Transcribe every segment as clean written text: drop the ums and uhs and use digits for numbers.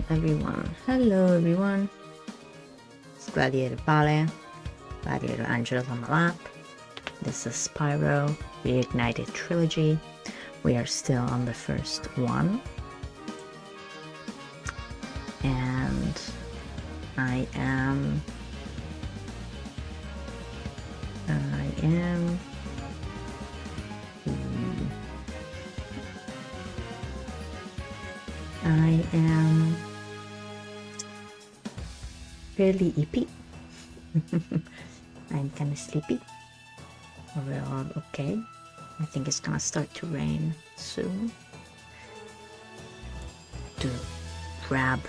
everyone. Hello everyone. It's Gladiator Bale. Gladiator Angela's on my lap. This is Spyro Reignited Trilogy. We are still on the first one. And I am fairly ippy. I'm kind of sleepy. Overall, okay. I think it's gonna start to rain soon. To grab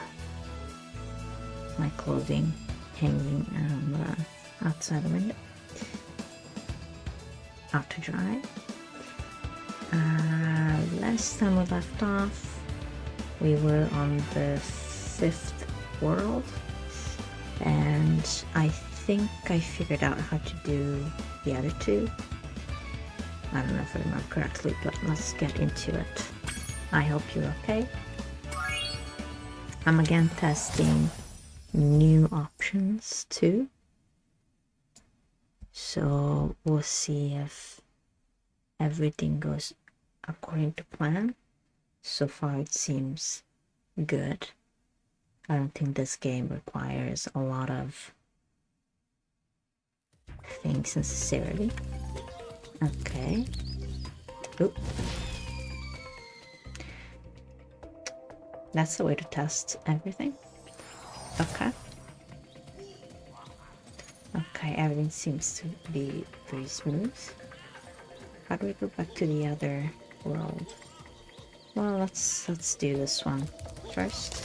my clothing hanging outside the window, out to dry. Last time we left off, we were on the 5th world, and I think I figured out how to do the other two. I don't know if I remember correctly, but let's get into it. I hope you're okay. I'm again testing new options too, so we'll see if everything goes according to plan. So far it seems good. I don't think this game requires a lot of things necessarily. Okay. Oop. That's the way to test everything. Okay. Okay, everything seems to be pretty smooth. How do we go back to the other world? Well, let's do this one first.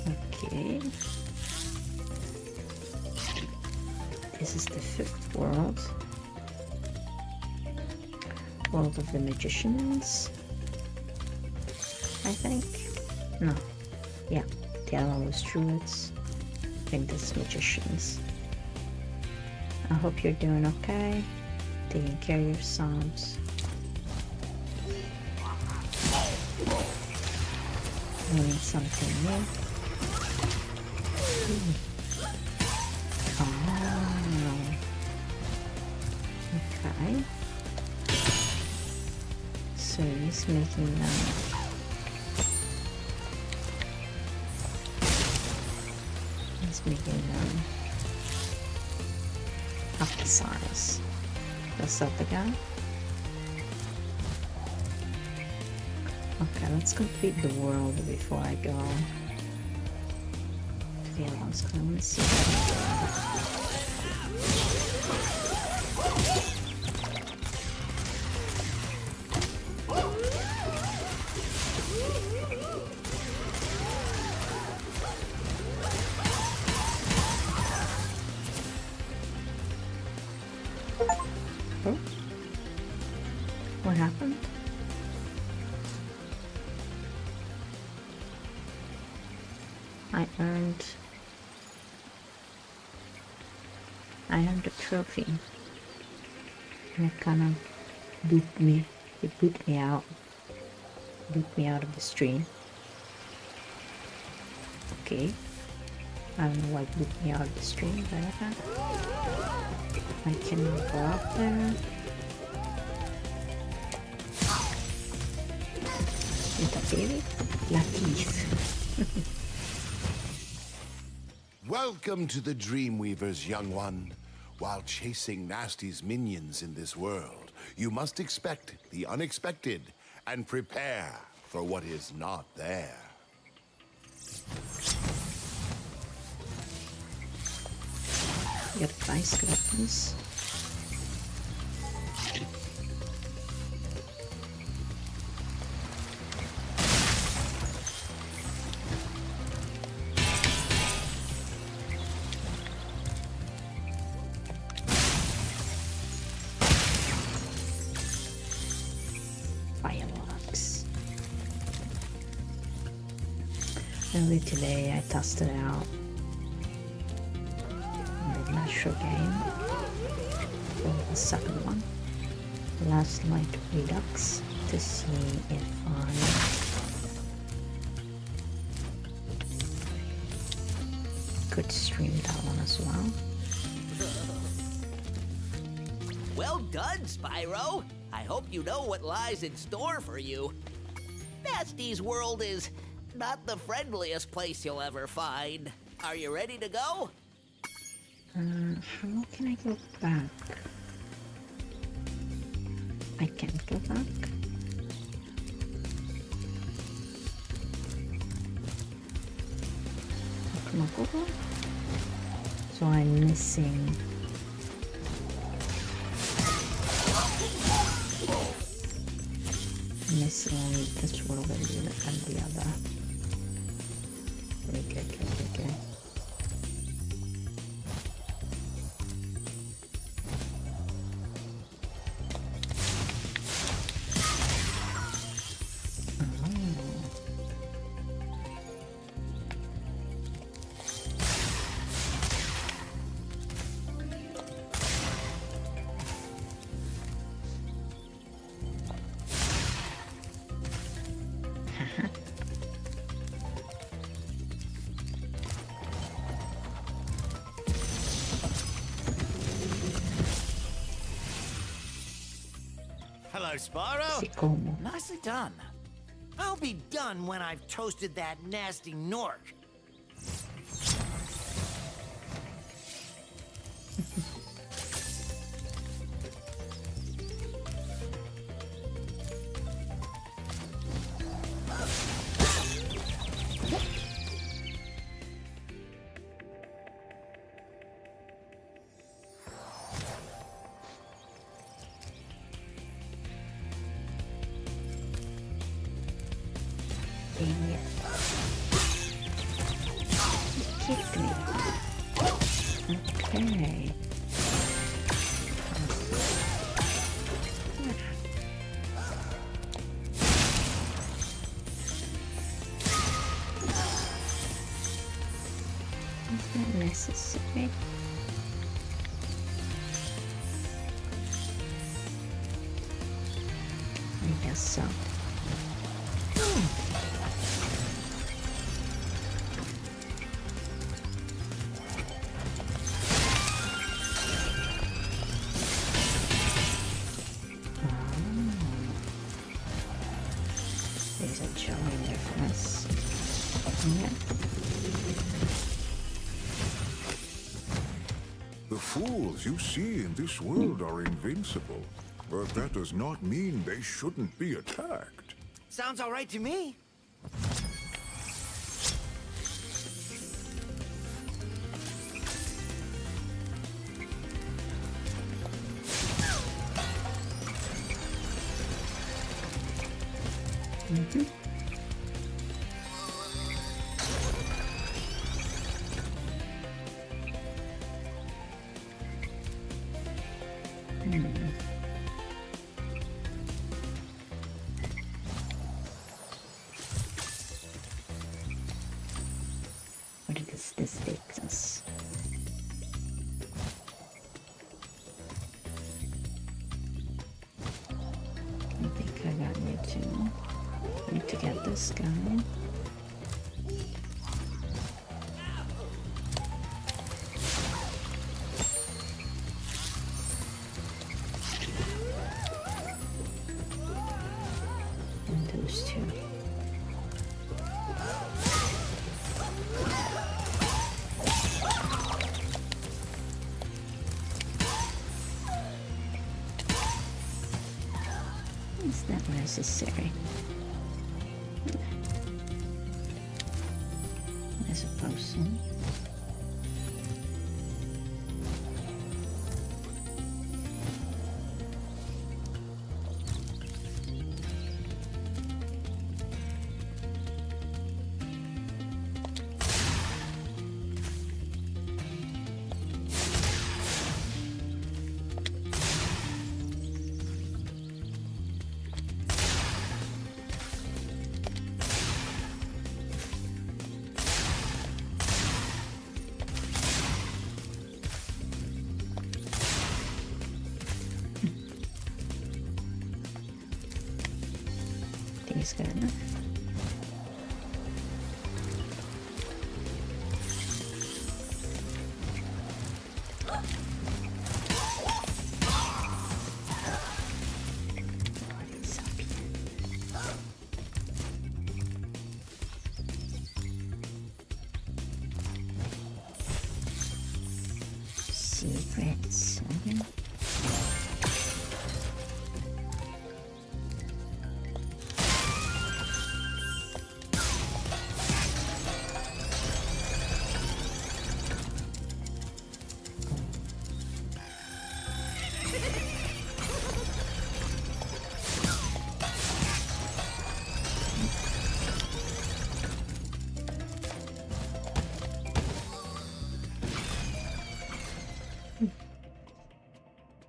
Okay. This is the 5th world. World of the Magicians, I think. No. Yeah, the other one was Druids. I think this is Magicians. I hope you're doing okay. Taking care of yourselves. Learning something new. Oh. Okay. So he's making them up the size. That's that the guy? Okay, let's complete the world before I go to the other ones, because I want to see how Oh, what happened? I earned a trophy, and it kind of booped me. It booped me out of the stream. Okay, I don't know why it booped me out of the stream, but okay. I can go up there. With a baby? Latif. Welcome to the Dreamweaver's young one. While chasing Nasty's minions in this world, you must expect the unexpected and prepare for what is not there. You got advice, good advice. Fireworks. Early today I tested out the Metro game for the second one, Last Light Redux. to see if I could stream that one as well. Well done, Spyro. I hope you know what lies in store for you. Nasty's world is not the friendliest place you'll ever find. Are you ready to go? How can I go back? I can't go back. Come on, go. So I'm missing. Missing this world and the other. Okay. Hello, Spyro. Como. Nicely done. I'll be done when I've toasted that nasty Nork. Dang it. He kicked me. Okay. Is that necessary? I guess so. There's a Joe in there for us. Yeah. The fools you see in this world are invincible, but that does not mean they shouldn't be attacked. Sounds all right to me. Where does this take us? I think I got need to get this guy. And those two. Is that necessary? I suppose so. is good enough. Secrets. Okay.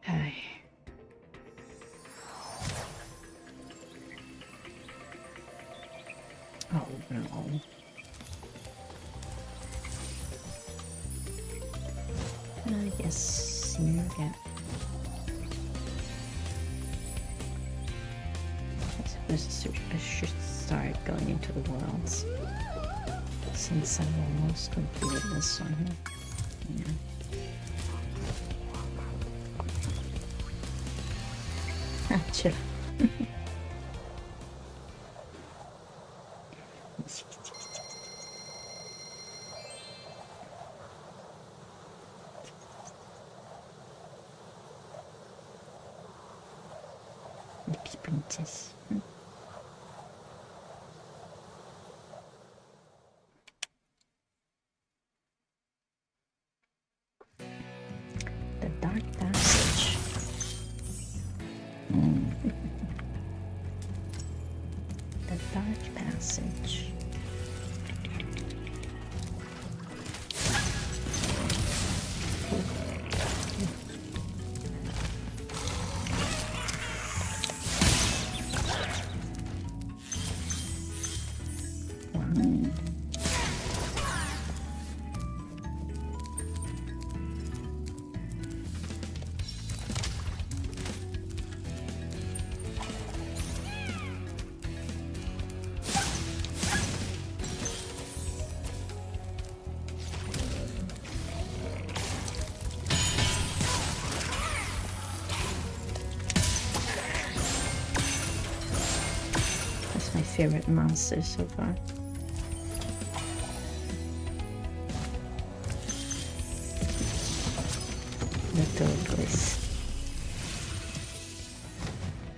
Okay. Oh no. I guess you get. I suppose I should start going into the worlds since I've almost completed this one here. Yeah. Chill. The princess. The dark passage. The dark passage. My favorite monster so far. The Douglas.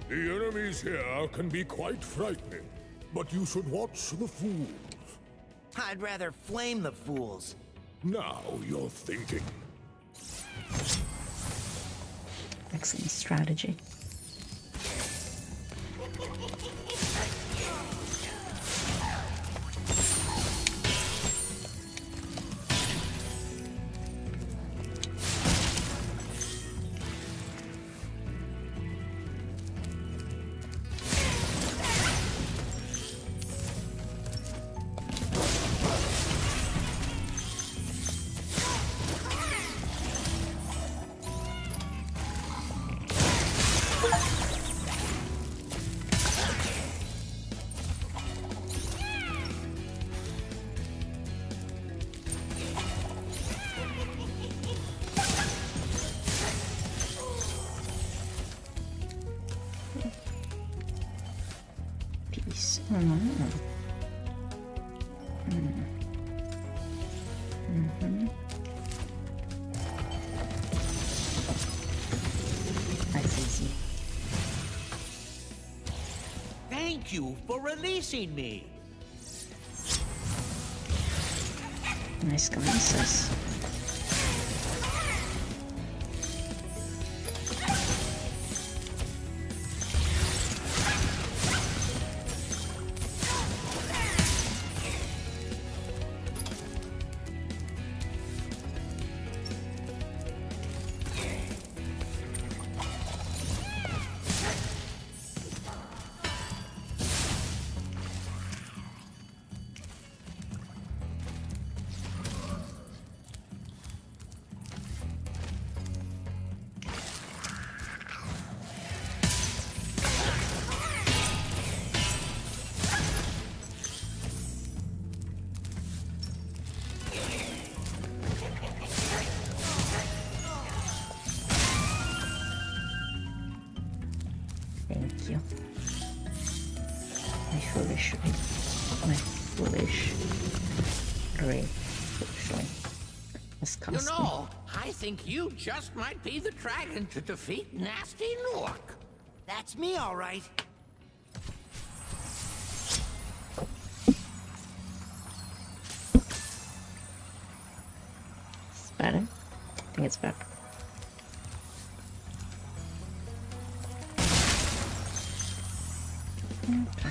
The enemies here can be quite frightening, but you should watch the fools. I'd rather flame the fools. Now you're thinking. Excellent strategy. Peace. That's easy. Thank you for releasing me. Nice glasses. Thank you. My foolish Ray. Foolishly. You know, I think you just might be the dragon to defeat Nasty Nook. That's me, all right. Better? I think it's better. Okay.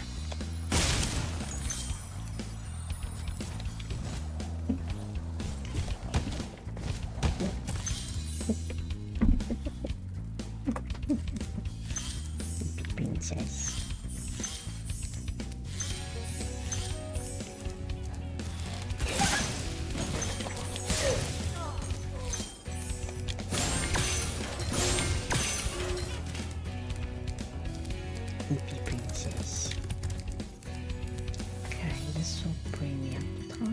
Princess. Hippie princess. Okay, this will bring me up top.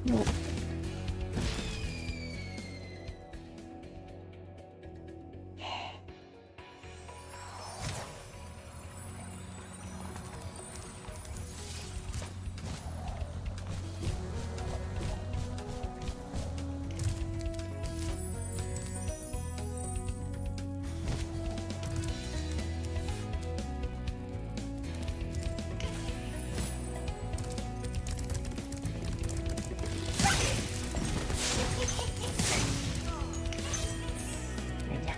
Nope. Yeah.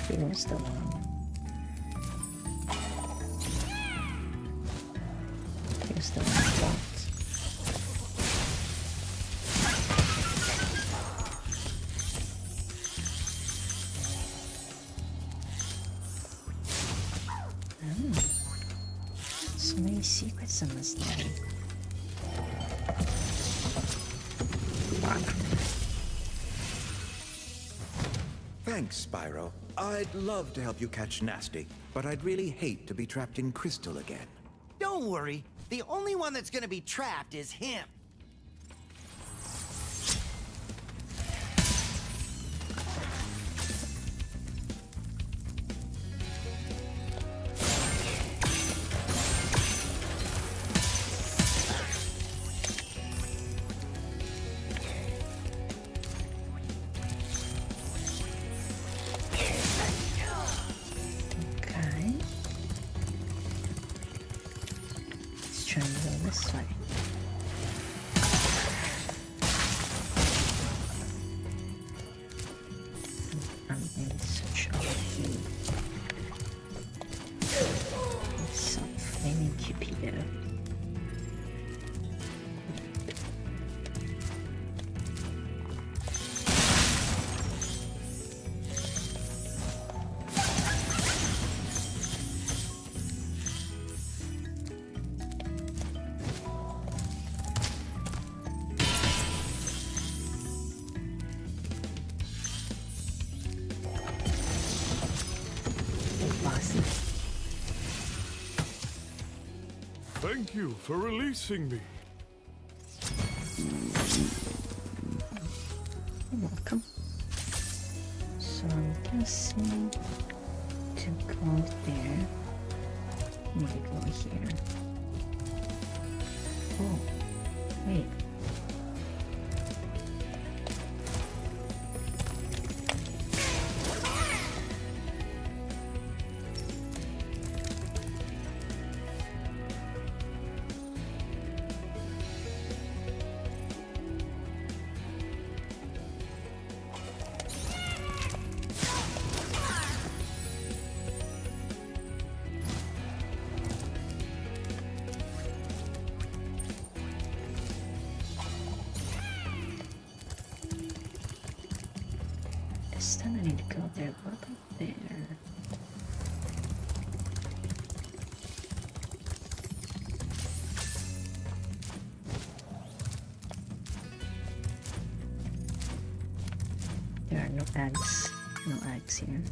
Here's the one. Here's the one I want. So many secrets in this thing. Thanks, Spyro. I'd love to help you catch Nasty, but I'd really hate to be trapped in Crystal again. Don't worry. The only one that's gonna be trapped is him. Okay. Let's try and go this way. I'm in such a key. It's some flaming Cupido. bossy. Thank you for releasing me. You're welcome. So I'm guessing to go there, maybe go here. Oh, wait. Still I need to go there. What about there? There are no eggs. No eggs here.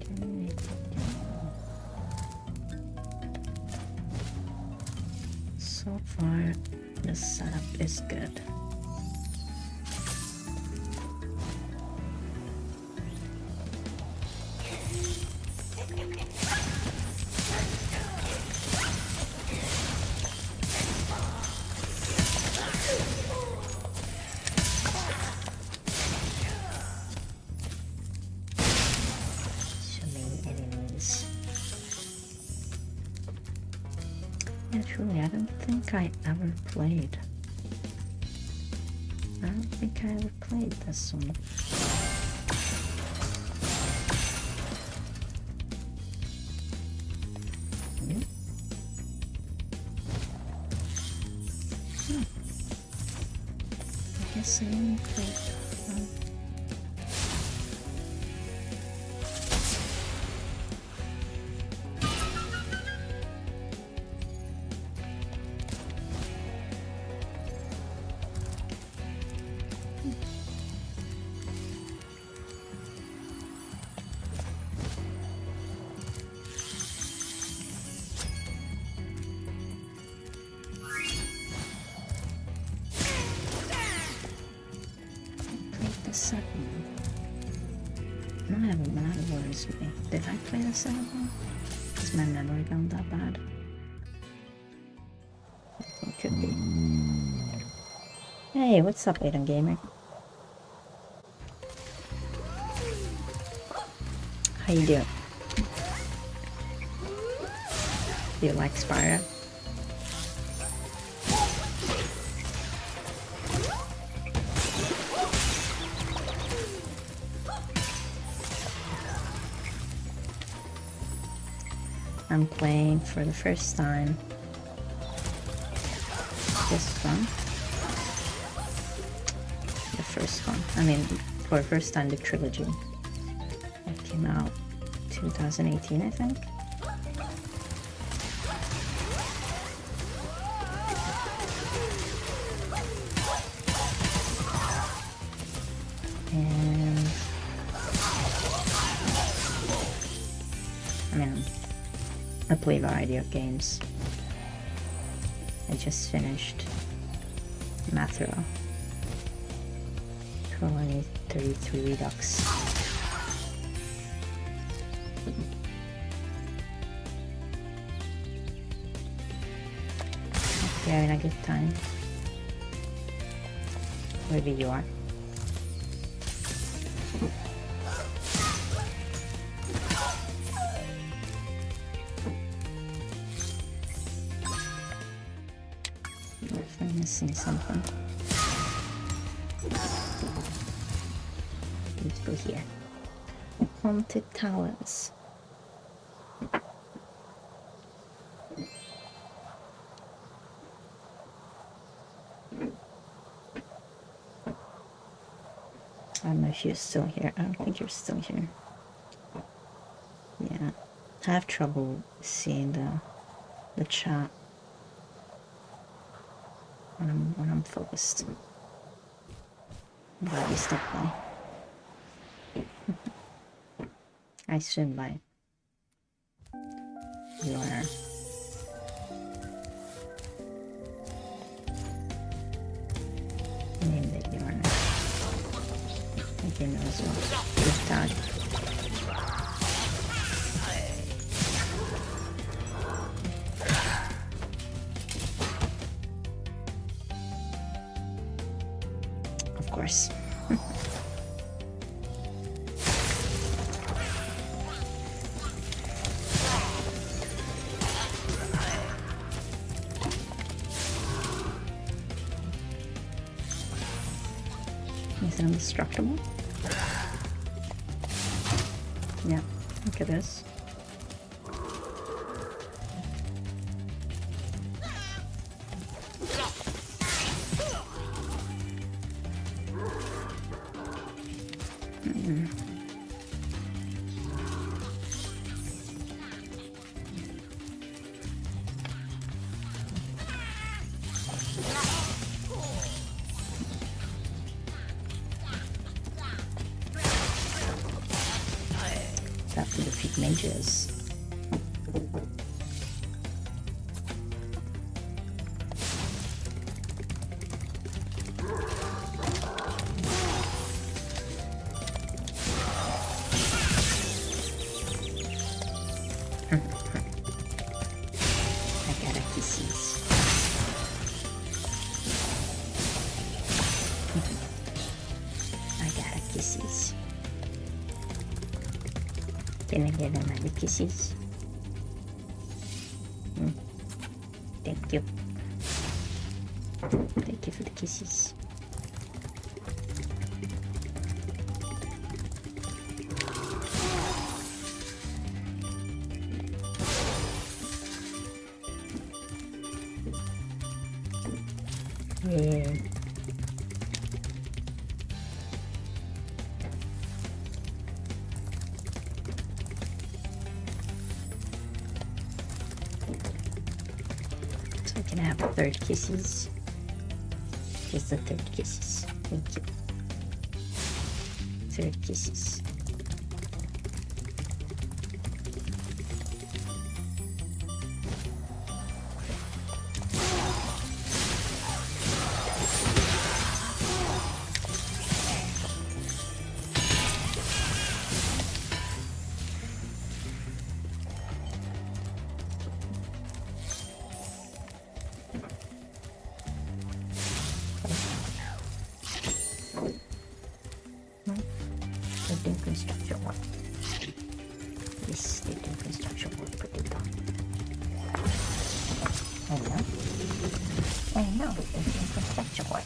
Okay. So far, the setup is good. Actually, I don't think I ever played. I don't think I ever played this one. I guess I only played one. No, I haven't, but that worries me. Did I play the second one? Is my memory gone that bad? It could be. Hey, what's up, Aiden Gamer? How you doing? Do you like Spyro? I'm playing for the first time this one. The first one. I mean, for the first time the trilogy. It came out 2018, I think. And I mean, I play a variety of games. I just finished Mathra Colony 33 Redux. Hope you're having a good time. Wherever you are. If I'm missing something. Let's go here. Haunted Towers. I don't know if you're still here. I don't think you're still here. Yeah. I have trouble seeing the chat when I'm focused. I'm glad you stopped by. I assume by the owner. Name the owner. I think it knows what this tag. Of course. Is it indestructible? Yeah, look at this. Have to defeat mages. I got a kisses. I got a kisses. Can I get another kisses? Thank you. Thank you for the kisses. Yeah. So I can have a third kisses. Just the third kisses. Thank you. Third kisses. They're doing construction work. Yes, they're doing construction work, but they don't. I know, they're doing construction work.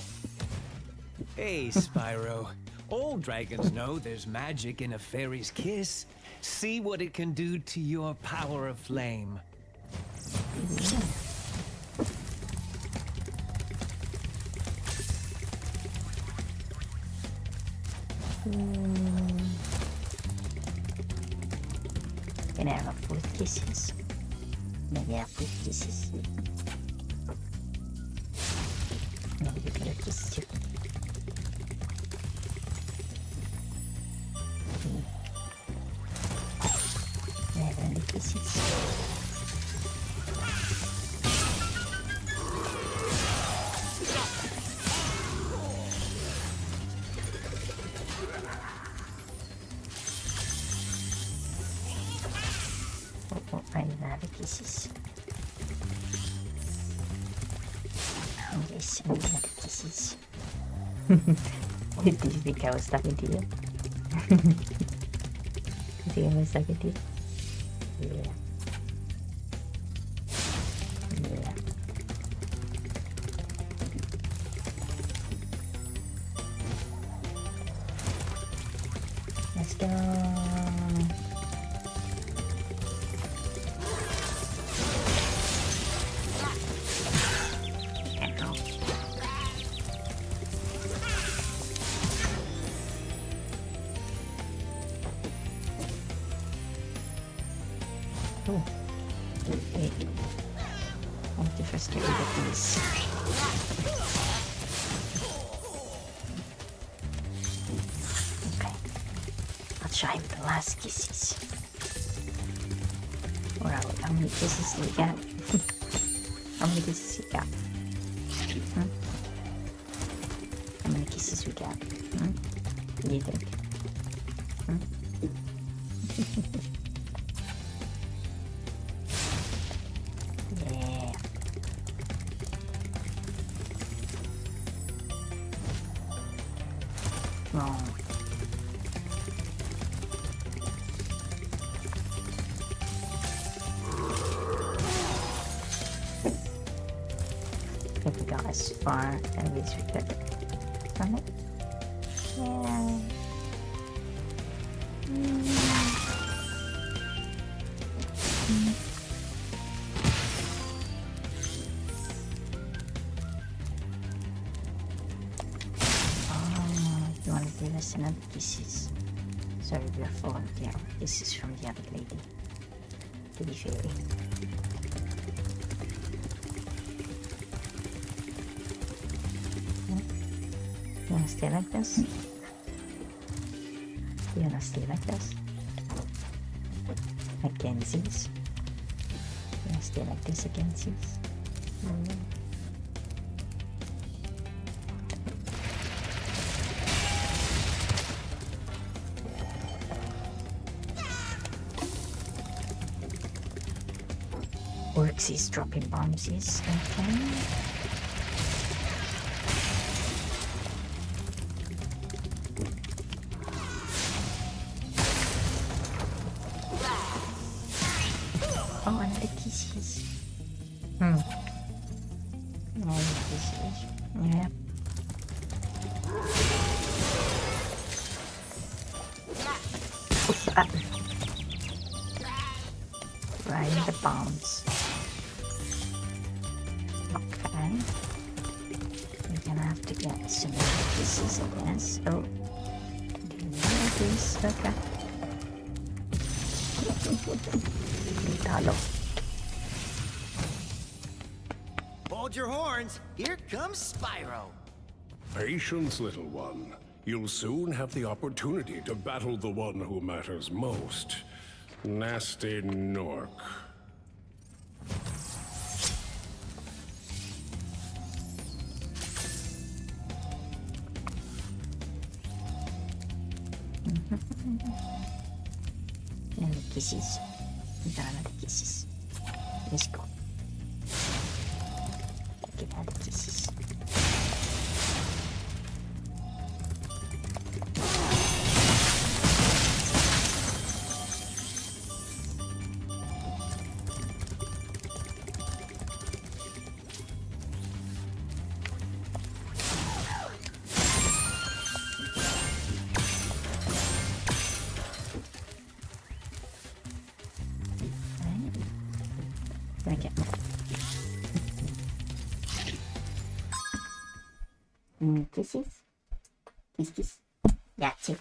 Hey, Spyro. All dragons know there's magic in a fairy's kiss. See what it can do to your power of flame. Can I have a fourth kisses? Maybe I have fourth kisses. Maybe you get a kiss too. Can I have any kisses? Oh, I don't have a kisses. Yes, I don't have a kisses. Did you think I was talking to you? You think I was talking to you? Yeah. Yeah. Let's go. Oh, wait. I have to first get rid of these. Okay. I'll try with the last kisses. Alright, how many kisses do you get? How many kisses you got? Hmm? How many kisses we got? Hmm? What do you think? Hmm? Yeah. Wrong. If we got as far as we could from it. Yeah. Oh, you want to give us another kisses? Sorry, we are full of the kisses from the other lady. To be fair. You wanna stay like this? You wanna stay like this? Again, sis. You wanna stay like this again, sis? Works is dropping bombs, is okay. Oh, and the kisses. All the kisses. Yeah. Right, the bombs. Okay. We're gonna have to get some more kisses, I guess. Oh. This. Okay. Talo. Hold your horns. Here comes Spyro. Patience, little one. You'll soon have the opportunity to battle the one who matters most. Nasty Nork. Another kisses. We got another kisses. Let's go. Get another kisses. Okay. Kisses? Kiss. That's it.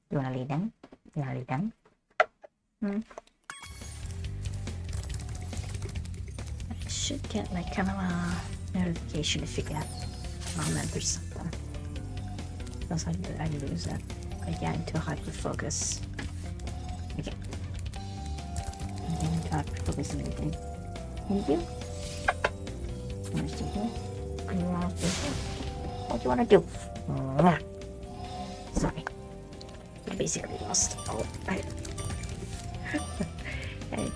You wanna lay down? You wanna lay down? I should get like kind of a notification if you get comment or something. Because I lose that. I get into hyperfocus. Okay. I get into hyperfocus and everything. Thank you. What do you do? What do you want to do? Sorry. I basically lost all.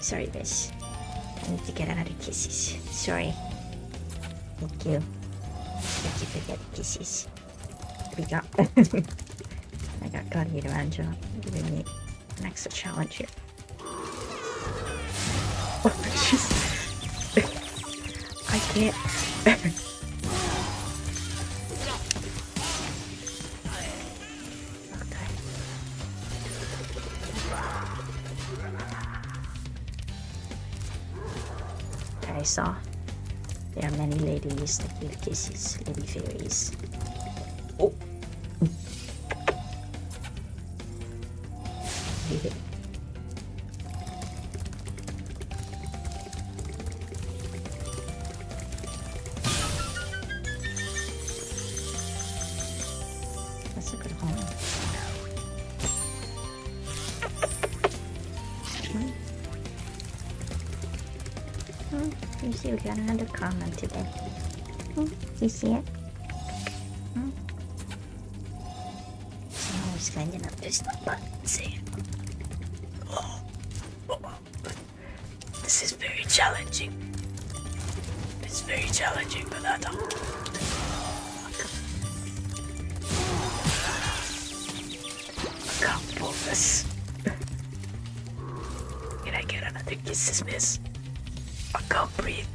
Sorry, guys. I need to get another kisses. Sorry. Thank you. Thank you for getting kisses. We got. I got Cody Ranjo giving me an extra challenge here. Oh, jeez. I can't. Okay. I saw there are many ladies that give kisses, lady fairies. Oh. That's a good home. see we got another comment today. You see it? I'm always finding out this button. See it? This is very challenging. It's very challenging, but I don't. I can't pull this. Can I get another kisses, miss? I can't breathe.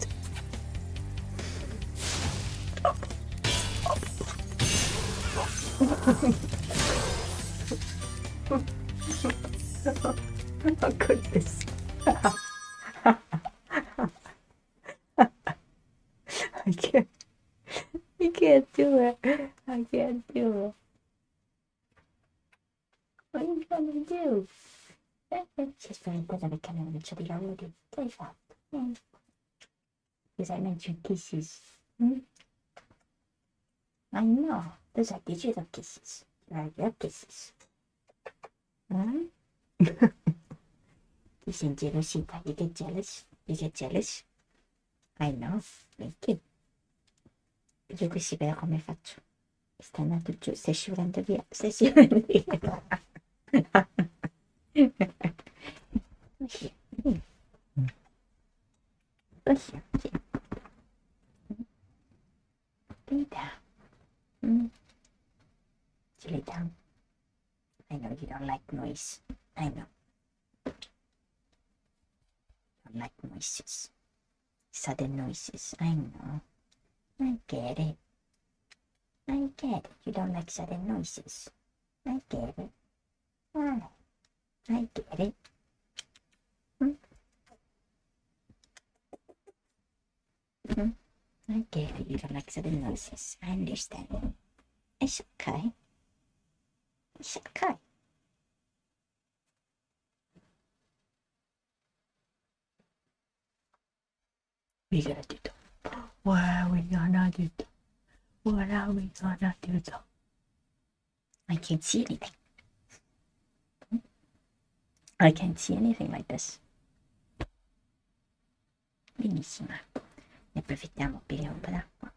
Oh goodness. I can't do it. I can't do it. What are you trying to do? She's very good at becoming a chubby already. Play fast. Because I mentioned kisses. I know. Those are digital kisses. Regular kisses. Kissing jealosita. You get jealous? You get jealous? I know. Thank you. Io così vedo come faccio. Stai andando giù, stai scivolando via, stai scivolando via. Così. Così. Lay down. Lay down. I know you don't like noise. I know. You don't like noises. Sudden noises. I know. I get it. I get it. You don't like sudden noises. I get it. Alright. I get it. I get it. You don't like sudden noises. I understand. It's okay. It's okay. We gotta do that. What are we gonna do? What are we gonna do? I can't see anything. I can't see anything like this. Benissimo. Ne approfittiamo, beviamo un po' d'acqua.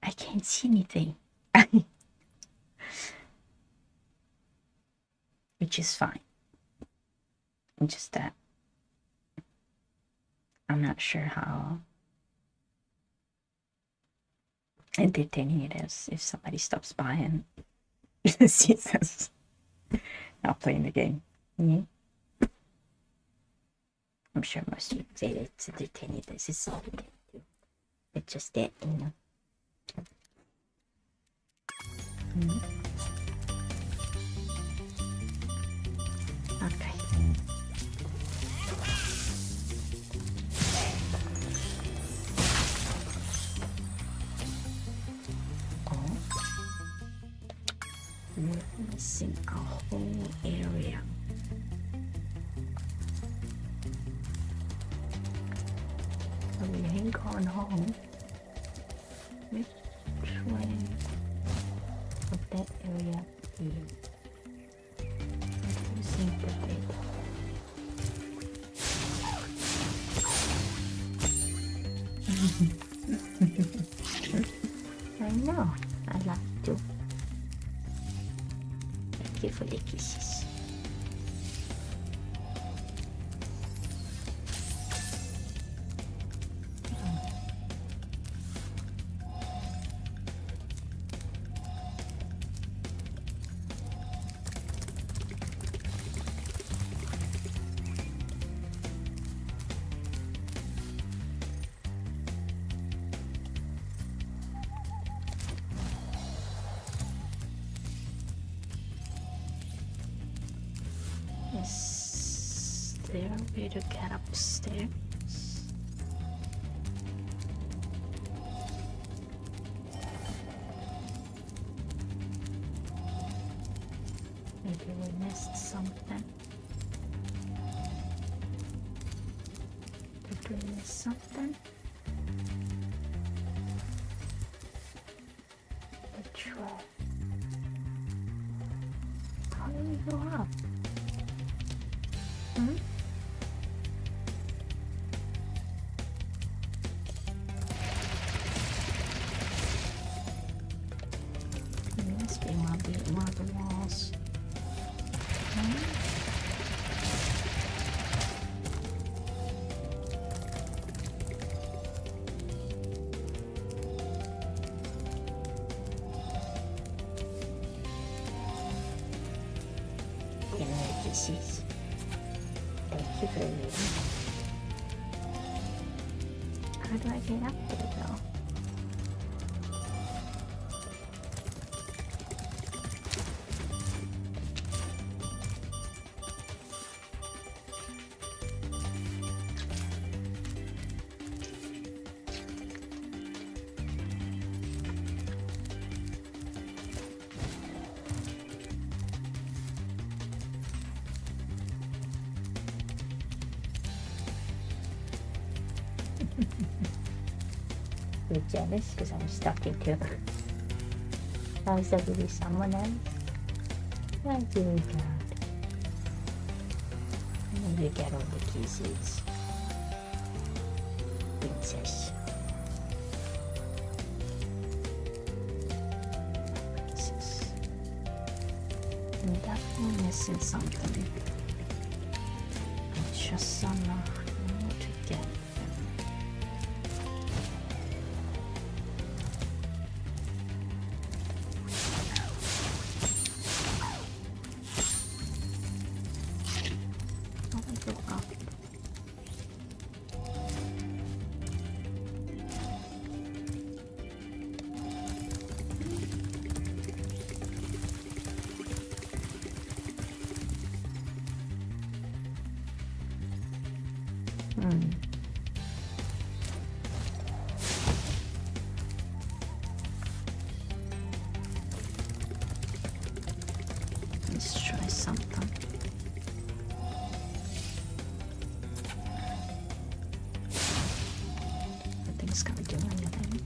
I can't see anything. Which is fine. Just that I'm not sure how entertaining it is if somebody stops by and sees us not playing the game. I'm sure most people say that it's entertaining. This is entertaining too. It's just that, you know. Okay. We're missing a whole area. So we ain't going home. Which way of that area is? Using potato. I know. I love to. Thank you for the kisses. Is there a way to get upstairs? Maybe we missed something. Do I miss something? Which way? How do we go up? Hmm? There must be one of the walls. Hmm? Emergencies. Thank you for reading. How do I get up there though? You're jealous because I'm stuck into how's that really someone else? I'm really glad. I need to get all the kisses. Princess. Princess. I'm definitely missing something. I just don't know how to get it. Let's try something. Nothing's gonna do anything.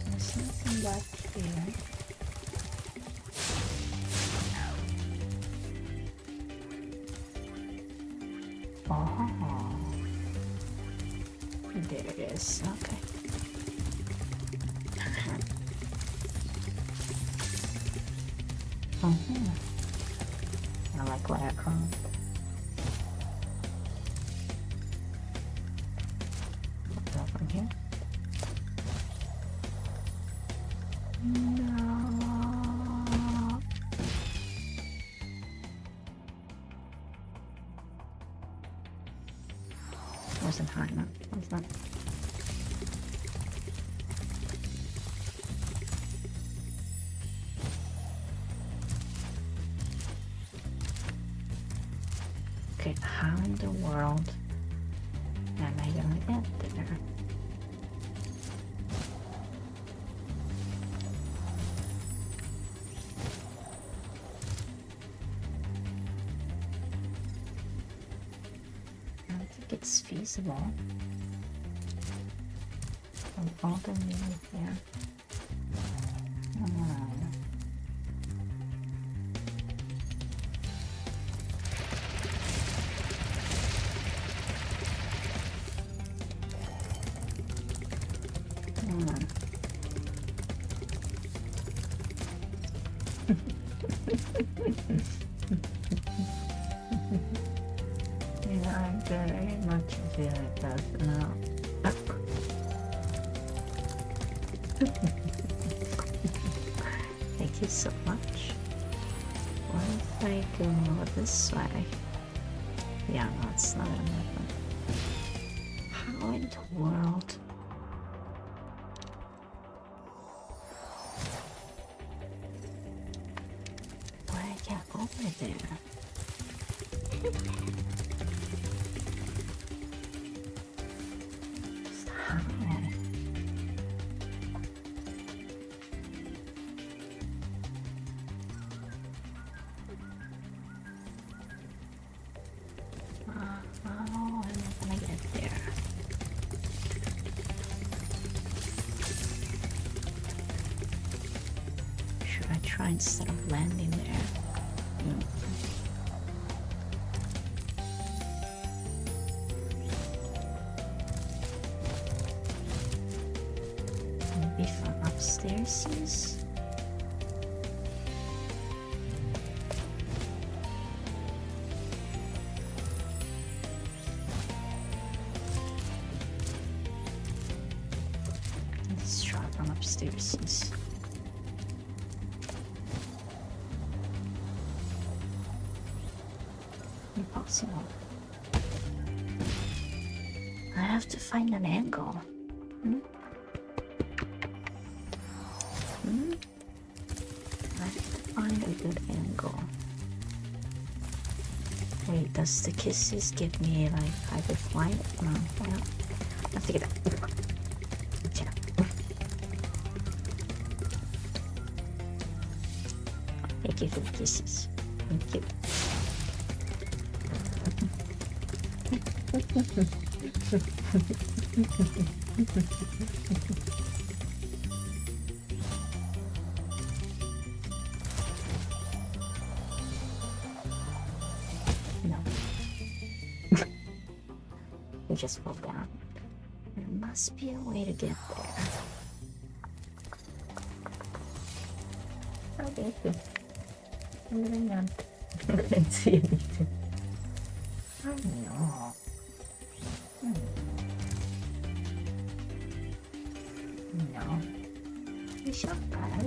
There's nothing back here. Oh, there it is. Okay. I like where I come. What's up from here? No. Wasn't high enough, was that? Okay, how in the world am I gonna get there? I don't think it's feasible. From all the way here. Yeah, I very much feel it does now. Thank you so much. What if I go this way? Yeah, no, it's not gonna happen. How in the world? Right there. Stop. How am I gonna get there? Should I try instead of landing there? Maybe from upstairs is? Let's try from upstairs is. Impossible. I have to find an angle. I have to find a good angle. Wait, does the kisses give me like hyper flight? No, yeah. I figured that. Yeah. Thank you for the kisses. Thank you. No. We just fall down. There must be a way to get there. Oh, thank you. Moving on. I didn't see anything. Oh no. No. You should bad.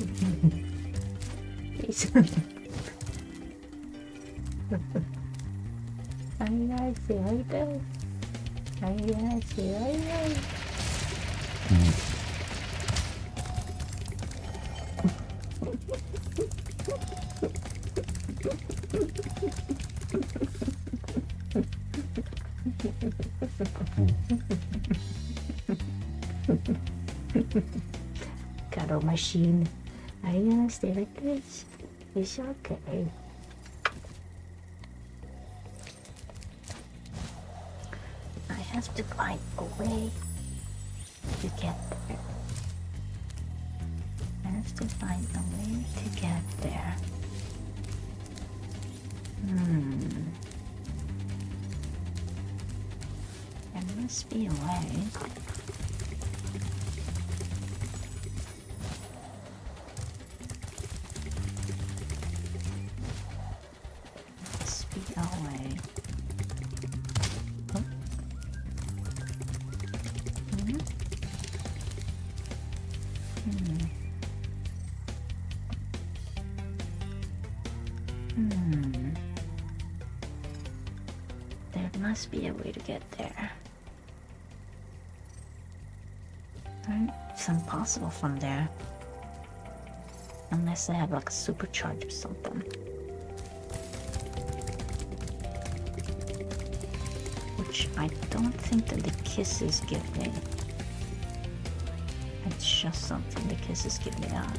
Please. Ay, sí, ahorita. Ay, sí, ay. Cuddle machine. I stay like this. It's okay. I have to find a way to get there. I have to find a way to get there. There must be a way. Away. Oh. There must be a way to get there. It's impossible from there. Unless I have like a supercharge or something. Which I don't think that the kisses give me. It's just something the kisses give me out.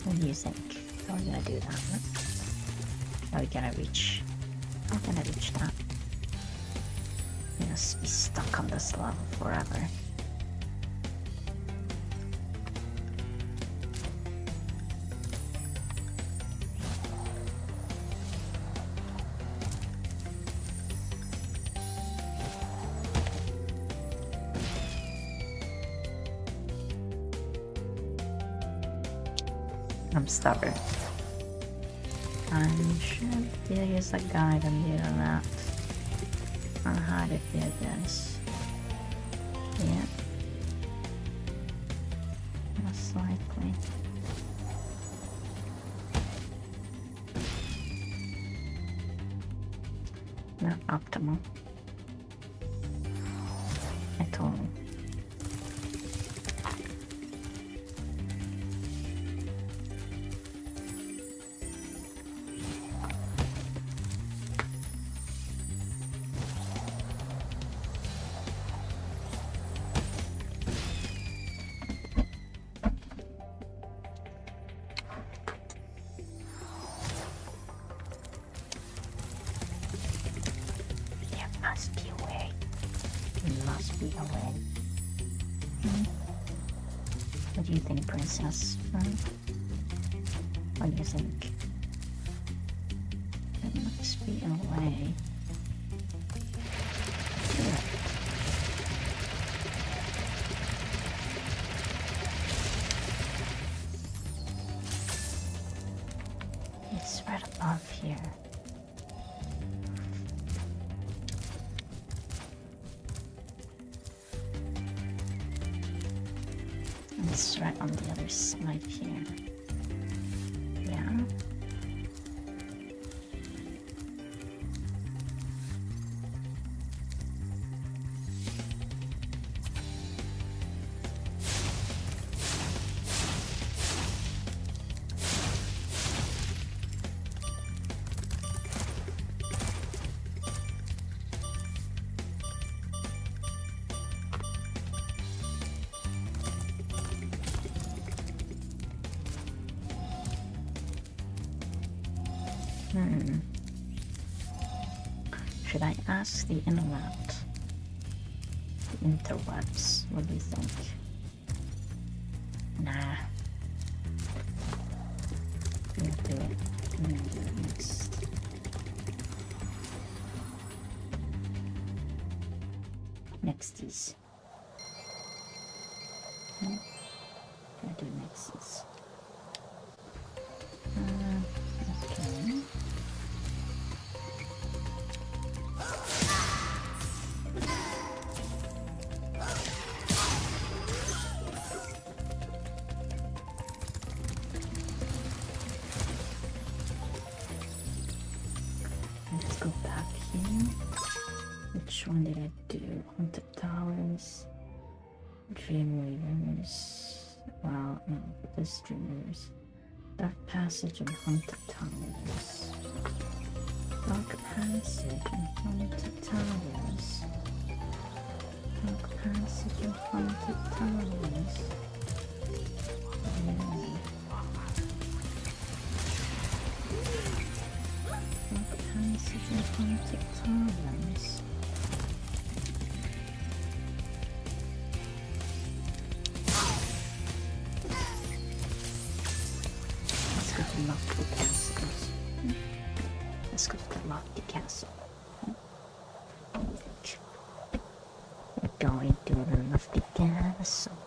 What do you think? How are we gonna do that? How are we gonna reach? How are we gonna reach that? You just be stuck on this level forever. I'm stubborn. I'm sure there is a guide on the internet on how to do this. Yeah. basically. Not optimal at all. There must be a way. There must be a way. What do you think, Princess? What do you think? There must be a way. Good. It's right above here. And it's right on the other side here. Yeah. Should I ask the internet? The interwebs? What do you think? Nah. We'll do it. We'll do it next. Nexties. We'll do nexties. Okay. Let's go back here. Which one did I do? Haunted Towers, Dreamweavers. Well, no, this Dreamweavers. Dark Passage and Haunted Towers. Dark Passage and Haunted Towers. Dark Passage and Haunted Towers. Yeah. Dark Passage and Haunted Towers. Let's go to Lofty Castles. Let's go to the Lofty Castle. We're going to the Lofty Castle.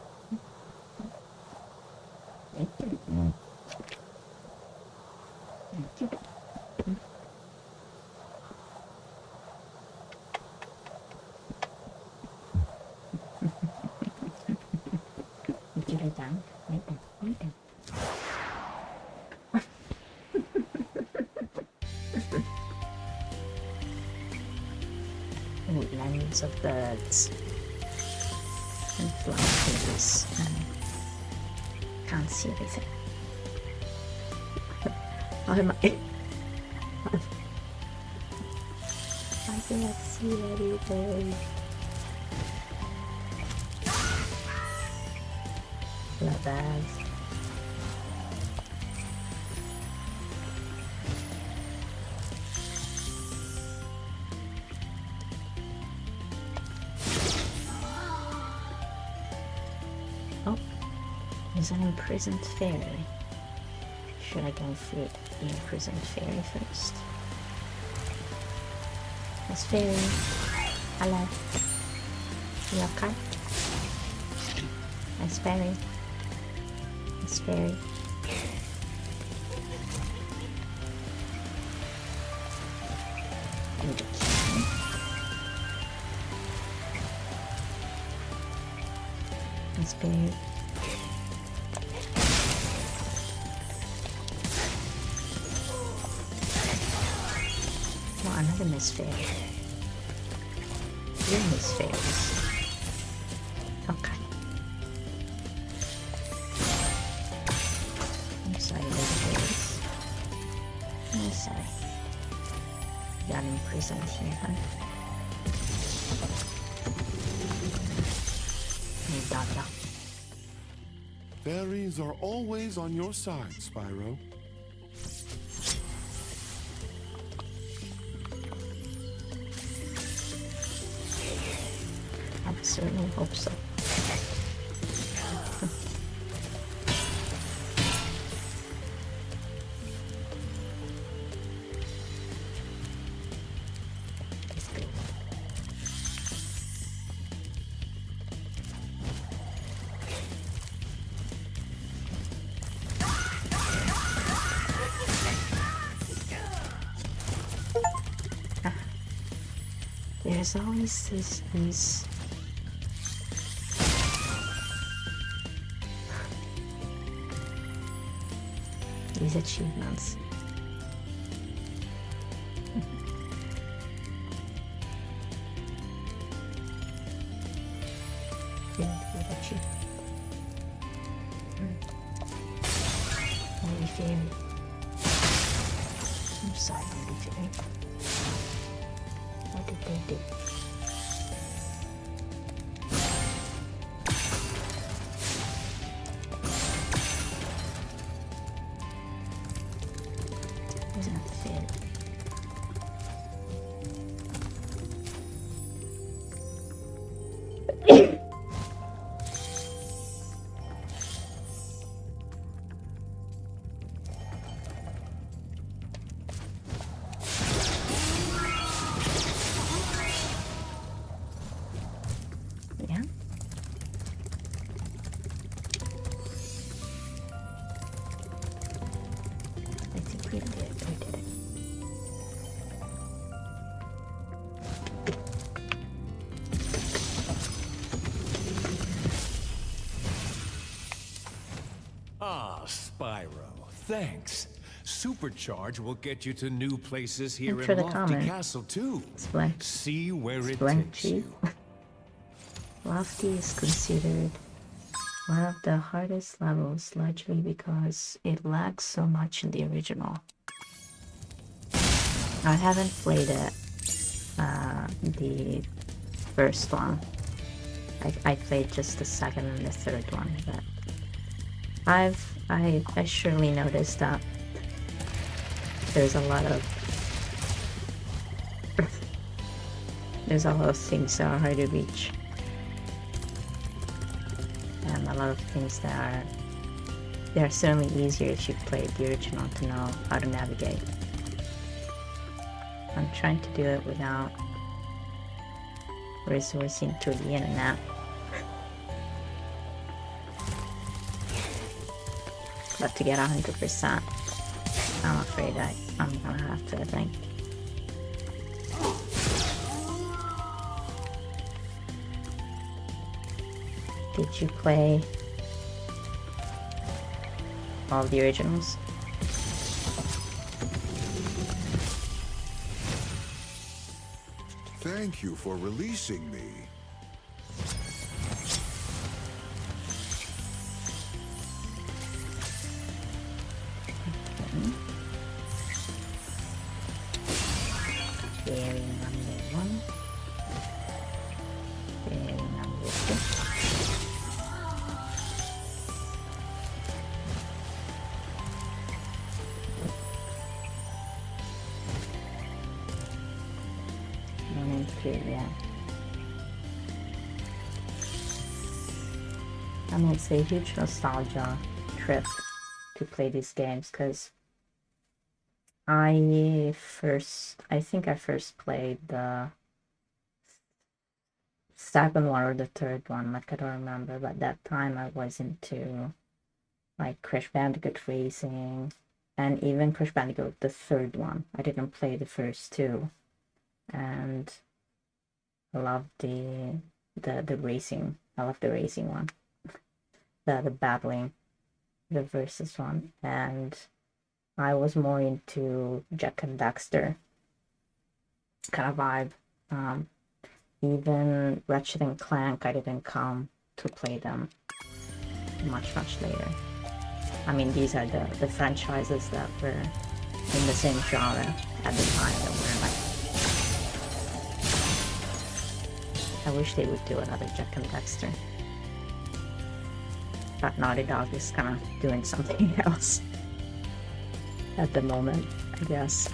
Get it down. Right there. Right there. Ooh, lands of birds and flowers. Can't see anything. I cannot see anything. Not bad. Oh, there's an imprisoned fairy. Should I go through the imprisoned fairy first? Miss Fairy. Hello. You okay? Miss Fairy. Miss Fairy. Miss Fairy. not a misfit. You're misfits. Okay. I'm sorry, misfits. I'm sorry. Got imprisoned here, huh? Dada. Fairies are always on your side, Spyro. I certainly hope so. There's always these achievements. Holy Fairy. I'm sorry, Holy Fairy. What did they do? Doesn't have to fit. Yeah. I think we did it. Ah, Spyro, thanks. Supercharge will get you to new places here Thanks for in the Lofty comment. Castle too. Splank. See where it Splank takes cheese. you. Lofty is considered one of the hardest levels, largely because it lags so much in the original. I haven't played it, the first one. I played just the second and the third one, but I surely noticed that there's a lot of things that are hard to reach. And a lot of things that they are certainly easier if you played the original to know how to navigate. I'm trying to do it without resourcing to the internet. But to get 100%, I'm afraid I'm gonna have to, I think. Did you play all of the originals? Thank you for releasing me. Fairy number 1. Fairy number 2. One and 3, yeah. I mean, it's a huge nostalgia trip to play these games because I think I first played the second one or the third one, like I don't remember, but that time I was into like Crash Bandicoot Racing and even Crash Bandicoot the third one. I didn't play the first two, and I love the racing. I love the racing one, the battling, the versus one, and I was more into Jack and Daxter kind of vibe. Even Ratchet and Clank, I didn't come to play them much later. I mean, these are the franchises that were in the same genre at the time that were like, I wish they would do another Jack and Dexter. But Naughty Dog is kind of doing something else at the moment, I guess.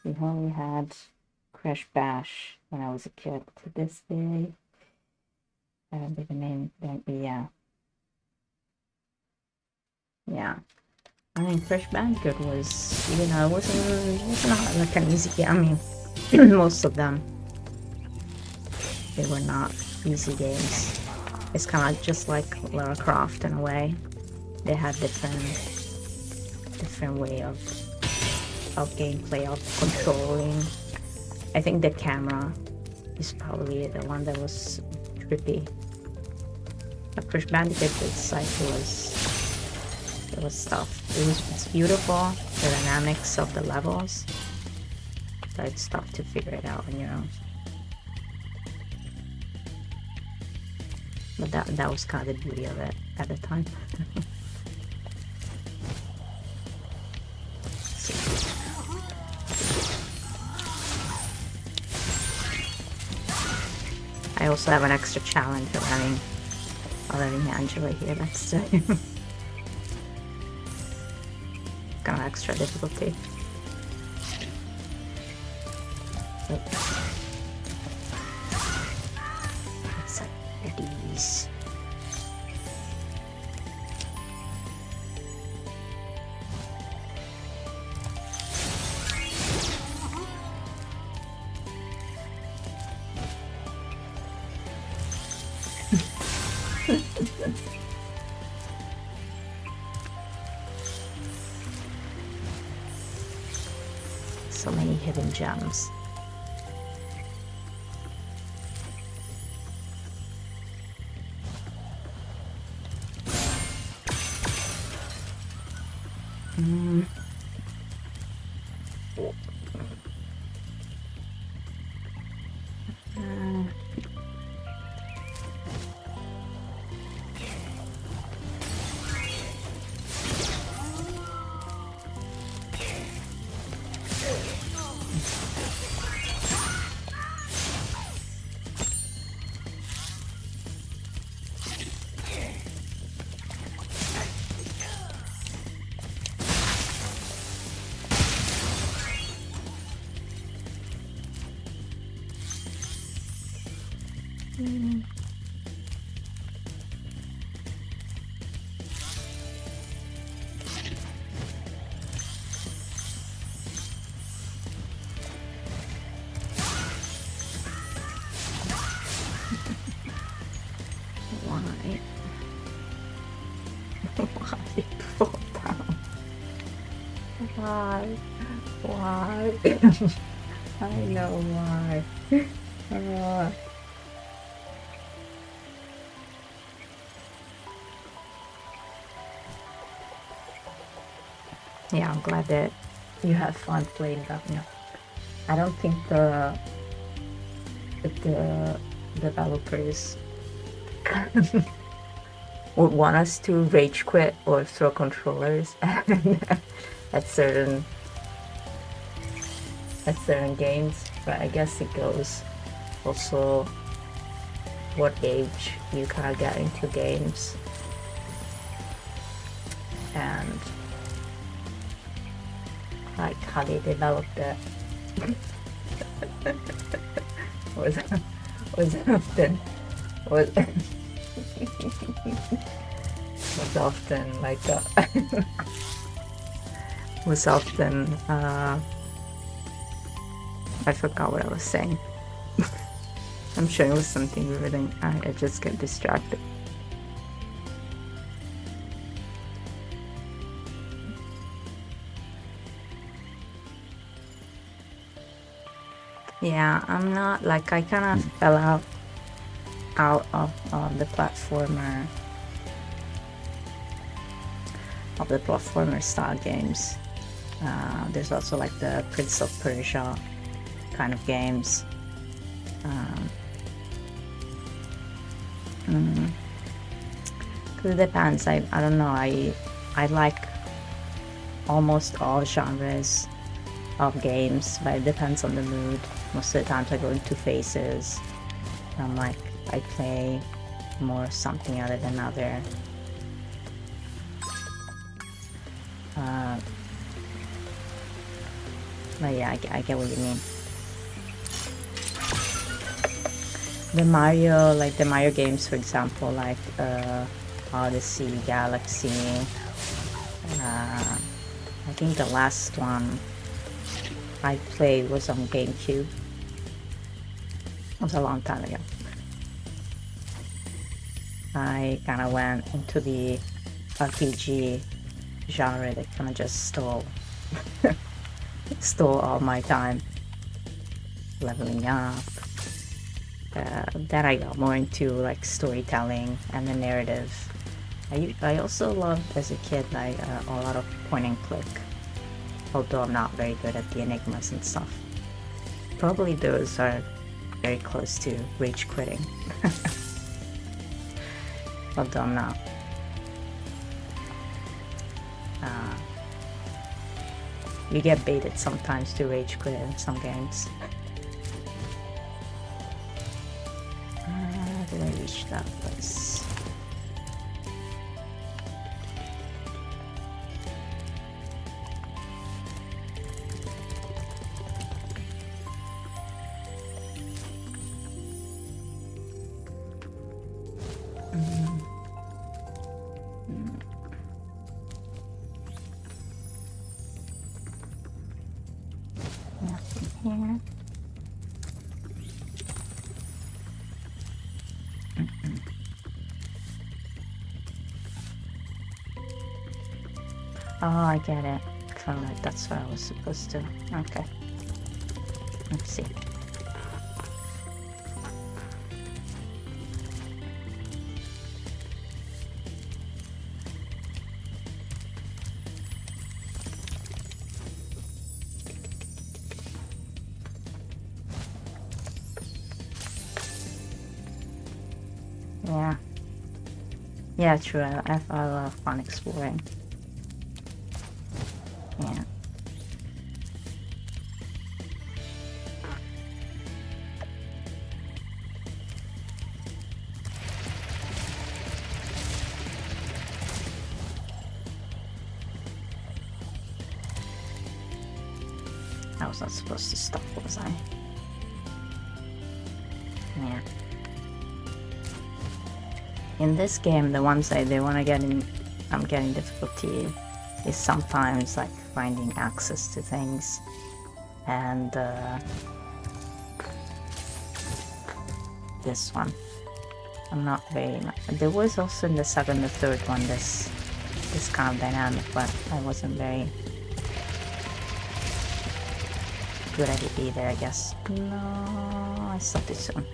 We only had Crash Bash when I was a kid to this day. I don't think the name, yeah. Yeah. I mean, Crash Bandicoot was, you know, it was not like an easy game. I mean, most of them, they were not easy games. It's kind of just like Lara Croft in a way. They had different way of gameplay, of controlling. I think the camera is probably the one that was trippy. But Crash Bandicoot itself was tough. It's beautiful, the dynamics of the levels, but it's tough to figure it out on your own. But that was kind of the beauty of it at the time. I also have an extra challenge of having Angela here next to him. Kind of extra difficulty. So, it's like these. So many hidden gems. Why? Why fall down? Why? Why? I know why. Yeah, I'm glad that you have fun playing that. You know, I don't think the developers would want us to rage quit or throw controllers at certain games, but I guess it goes also what age you kind of get into games and like how they developed it. was often I forgot what I was saying. I'm sure it was something riveting. I just get distracted. Yeah, I'm not like I kind of fell out out of the platformer style games. There's also like the Prince of Persia kind of games. It depends. I don't know. I like almost all genres of games, but it depends on the mood. Most of the times I go into phases. I'm like, I play more something other than other. But yeah, I get what you mean. The Mario games, for example, like Odyssey, Galaxy. I think the last one I played was on GameCube. It was a long time ago. I kind of went into the RPG genre that kind of just stole all my time. Leveling up. Then I got more into like storytelling and the narrative. I also loved as a kid like a lot of point and click, although I'm not very good at the enigmas and stuff. Probably those are very close to rage quitting. Although I'm not. You get baited sometimes to rage quit in some games. Did I reach that place? Nothing here. Oh, I get it. Felt like that's what I was supposed to. Okay. Let's see. Yeah. Yeah, true. I have a lot of fun exploring. Yeah. I was not supposed to stop, was I? Yeah. In this game, the ones they want to get in, I'm getting difficulty is sometimes like finding access to things, and this one I'm not very much. There was also in the second and third one this kind of dynamic, but I wasn't very good at it either, I guess. No, I stopped it soon.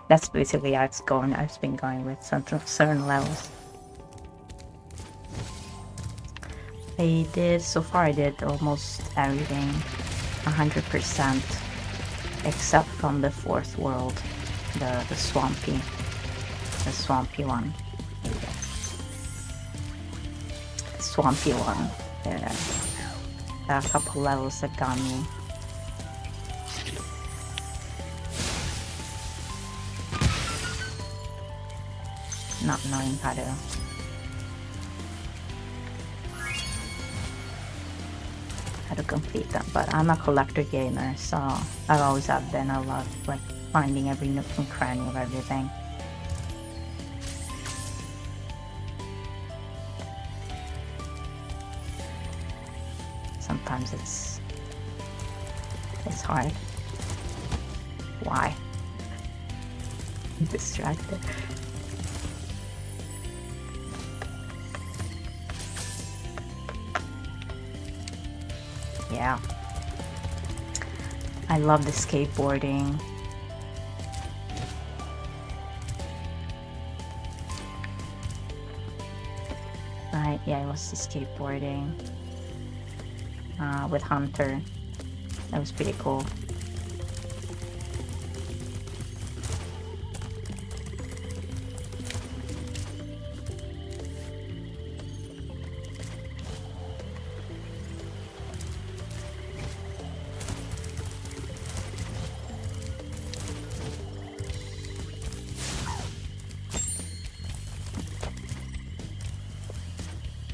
That's basically how it's going. I've been going with certain levels. So far I did almost everything 100%, except from the fourth world, the swampy one. The swampy one. There are a couple levels that got me. Not knowing how to complete them, but I'm a collector gamer, so I've always have been. I love like finding every nook and cranny of everything. Sometimes it's hard. Why? I'm distracted. Yeah. I love the skateboarding. Right, yeah, it was the skateboarding with Hunter. That was pretty cool.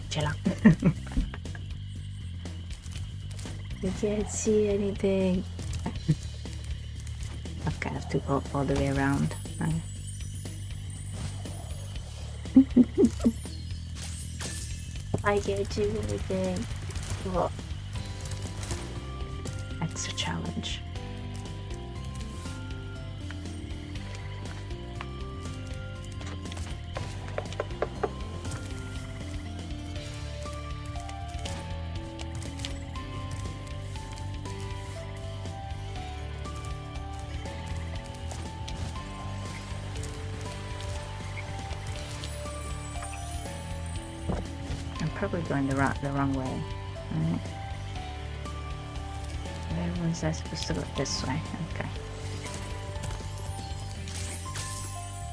Chill out. You can't see anything. Okay, I have to go all the way around. I can't do anything. Whoa. That's a challenge. Probably going the wrong way. Right. Where was I supposed to go? This way. Okay.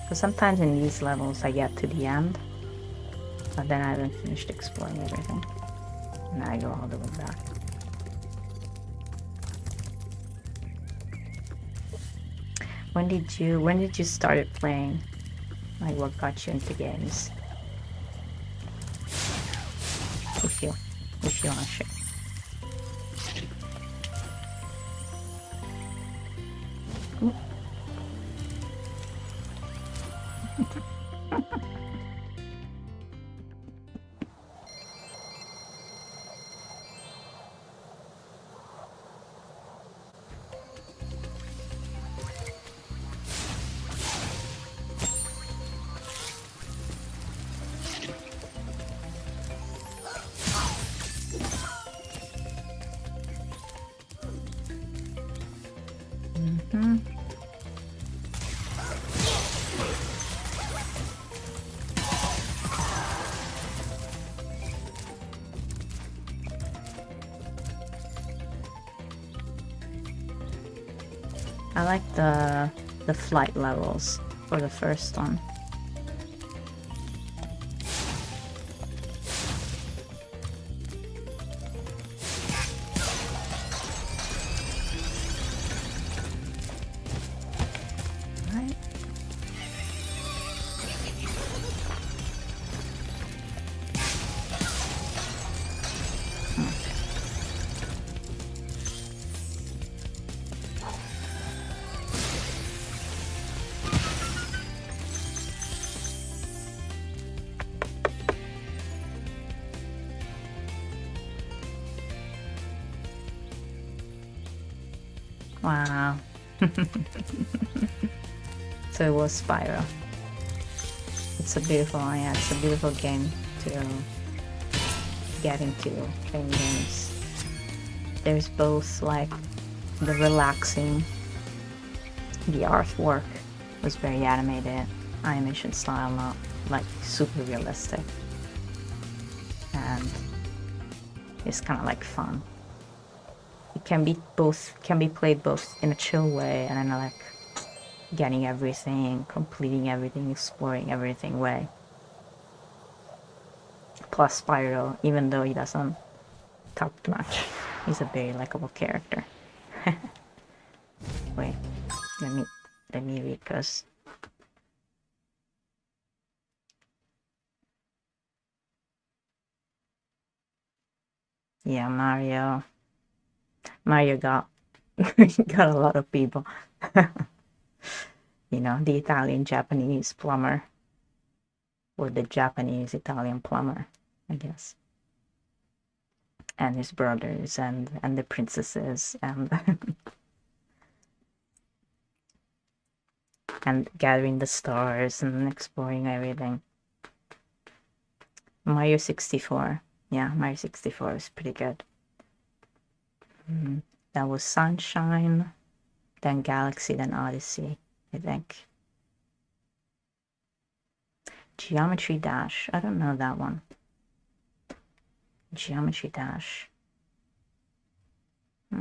Because sometimes in these levels I get to the end, but then I haven't finished exploring everything, and I go all the way back. When did you start playing? Like, what got you into games? If you want to share. Ooh. I like the flight levels for the first one. Right. Wow. So it was Spyro. It's a beautiful game to get into playing games. There's both like the relaxing, the artwork was very animated, animation style, not like super realistic, and it's kind of like fun. It can be played both in a chill way and in a like getting everything, completing everything, exploring everything way. Plus Spyro, even though he doesn't talk much, he's a very likable character. Wait, let me read, because yeah, Mario got got a lot of people. You know, the Italian-Japanese plumber, or the Japanese-Italian plumber, I guess, and his brothers and the princesses and and gathering the stars and exploring everything. Mario 64, yeah, Mario 64 is pretty good. That was Sunshine, then Galaxy, then Odyssey, I think. Geometry Dash, I don't know that one. Geometry Dash. I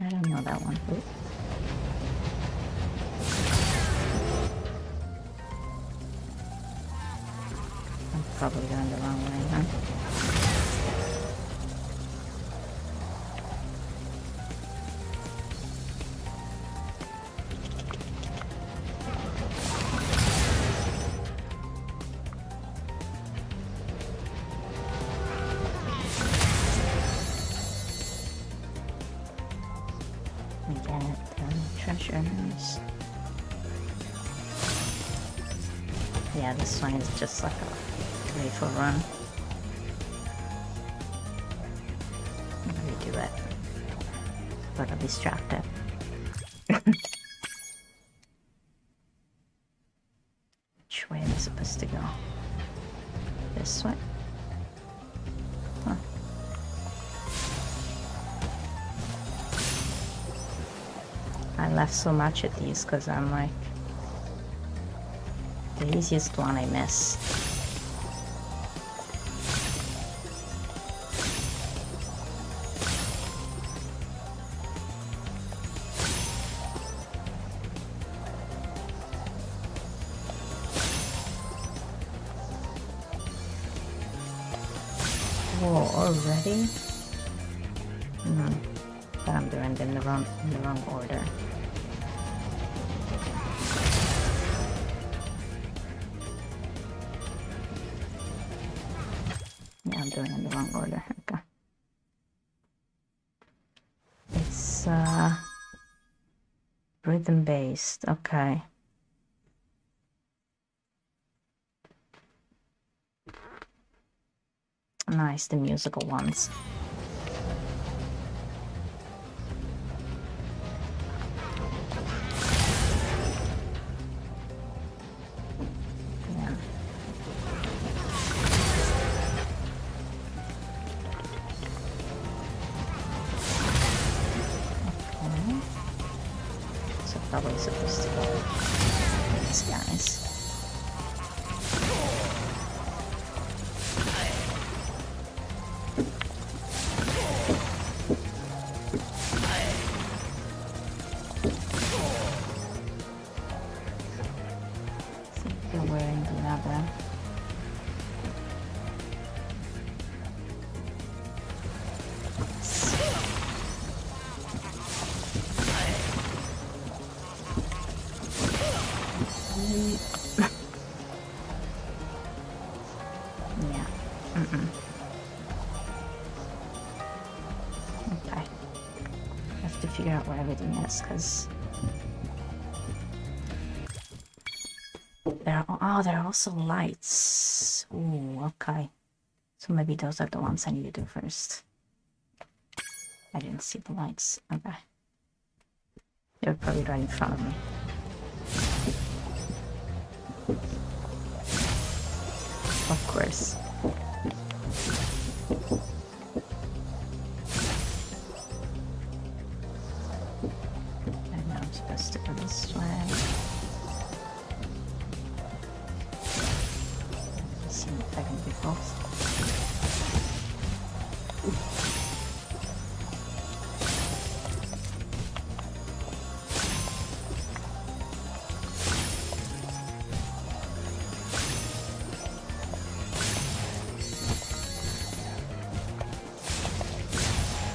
don't know that one. Ooh. I'm probably going the wrong way, huh? Treasures. Yeah, this one is just like a playful run. I'm gonna do it, but I'm distracted. Which way am I supposed to go? This way? Huh. I left so much at these because I'm like, the easiest one I miss. Whoa, already? But I'm doing them in the wrong order. Yeah, I'm doing it in the wrong order. Okay. It's rhythm based. Okay. Nice, the musical ones. Yeah. Okay. So probably supposed to go with these guys. They're wearing the other. Yeah. Okay. I have to figure out where everything is, because there are also lights. Ooh, okay. So maybe those are the ones I need to do first. I didn't see the lights. Okay. They're probably right in front of me. Of course. And now I'm supposed to go this way. Let's see if I can do both.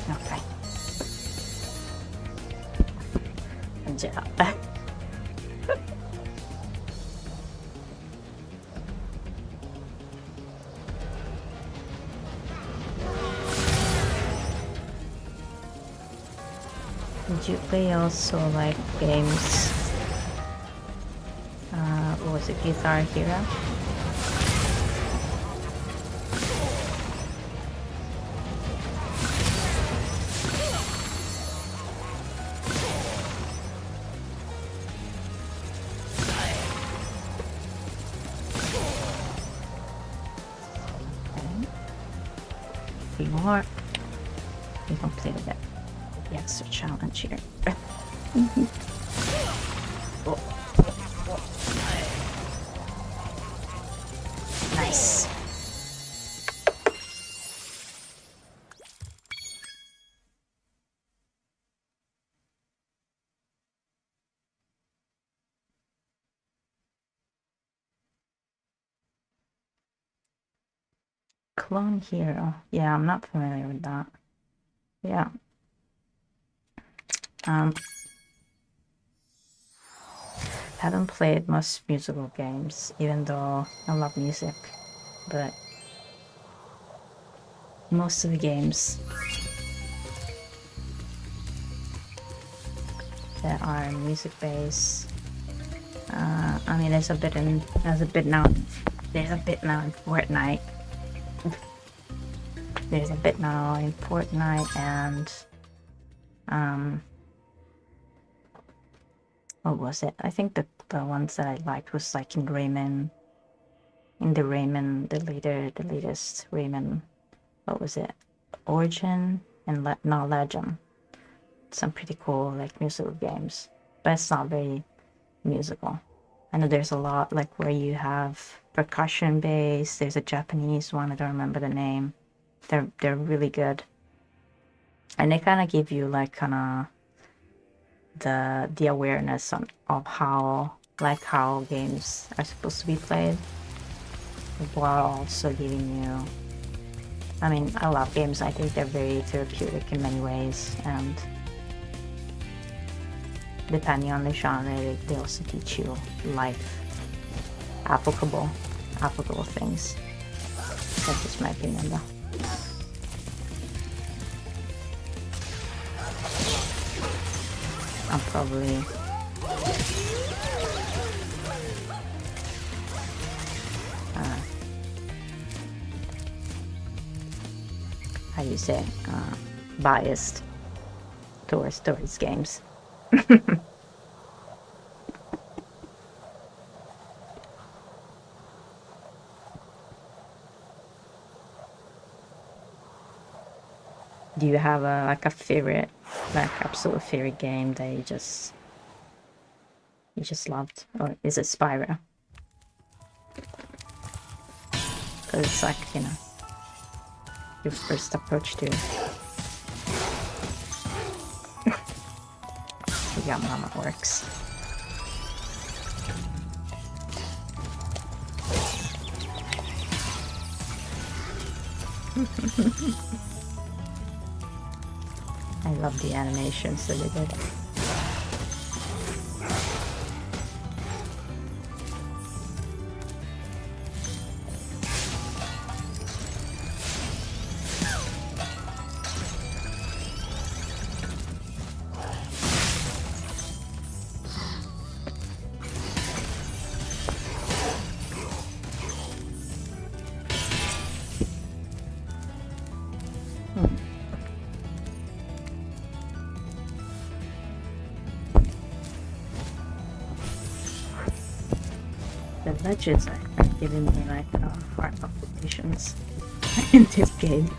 Okay. Good job. Did you play also like games? What was it, Guitar Hero? Three more. We completed it. The extra challenge here. Oh. Nice. Clone Hero. Yeah, I'm not familiar with that. Yeah. Haven't played most musical games, even though I love music, but most of the games that are music based, I mean, there's a bit now in Fortnite. There's a bit now in Fortnite and what was it? I think the ones that I liked was like in Rayman, the latest Rayman. What was it? Origin and Legend. Some pretty cool like musical games, but it's not very musical. I know there's a lot like where you have percussion bass. There's a Japanese one, I don't remember the name. They're really good, and they kind of give you like kind of the awareness of how games are supposed to be played, while also giving you, I mean, I love games. I think they're very therapeutic in many ways, and depending on the genre, they also teach you life applicable things. That's just my opinion though. I'm probably how you say biased towards games. Do you have a favorite, like absolute favorite game that you just loved, or is it Spyro? Because it's like, you know, your first approach to Mama works. I love the animations that they did. The legends are giving me like heart palpitations in this game.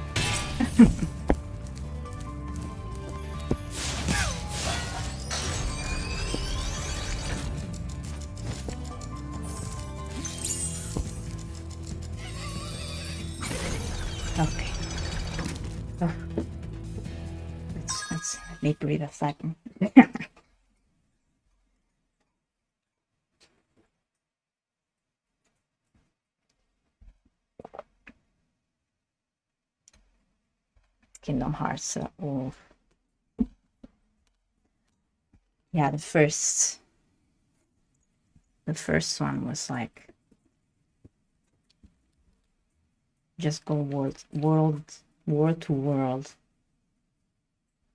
Okay. Oh. Let's let me breathe a second. Kingdom Hearts. Oh. Yeah, the first one was like just go world to world,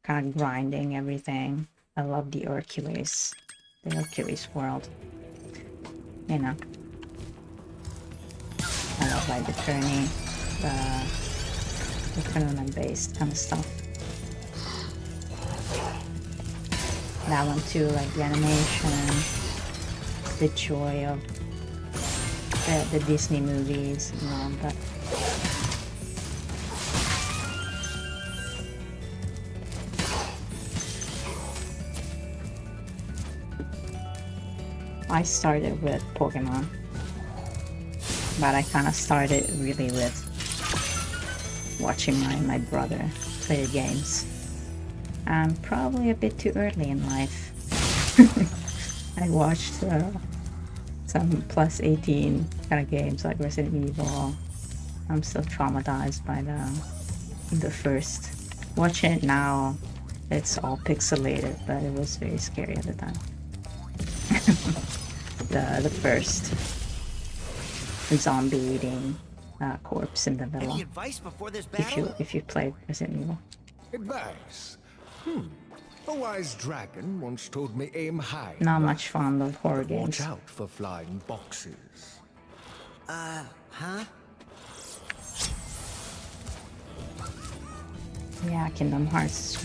kind of grinding everything. I love the Hercules world. You know, I love like the turning, the tournament based kind of stuff. That one too, like the animation, the joy of the Disney movies, you know, but I started with Pokemon, but I kind of started really with watching my brother play the games. I'm probably a bit too early in life. I watched some plus 18 kind of games like Resident Evil, I'm still traumatized by the first. Watching it now, it's all pixelated, but it was very scary at the time. the first zombie eating corpse in the villa. Any advice before this battle? If you played Resident Evil. Advice? A wise dragon once told me aim high. Not much fond of horror but games. watch out for flying boxes. Huh? Yeah, Kingdom Hearts is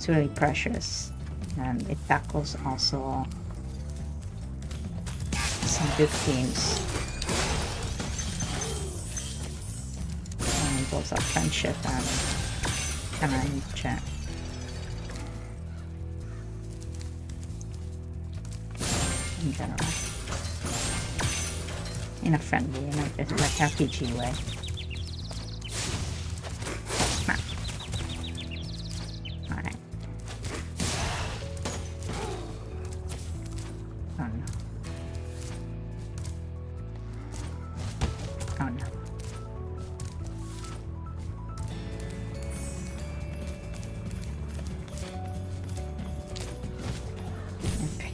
really precious, and it tackles also some good themes. And both of friendship and chat. In general. In a friendly, like RPG way. Alright. Oh no. Oh no. Okay.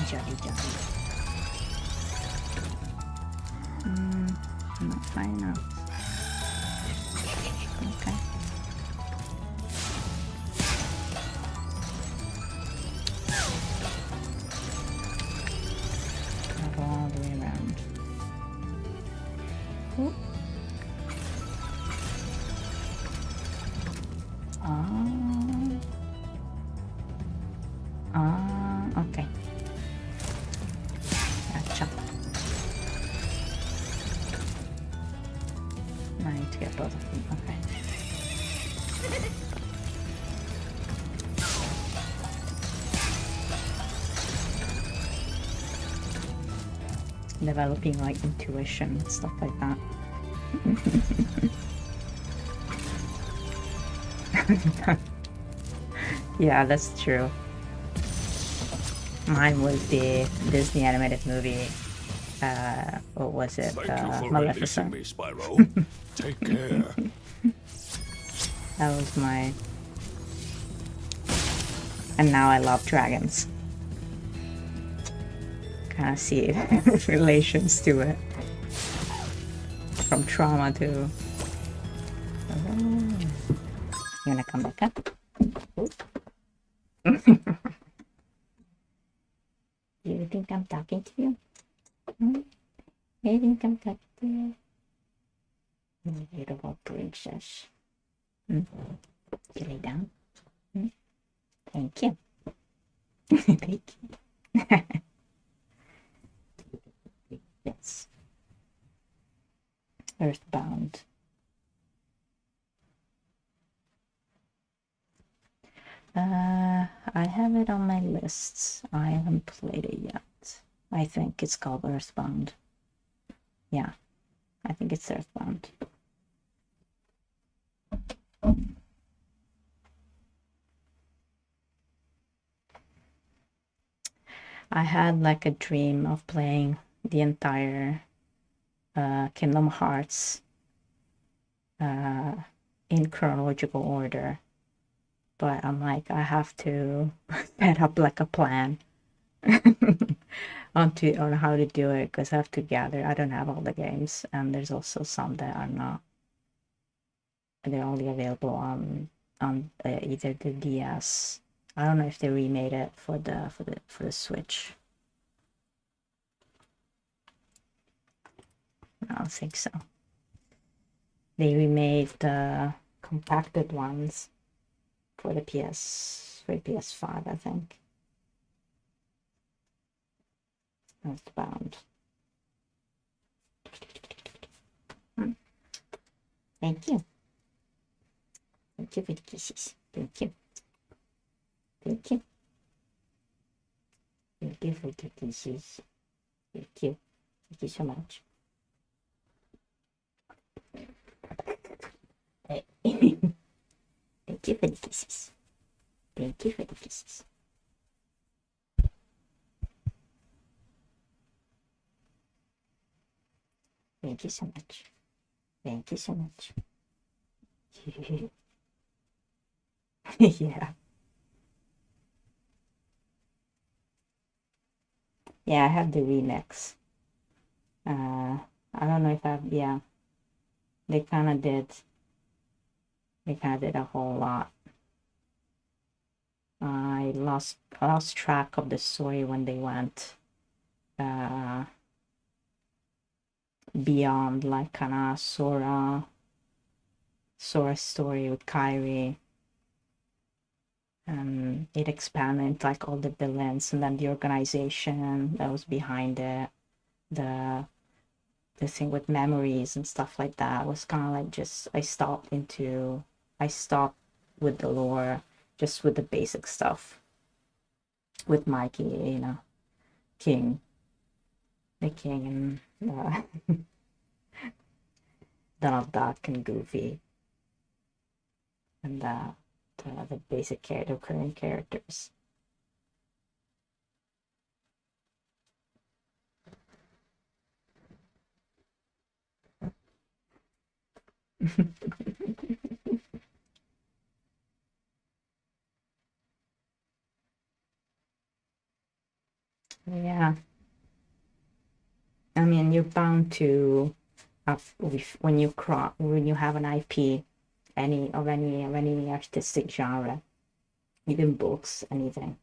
Jolly jolly. Not high enough. Okay. Travel all the way around. Oop. Okay. Gotcha. I need to get both of them. Okay. Developing like intuition and stuff like that. Yeah, that's true. Mine was the Disney animated movie. What was it? Thank you for Maleficent. releasing me, Spyro. Take care. That was my. And now I love dragons. Kind of see relations to it. From trauma to. You wanna come back up? You think I'm talking to you? You think I'm talking to you? Beautiful princess. You lay down? Thank you. Thank you. Yes. Earthbound. I have it on my list. I haven't played it yet. I think it's called Earthbound. Yeah, I think it's Earthbound. I had like a dream of playing the entire Kingdom Hearts in chronological order. But I'm like, I have to set up like a plan on how to do it, because I have to gather. I don't have all the games, and there's also some that are not. They're only available on either the DS. I don't know if they remade it for the Switch. I don't think so. They remade the compacted ones for the PS5, I think. Earthbound. Thank you. Thank you for the kisses. Thank you. Thank you. Thank you for the kisses. Thank you. Thank you so much. Thank you for the kisses. Thank you for the kisses. Thank you so much. Thank you so much. Yeah. Yeah, I have the remix. I don't know if I've, yeah. They kind of did. They kind of did a whole lot. I lost track of the story when they went beyond, like, kind of Sora's story with Kyrie. It expanded like all the villains and then the organization that was behind it, the thing with memories and stuff like that was kind of like just I stopped with the lore, just with the basic stuff with Mikey, King, the King, and Donald Duck and Goofy, and the basic recurring characters. Yeah, I mean, you're bound to when you have an IP, any artistic genre, even books, anything,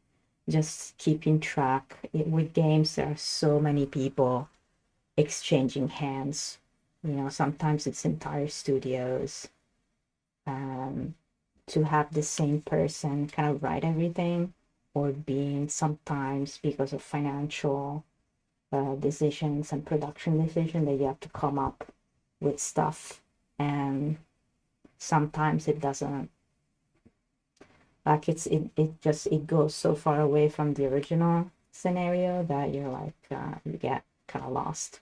just keeping track. With games, there are so many people exchanging hands. Sometimes it's entire studios. To have the same person kind of write everything, or being sometimes because of financial decisions and production decision that you have to come up with stuff, and sometimes it doesn't, like it goes so far away from the original scenario that you're like you get kind of lost,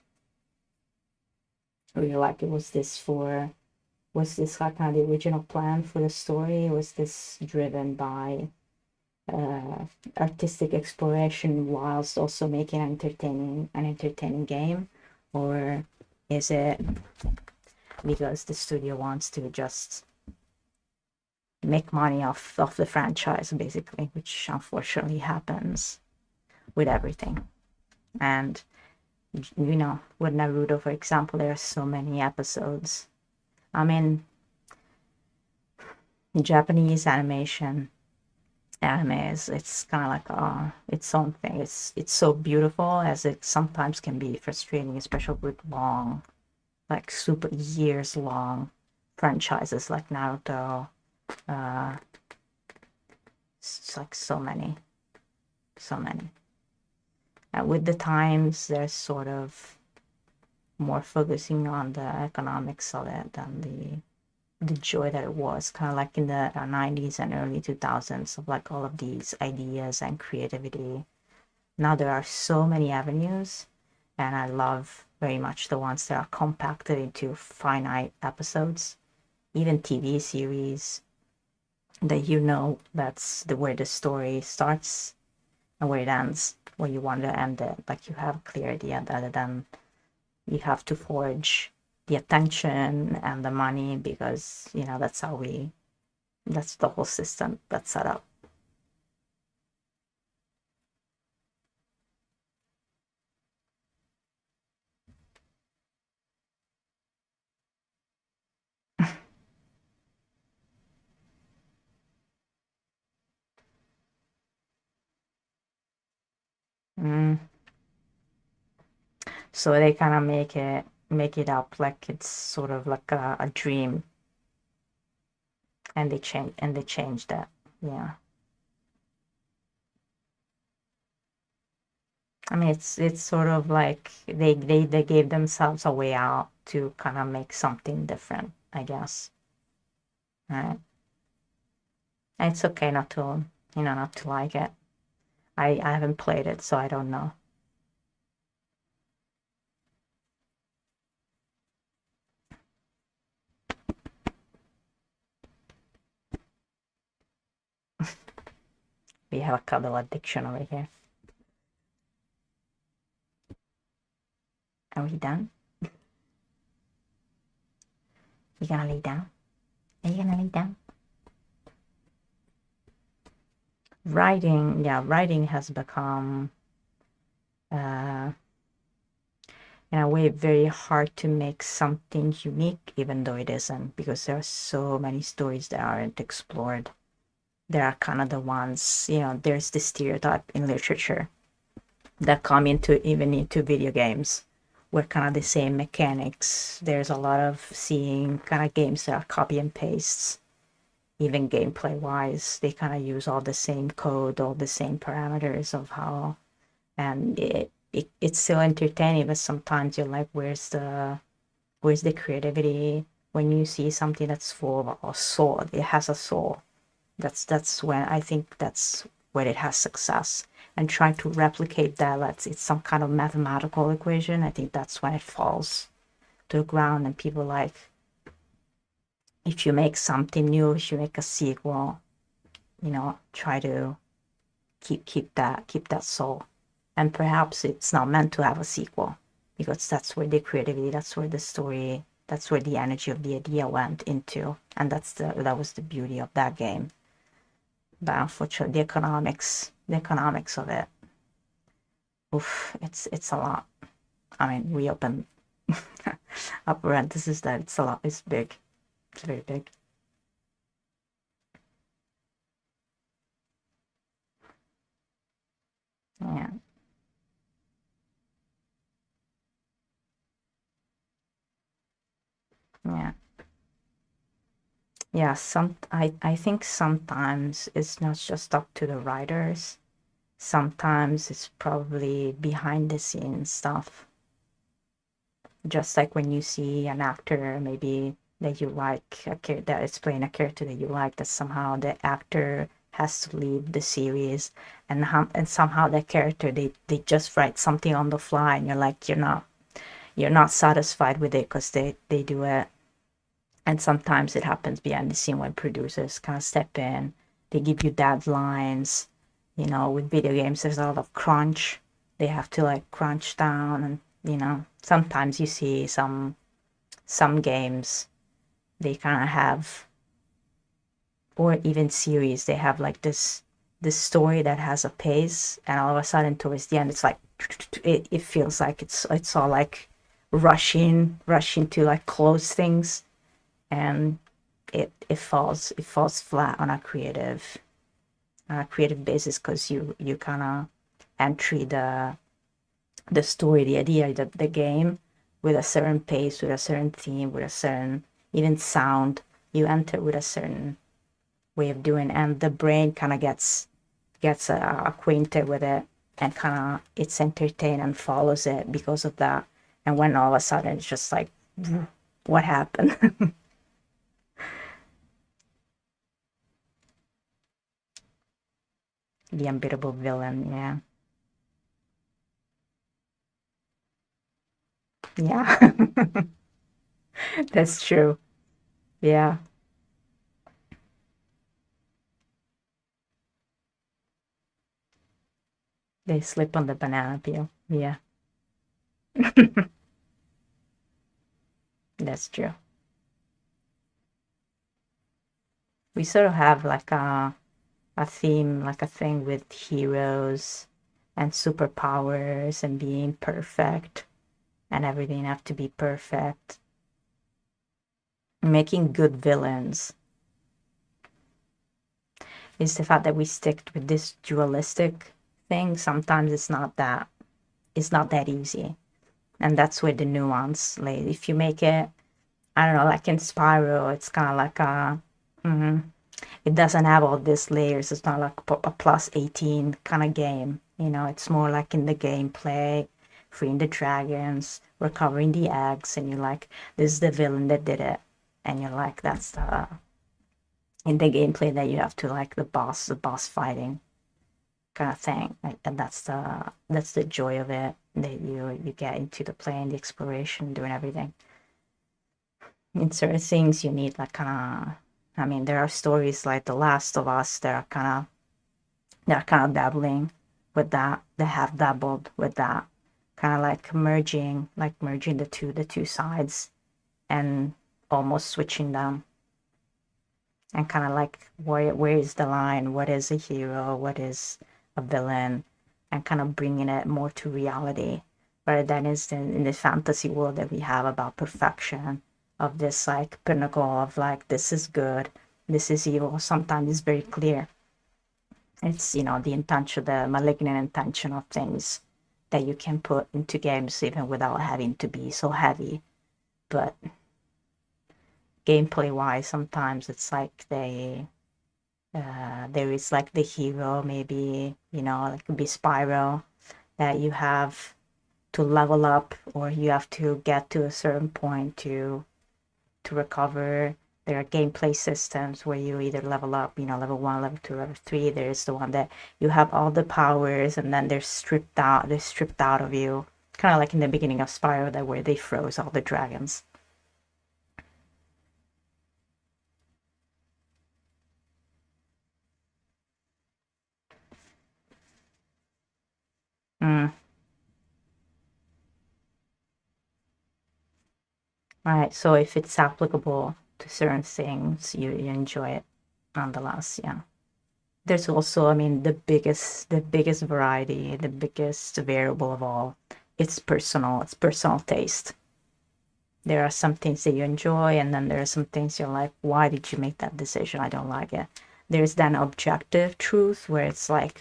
or you're like, was this like kind of the original plan for the story? Was this driven by artistic exploration whilst also making an entertaining game, or is it because the studio wants to just make money off the franchise, basically, which unfortunately happens with everything. And with Naruto, for example, there are so many episodes. I mean, Japanese anime is, it's kind of like its own thing. It's so beautiful, as it sometimes can be frustrating, especially with long, like super years long franchises like Naruto. It's like so many. And with the times, there's sort of more focusing on the economics of it than the joy that it was, kind of like in the 90s and early 2000s, of like all of these ideas and creativity. Now there are so many avenues, and I love very much the ones that are compacted into finite episodes, even TV series that that's where the story starts and where it ends, where you want to end it. Like, you have a clear idea, rather than you have to forge the attention and the money, because that's the whole system that's set up. Mm. So they kind of make it up like it's sort of like a dream, and they change that. Yeah. I mean, it's sort of like they gave themselves a way out to kind of make something different, I guess. Right? And it's okay not to like it. I haven't played it, so I don't know. We have a cuddle addiction over here. Are we done? You gonna lay down? Are you gonna lay down? Writing, yeah, writing has become in a way very hard to make something unique, even though it isn't, because there are so many stories that aren't explored. There are kind of the ones, you know, there's the stereotype in literature that come into video games, where kind of the same mechanics. There's a lot of seeing kind of games that are copy and pastes, even gameplay wise. They kind of use all the same code, all the same parameters of how, and it's still entertaining, but sometimes you're like, where's the creativity when you see something that's full of a soul? It has a soul. That's when I think that's when it has success. And trying to replicate that, it's some kind of mathematical equation. I think that's when it falls to the ground, and people like, if you make something new, if you make a sequel, you know, try to keep that soul. And perhaps it's not meant to have a sequel, because that's where the creativity, that's where the story, that's where the energy of the idea went into, and that was the beauty of that game. But unfortunately, the economics of it, oof, it's a lot. I mean, we open a parenthesis that it's a lot. It's big. It's very big. Yeah. Yeah. Yeah, I think sometimes it's not just up to the writers. Sometimes it's probably behind the scenes stuff. Just like when you see an actor maybe that you like, that is playing a character that you like, that somehow the actor has to leave the series, and somehow that character, they just write something on the fly, and you're like, you're not satisfied with it because they do it. And sometimes it happens behind the scene when producers kind of step in. They give you deadlines. You know, with video games, there's a lot of crunch. They have to like crunch down, and you know, sometimes you see some games, they kind of have, or even series, they have like this story that has a pace, and all of a sudden towards the end, it's like it feels like it's all like rushing to like close things, and it falls flat on a creative basis, because you kind of entry the story, the idea, the game with a certain pace, with a certain theme, with a certain even sound. You enter with a certain way of doing, and the brain kind of gets acquainted with it, and kind of it's entertained and follows it because of that. And when all of a sudden it's just like, what happened? The unbeatable villain, yeah. Yeah. That's true. Yeah. They slip on the banana peel. Yeah. That's true. We sort of have like a theme, like a thing with heroes and superpowers and being perfect, and everything have to be perfect. Making good villains is the fact that we stick with this dualistic thing. Sometimes it's not that easy. And that's where the nuance lays. If you make it, I don't know, like in Spyro, it's kind of like it doesn't have all these layers. It's not like a plus 18 kind of game. You know, it's more like in the gameplay, freeing the dragons, recovering the eggs, and you're like, this is the villain that did it. And you're like, that's the in the gameplay that you have to like the boss fighting kind of thing. And that's the joy of it, that you get into the play and the exploration, doing everything. In certain things you need like kind of, I mean, there are stories like The Last of Us that are kind of they're kind of dabbling with that. They have dabbled with that, kind of like merging the two sides, and almost switching them, and kind of like where is the line? What is a hero? What is a villain? And kind of bringing it more to reality, rather than in the fantasy world that we have about perfection, of this like pinnacle of like this is good, this is evil. Sometimes it's very clear. It's, you know, the intention, the malignant intention of things that you can put into games even without having to be so heavy. But gameplay wise, sometimes it's like there is like the hero, maybe, you know, like it could be Spyro, that you have to level up, or you have to get to a certain point to recover. There are gameplay systems where you either level up, you know, level 1, level 2, level 3. There's the one that you have all the powers and then they're stripped out of you. Kind of like in the beginning of Spyro, that where they froze all the dragons. Right, so if it's applicable to certain things, you enjoy it nonetheless, yeah. There's also, I mean, the biggest variety, the biggest variable of all, it's personal taste. There are some things that you enjoy, and then there are some things you're like, why did you make that decision? I don't like it. There's then objective truth, where it's like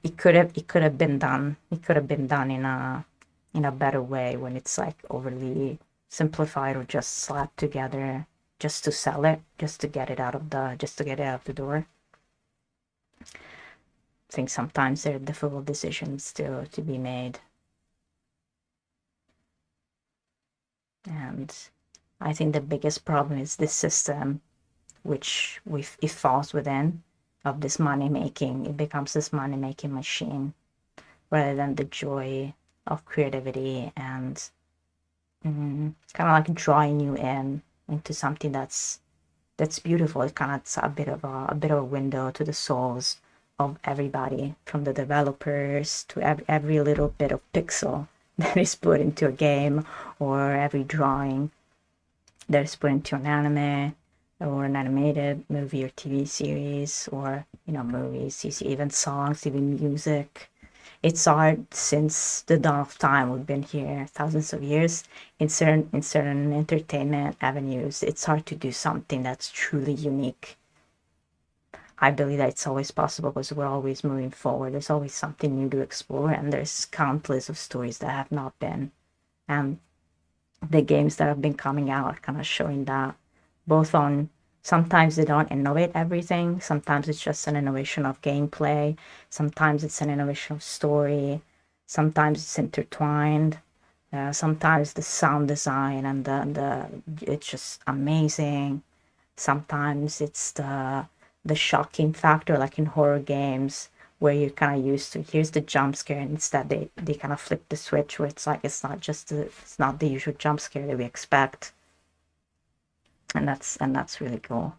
it could have been done. It could have been done in a better way, when it's like overly simplified or just slapped together just to sell it, just to get it out of the door. I think sometimes there are difficult decisions to be made. And I think the biggest problem is this system, which it falls within, of this money making. It becomes this money making machine, rather than the joy of creativity and kind of like drawing you into something that's beautiful. It kind of, it's a bit of a window to the souls of everybody, from the developers to every little bit of pixel that is put into a game, or every drawing that is put into an anime or an animated movie or TV series, or, you know, movies, you see, even songs, even music. It's art since the dawn of time. We've been here thousands of years. In certain entertainment avenues, it's hard to do something that's truly unique. I believe that it's always possible, because we're always moving forward. There's always something new to explore, and there's countless of stories that have not been. And the games that have been coming out are kind of showing that, both on, sometimes they don't innovate everything. Sometimes it's just an innovation of gameplay. Sometimes it's an innovation of story. Sometimes it's intertwined. Sometimes the sound design and it's just amazing. Sometimes it's the shocking factor, like in horror games, where you're kind of used to, here's the jump scare, and instead they kind of flip the switch, where it's like it's not the usual jump scare that we expect. And that's really cool.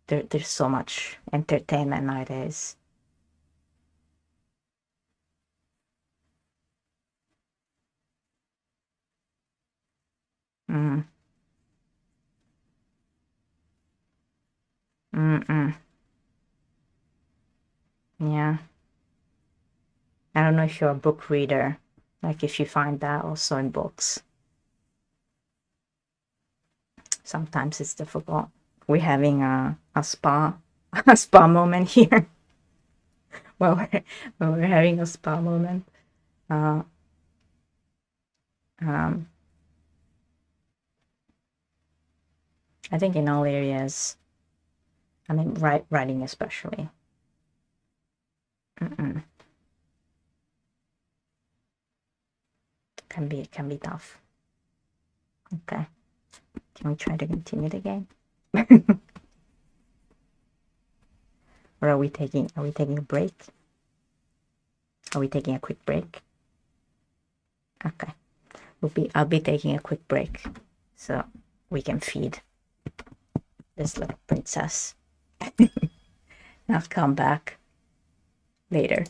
There's so much entertainment nowadays. Mm. Mm-mm. Yeah. I don't know if you're a book reader, like if you find that also in books. Sometimes it's difficult. We're having a spa a spa moment here. We're having a spa moment. Uh, um, I think in all areas. I mean, writing especially. Mm-mm. Can be tough. Okay. Can we try to continue the game? Or are we taking a break? Are we taking a quick break? Okay. I'll be taking a quick break so we can feed this little princess. I'll come back later.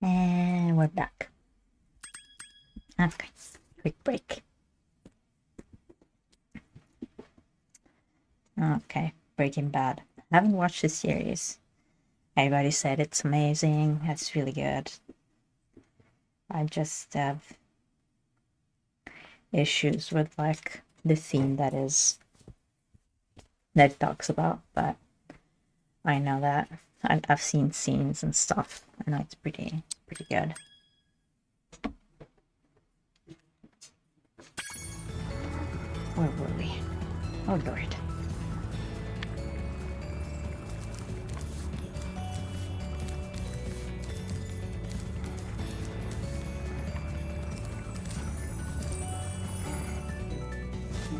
And we're back. Okay, quick break. Okay, Breaking Bad. I haven't watched the series. Everybody said it's amazing, it's really good. I just have issues with like the theme that it talks about, but I know that I've seen scenes and stuff. I know it's pretty good. Where were we? Oh Lord.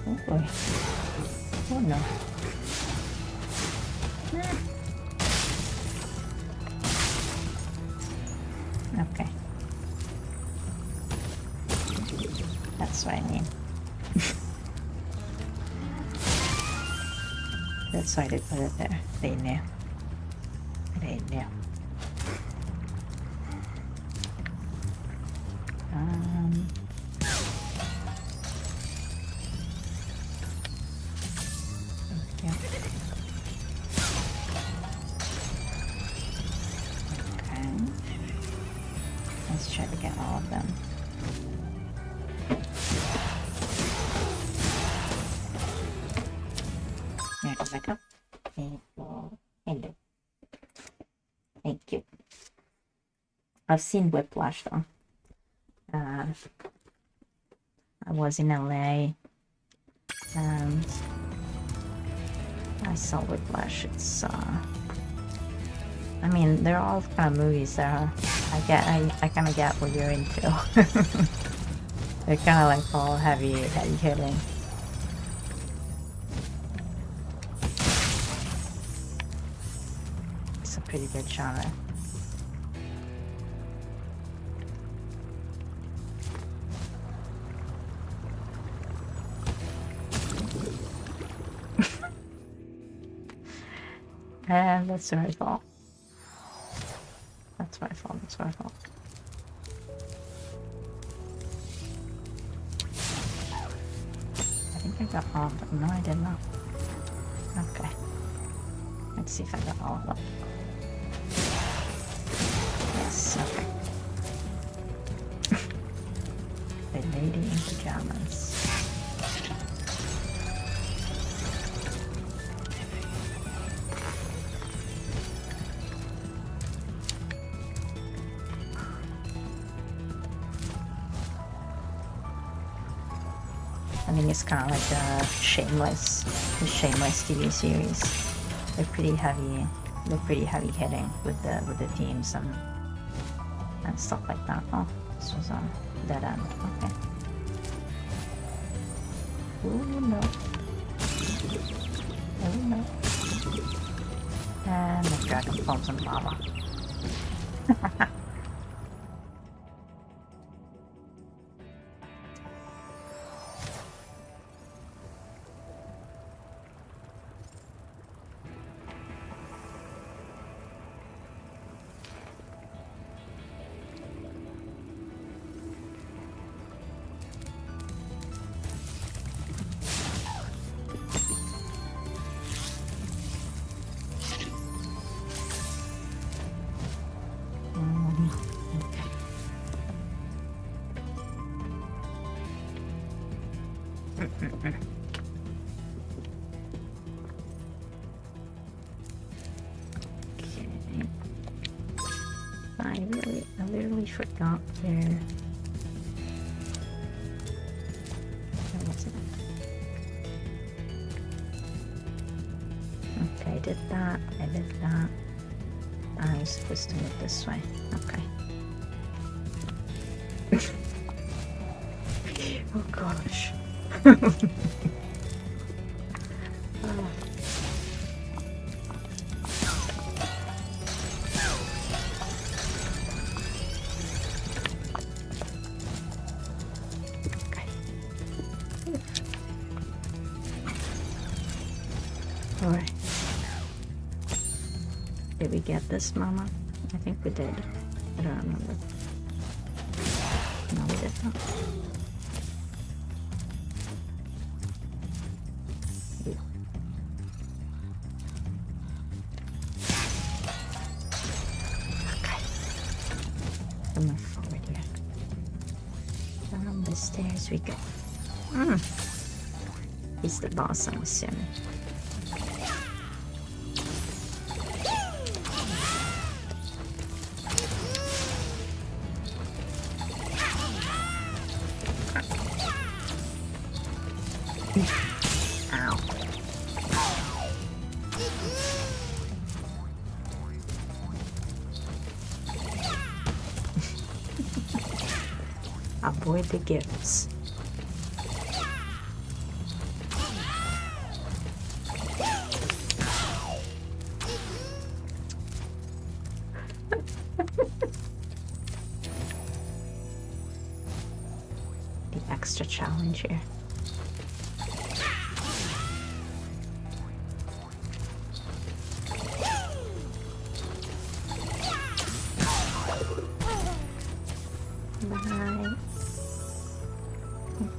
Oh boy. Oh no. Okay. That's what I mean. That's why they put it there. They knew. They knew. Okay. Okay. Let's try to get all of them. Here, back up. And thank you. I've seen Whiplash though. I was in LA and I saw Whiplash. It's I mean, they're all kind of movies that I kind of get what you're into. They're kind of like all heavy hitting. It's a pretty good genre. And that's where I fall. That's where I fall. That's where I fall. I think I got all of them. No, I did not. Okay. Let's see if I got all of them. Yes, okay. The lady in pajamas. I think it's kind of like the Shameless TV series. They're pretty heavy. They're pretty heavy hitting with the themes and stuff like that. Oh, this was a dead end. Okay. Oh no. Oh no. And the dragon falls in lava. I literally forgot where was it? Okay, I did that. I was supposed to move this way. Okay. Oh gosh. Alright. Did we get this, Mama? I think we did. I don't remember. No, we did not. Okay. I'm move forward here. Down the stairs we go. He's the boss, I'm assuming. Ow. Avoid the gifts. The extra challenge here. Bye.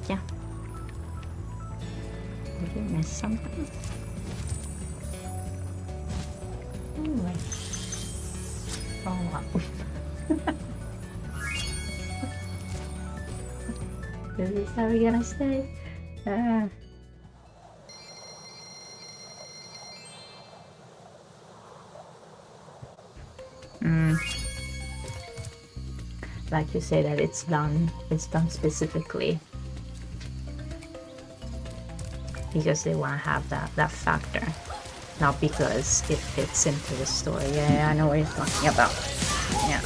Yeah. Did you miss something? Anyway. Oh wow. This is how we're gonna stay. Like you say that it's done specifically because they want to have that factor, not because it fits into the story. Yeah, I know what you're talking about. Yeah.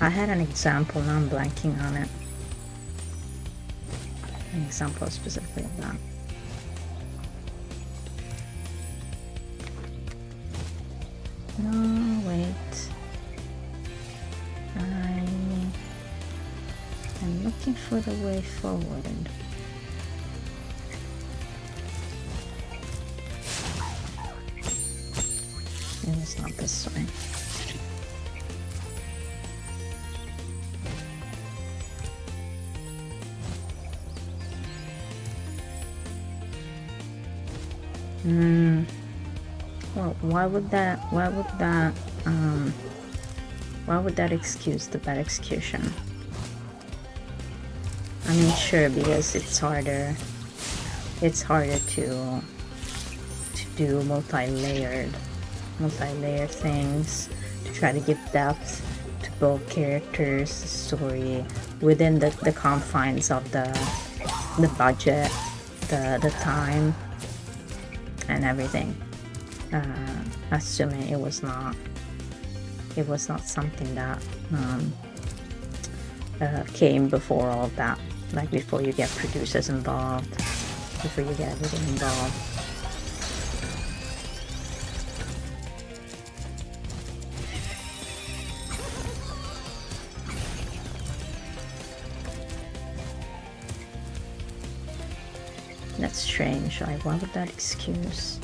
I had an example, now I'm blanking on it. An example specifically of that. No, wait. I am looking for the way forward. It was not this way. Well, why would that excuse the bad execution? I mean, sure, because it's harder to do multi-layered things, to try to give depth to both characters, the story, within the confines of the budget, the time, and everything. Assuming it was not something that came before all of that, like before you get producers involved, before you get everything involved. That's strange. Like, why would that excuse?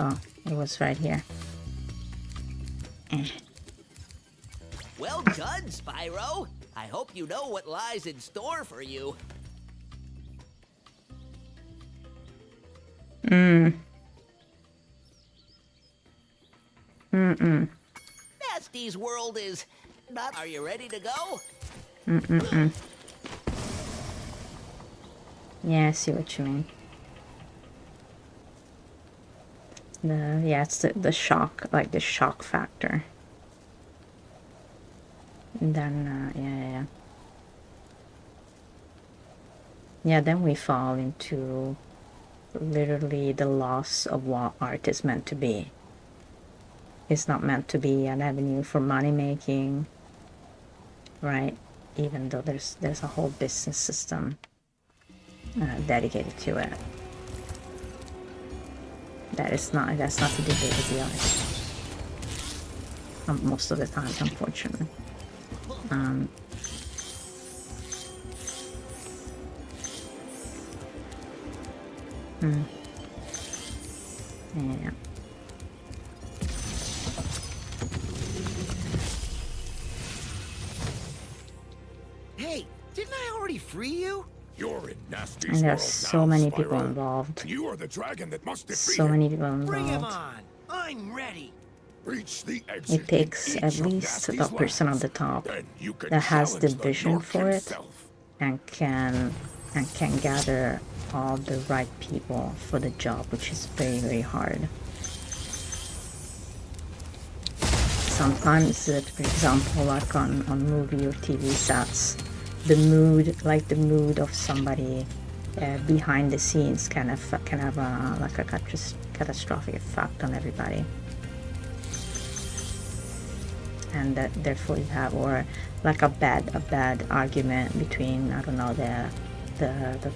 Oh, it was right here. Well done, Spyro. I hope you know what lies in store for you. Nasty's world is not... Are you ready to go? Yeah, I see what you mean. It's the shock, like the shock factor. And then, yeah, then we fall into literally the loss of what art is meant to be. It's not meant to be an avenue for money making, right? Even though there's a whole business system dedicated to it. That's nothing to do with the art. Most of the time, unfortunately. Yeah. Hey, didn't I already free you? You're in Nasty's And there's world so now, many Spyro. people involved. You are the dragon that must defeat So him. many people Bring him involved. on. I'm ready. Reach the exit It takes in at each of least the Nasty's person on lands. the top Then you can that has the challenge vision York for it himself. and can gather all the right people for the job, which is very, very hard. Sometimes, for example, like on movie or TV sets, the mood of somebody behind the scenes can have a catastrophic effect on everybody, and that therefore you have, or like a bad argument between, I don't know, the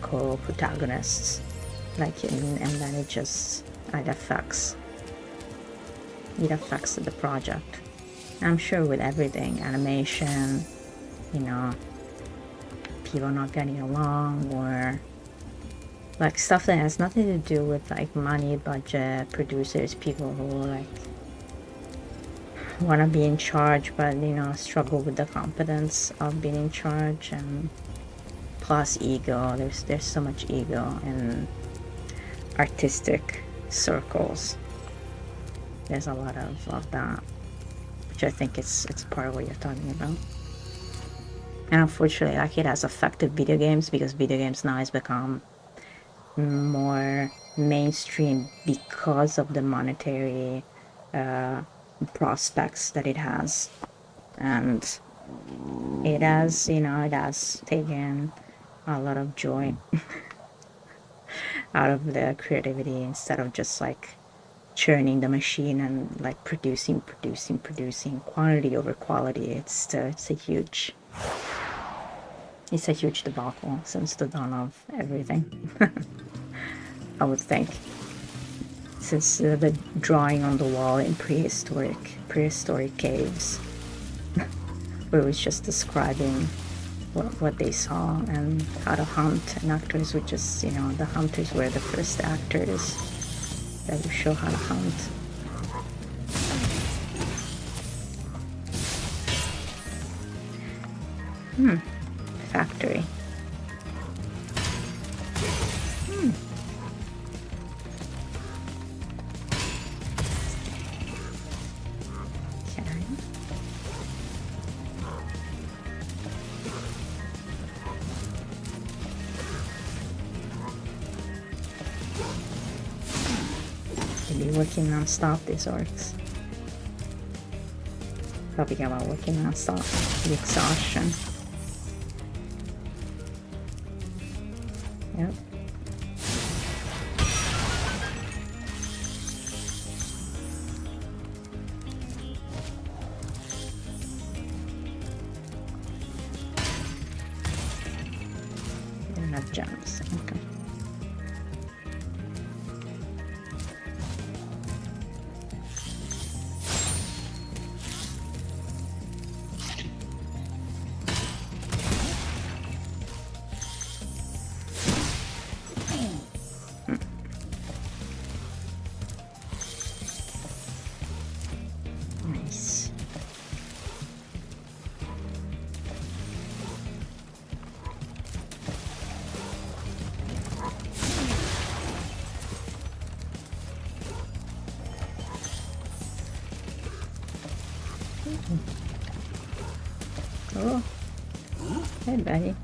co-protagonists, like, and then it affects the project. I'm sure with everything, animation, you know, people not getting along, or like stuff that has nothing to do with like money, budget, producers, people who like want to be in charge but, you know, struggle with the competence of being in charge, and plus ego. There's so much ego in artistic circles. There's a lot of that, which I think it's part of what you're talking about. And unfortunately, like, it has affected video games, because video games now has become more mainstream because of the monetary prospects that it has. And it has, you know, it has taken a lot of joy out of the creativity, instead of just like churning the machine and like producing quantity over quality. It's a huge debacle since the dawn of everything. I would think, since the drawing on the wall in prehistoric caves where it was just describing what they saw and how to hunt, and actors would just, you know, the hunters were the first actors that would show how to hunt. Factory. Okay. They be working non-stop, these orcs. Probably about working non-stop. The exhaustion. Yep. They're not gems. Okay. Nice. Oh. Hey, buddy.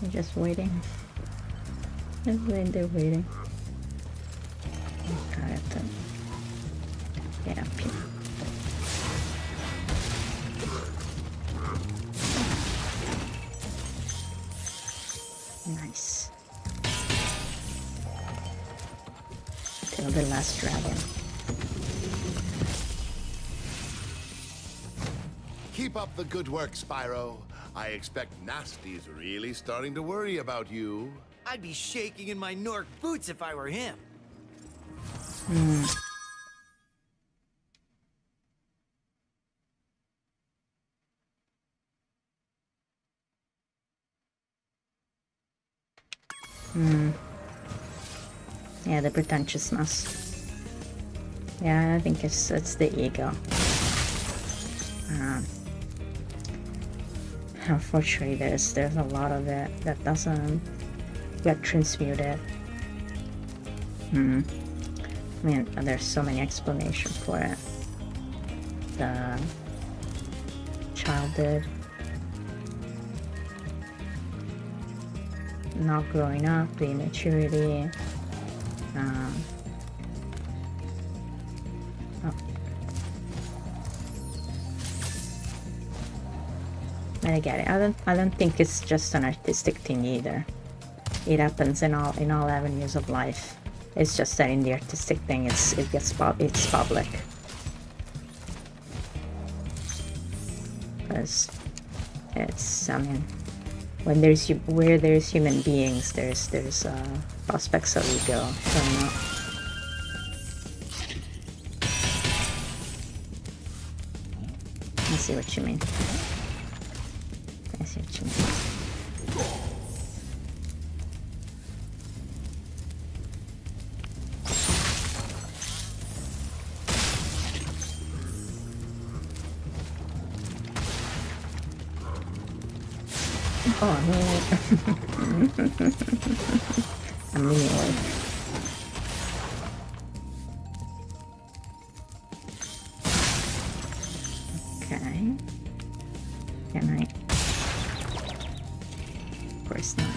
They're just waiting. They're waiting. Got it. Get up here. Nice. Kill the last dragon. Keep up the good work, Spyro. I expect Nasty's really starting to worry about you. I'd be shaking in my Nork boots if I were him. Yeah, the pretentiousness. Yeah, I think it's the ego. Unfortunately, there's a lot of it that doesn't get transmuted. I mean, there's so many explanations for it. The childhood, not growing up, the immaturity. And I get it. I don't think it's just an artistic thing either. It happens in all avenues of life. It's just that in the artistic thing, it's public. Because I mean, where there's human beings, there's prospects of ego showing up. I see what you mean. I see what you mean. Oh, I'm really away. Okay. Can I? Of course not.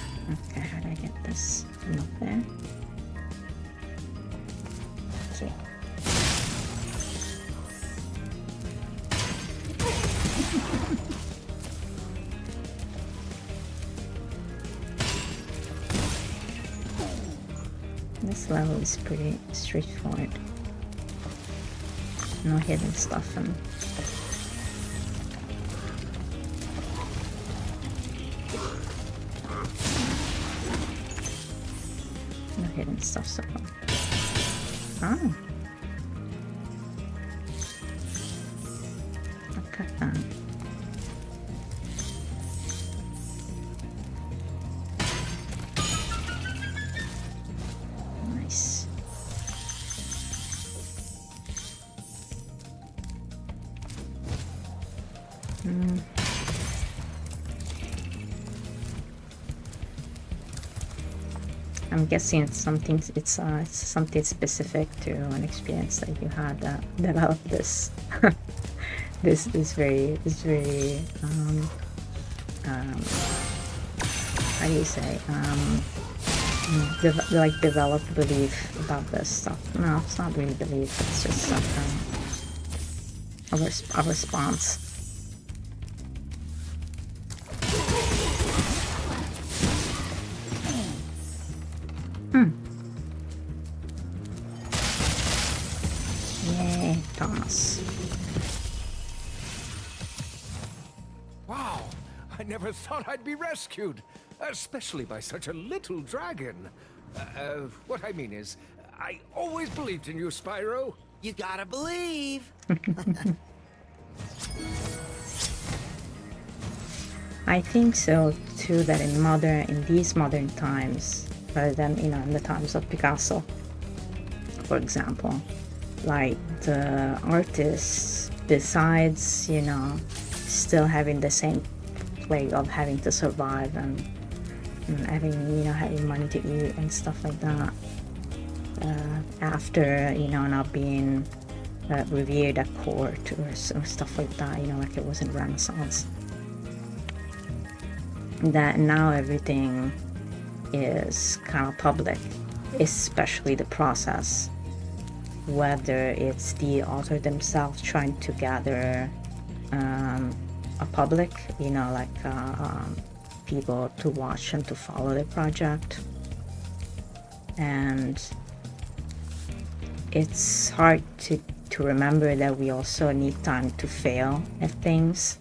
Okay, how do I get this from up there? Okay. This level is pretty straightforward. No hidden stuff and no hidden stuff so far. Oh. Okay. Nice. I'm guessing it's something. It's something specific to an experience that you had that developed this. this very how do you say developed belief about this stuff. No, it's not really belief. It's just something a response. Yay, Thomas. Wow, I never thought I'd be rescued, especially by such a little dragon. What I mean is, I always believed in you, Spyro. You gotta believe. I think so too, that in these modern times, rather than in the times of Picasso, for example, like the artists, besides still having the same plague of having to survive and having money to eat and stuff like that, after not being revered at court or stuff like that, like it was in Renaissance, that now everything is kind of public, especially the process, whether it's the author themselves trying to gather a public, people to watch and to follow the project, and it's hard to remember that we also need time to fail at things.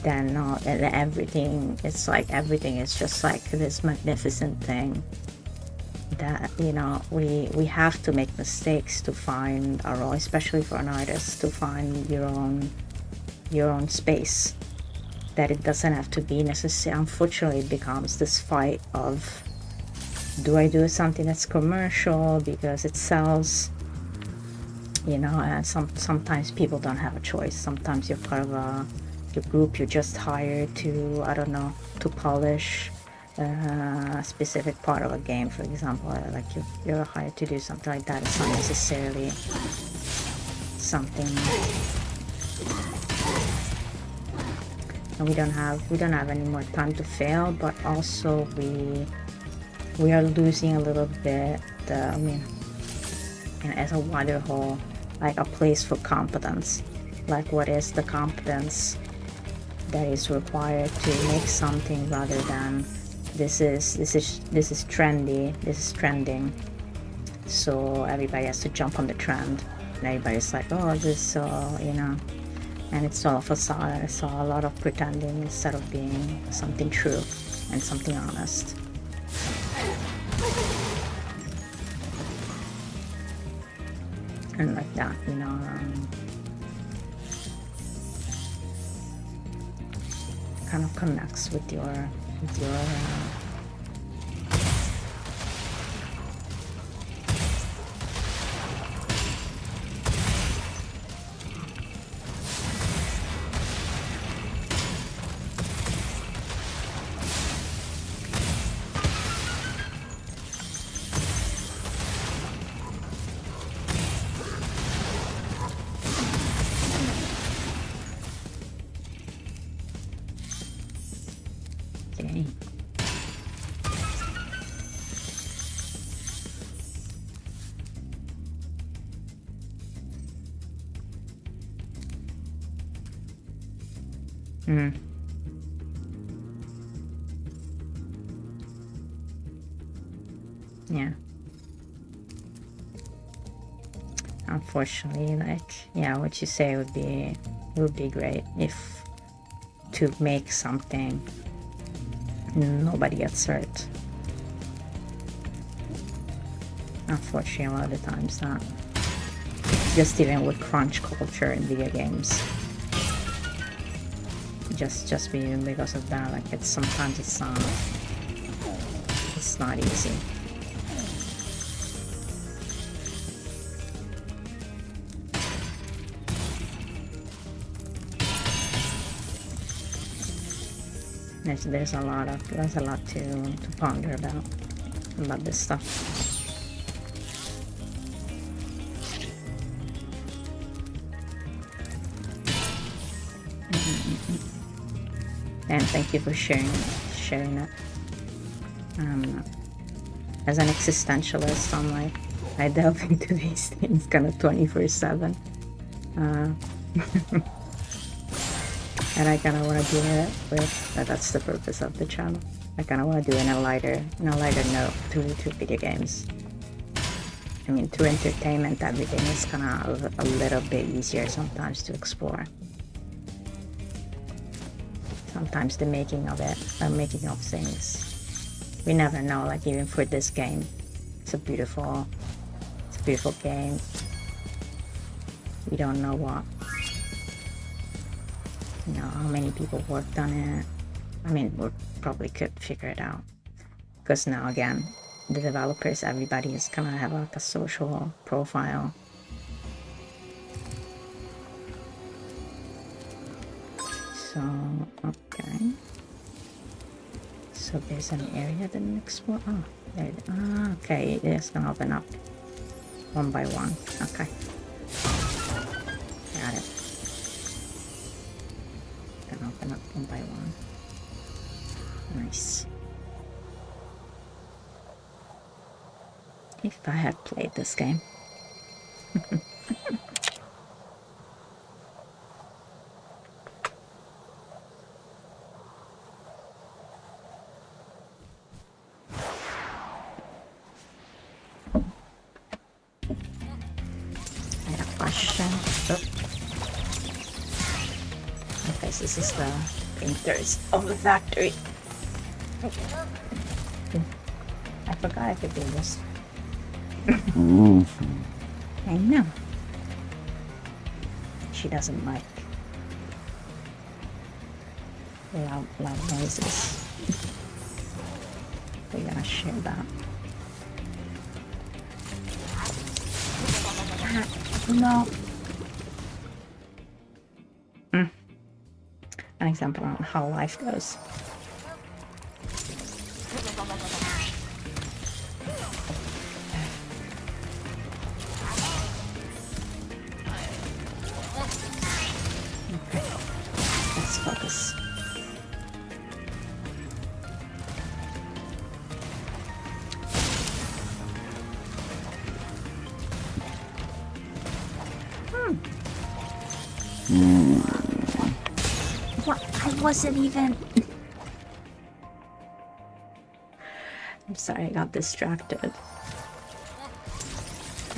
Then not and everything, it's like everything is just like this magnificent thing that, you know, we have to make mistakes to find our role, especially for an artist, to find your own space. That it doesn't have to be necessary. Unfortunately, it becomes this fight of, do I do something that's commercial because it sells, you know? And sometimes people don't have a choice. Sometimes you're part of a group, you're just hired to, I don't know, to polish a specific part of a game, for example. Like you're hired to do something like that. It's not necessarily something. And we don't have any more time to fail, but also we are losing a little bit, I mean, and as a wider whole, like a place for competence. Like, what is the competence that is required to make something, rather than this is trendy, this is trending, so everybody has to jump on the trend, and everybody's like, oh, this, you know, and it's all a facade. It's all a lot of pretending instead of being something true and something honest. And like that, you know, kind of connects with your game. Yeah. Unfortunately, like, yeah, what you say would be great if to make something nobody gets hurt. Unfortunately, a lot of the times not. Just even with crunch culture in video games. Just because of that, like, it's sometimes it's not easy. There's a lot to ponder about this stuff. And thank you for sharing it. As an existentialist, I'm like, I delve into these things kind of 24/7. And I kind of want to do it with, that's the purpose of the channel. I kind of want to do it in a lighter note through video games. I mean, through entertainment, everything is kind of a little bit easier sometimes to explore. Sometimes the making of things, we never know. Like, even for this game, it's a beautiful game. We don't know what. You know, how many people worked on it. I mean, we probably could figure it out. Because now, again, the developers, everybody is gonna have like a social profile. So, okay. So there's an area that we explore. Oh, there. Okay, it's gonna open up one by one. Okay. Got it. Open up one by one. Nice. If I had played this game. mission. Oh. Okay, so this is the painters of the factory. I forgot I could do this. I know. She doesn't like loud noises. We're gonna share that. No. An example on how life goes. Okay, let's focus. What? I wasn't even... I'm sorry, I got distracted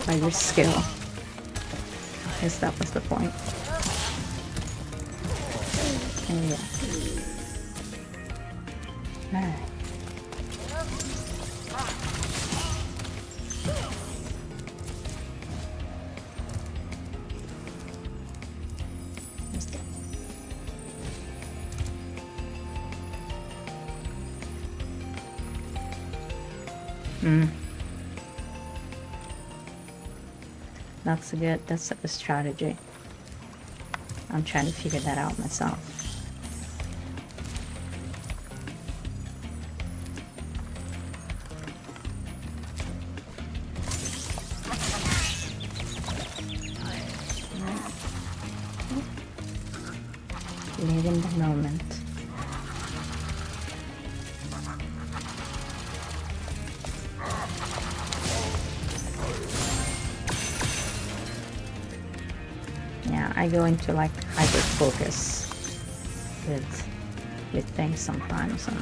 by your skill. I guess that was the point. Oh, yeah. Alright. Let's go. That's a good strategy. I'm trying to figure that out myself. Live in the moment. Yeah, I go into like hyper focus with things sometimes, and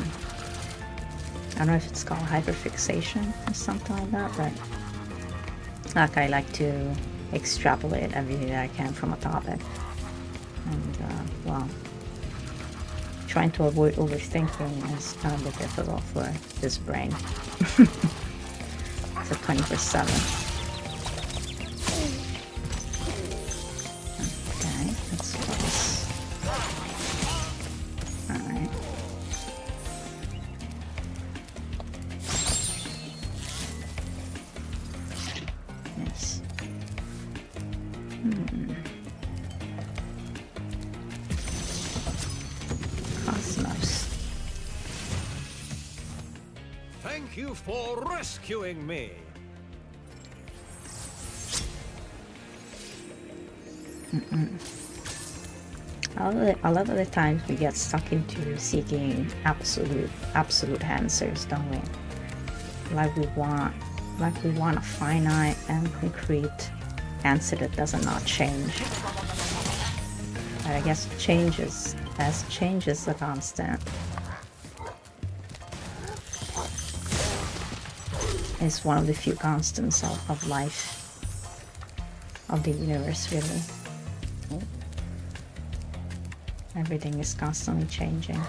I don't know if it's called hyperfixation or something like that, but like I like to extrapolate everything that I can from a topic, and well, trying to avoid overthinking is kind of difficult for this brain. It's a 24/7. Okay, let's focus. Alright. Yes. Cosmos. Thank you for rescuing me. A lot of the times we get stuck into seeking absolute answers, don't we? Like we want a finite and concrete answer that does not change. But I guess change is a constant. It's one of the few constants of life, of the universe, really. Everything is constantly changing.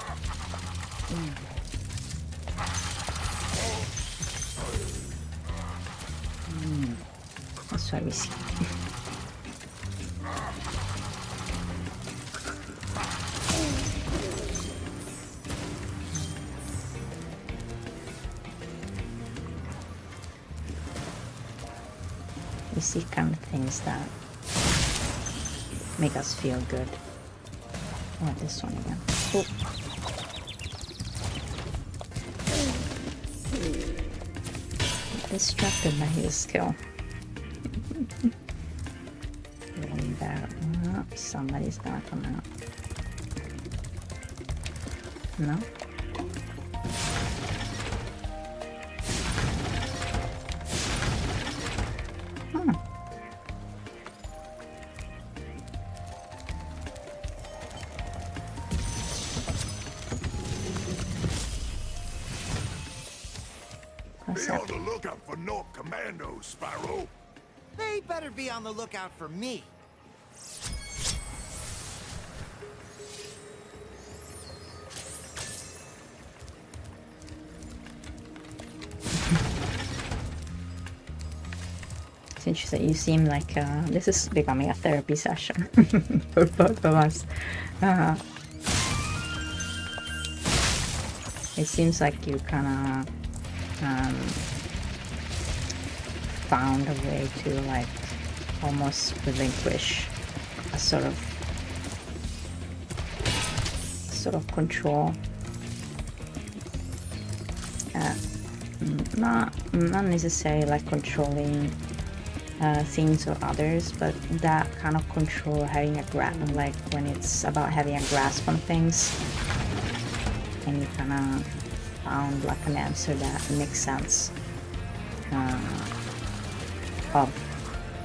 That's why we see. We see kind of things that make us feel good. Oh, this one again. Oh. Distracted by his skill. Getting back. Oh, somebody's gonna come out. No? Huh. Be on the lookout for North Commandos, Spyro. They better be on the lookout for me. It's interesting. You seem like this is becoming a therapy session for both of us. It seems like you kind of found a way to like almost relinquish a sort of control. Not necessarily like controlling things or others, but that kind of control, having a like when it's about having a grasp on things, and you kind of found like an answer that makes sense of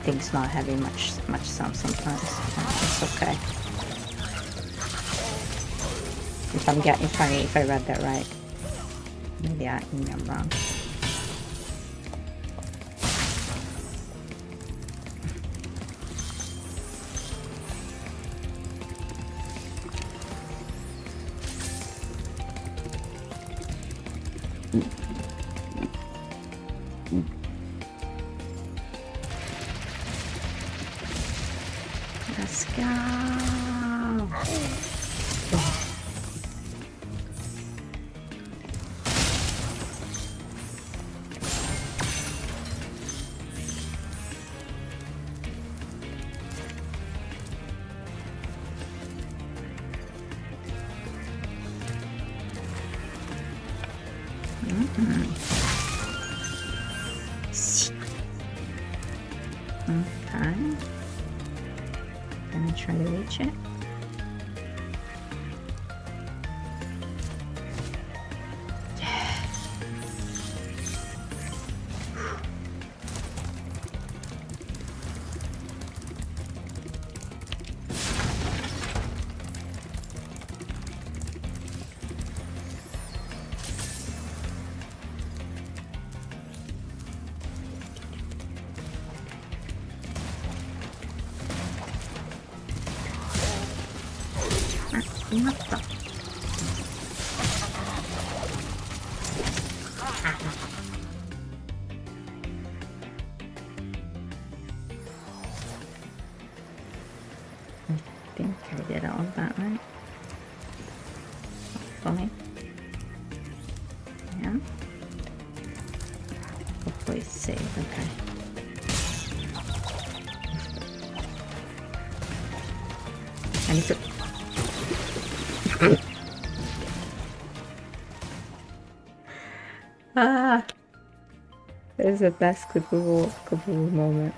things not having much sense sometimes. It's okay. If I read that right, maybe I'm wrong. Let's go. Okay. Let me try to reach it. What the? I think I did all of that right. Hopefully. Yeah. Hopefully it's safe, okay. I need to... This is the best clippable moment.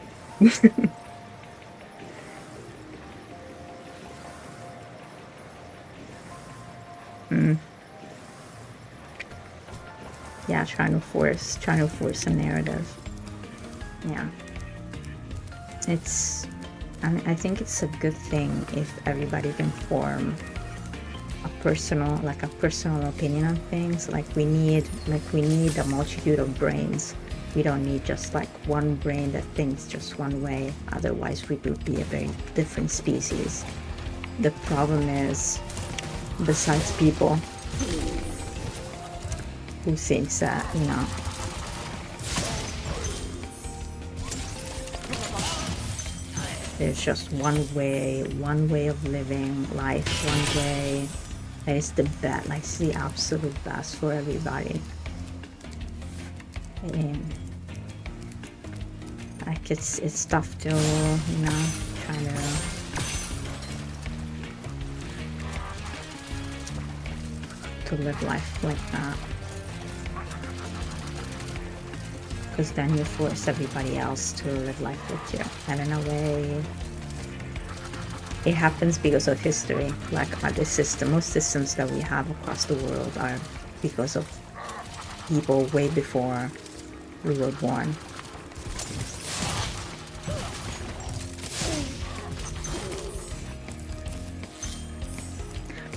Yeah, trying to force a narrative. Yeah. I think it's a good thing if everybody can form a personal opinion on things. Like we need a multitude of brains. We don't need just like one brain that thinks just one way. Otherwise we would be a very different species. The problem is, besides people who thinks that, you know, there's just one way of living life, one way that is the best, like it's the absolute best for everybody. And like it's tough to, you know, trying to live life like that, because then you force everybody else to live life with you. And in a way, it happens because of history. Like most systems that we have across the world are because of people way before we were born.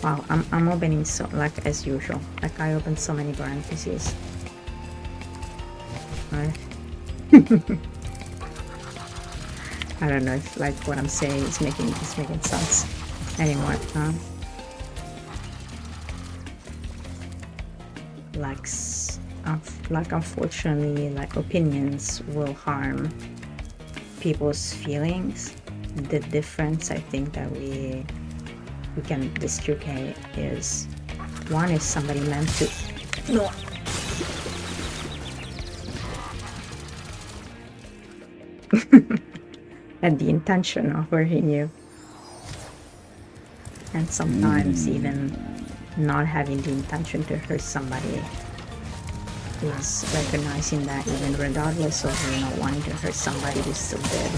Wow, I'm opening so, like as usual, like I opened so many parentheses. Right. I don't know if like what I'm saying is making sense anymore. Like like unfortunately, like opinions will harm people's feelings. The difference I think that we can discriminate is, one is somebody meant to no. And the intention of hurting you, and sometimes even not having the intention to hurt somebody is recognizing that even regardless of you not wanting to hurt somebody, you still did.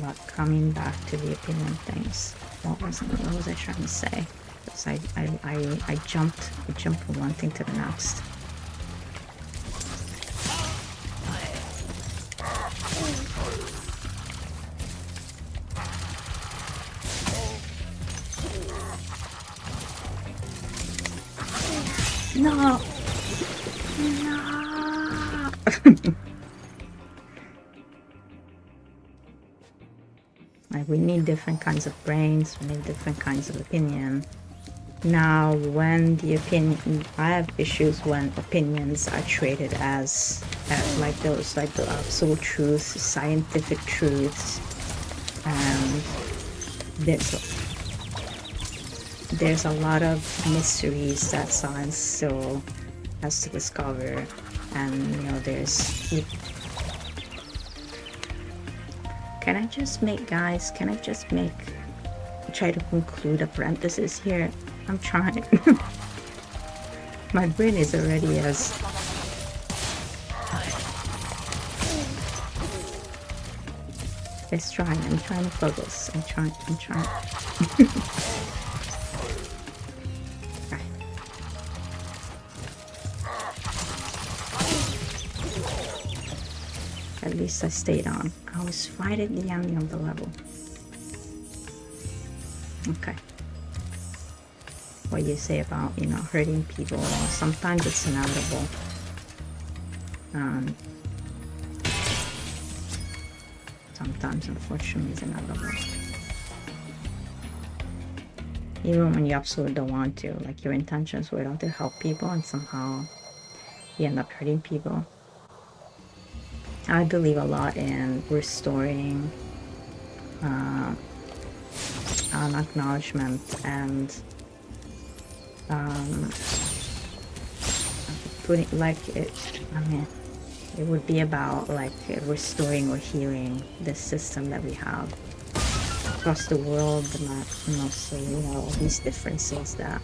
But coming back to the opinion things, what was I trying to say? Because I jumped from one thing to the next. No. No. Like, we need different kinds of brains, we need different kinds of opinion. Now, when the opinion, I have issues when opinions are treated as like those, like the absolute truths, scientific truths, and there's a lot of mysteries that science still has to discover, and you know, can I just make, guys, try to conclude a parenthesis here? I'm trying. My brain is already as... It's trying, I'm trying to focus. I'm trying. Okay. At least I stayed on. I was right at the ending of the level. Okay. What you say about, you know, hurting people, sometimes it's inevitable. Sometimes, unfortunately, it's inevitable. Even when you absolutely don't want to, like your intentions were to help people and somehow you end up hurting people. I believe a lot in restoring an acknowledgement and putting, like, it, I mean, it would be about like restoring or healing the system that we have across the world, mostly, you know, all these differences that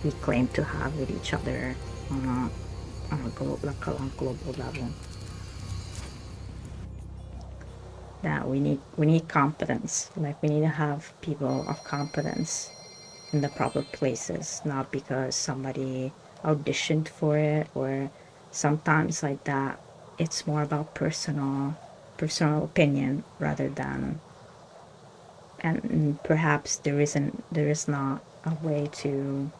we claim to have with each other on a global level. That we need competence, like we need to have people of competence in the proper places, not because somebody auditioned for it, or sometimes like that it's more about personal opinion rather than, and perhaps there is not a way to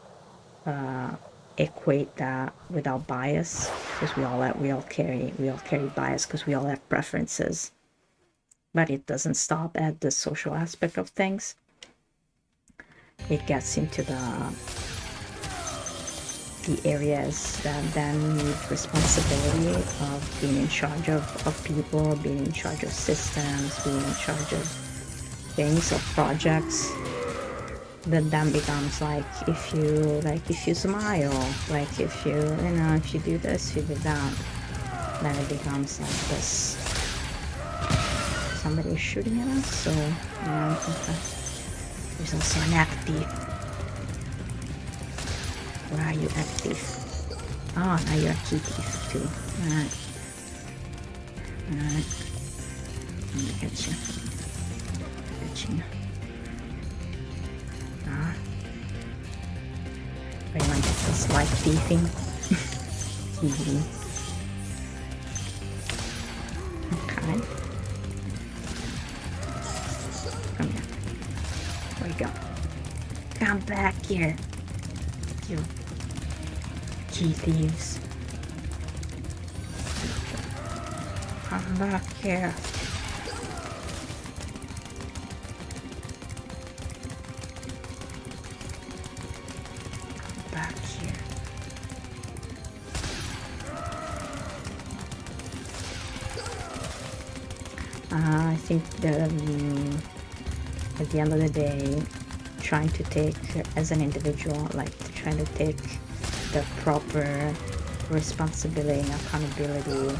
equate that without bias, because we all carry bias because we all have preferences, but it doesn't stop at the social aspect of things. It gets into the areas that then need responsibility of being in charge of people, being in charge of systems, being in charge of things, of projects. That then becomes like, if you smile, like if you do this, you do that, then it becomes like this. Somebody is shooting at us, so yeah, okay. There's also an active. Where are you, active? Oh, now you're a key thief too. Alright. Let me get you. I want this light thieving. Okay. Come here. Where you go? Come back here. You key thieves. Come back here. back here. I think that at the end of the day, trying to take, as an individual, like trying to take the proper responsibility and accountability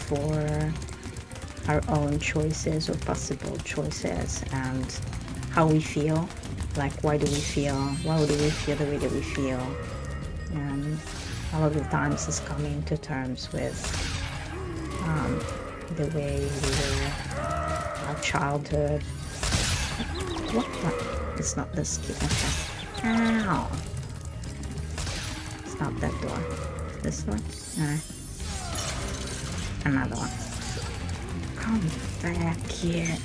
for our own choices or possible choices and how we feel, like why do we feel the way that we feel, and a lot of times is coming to terms with the way we were, our childhood. What? It's not this key. Okay. Ow! It's not that door. This one? Alright. Another one. Come back here.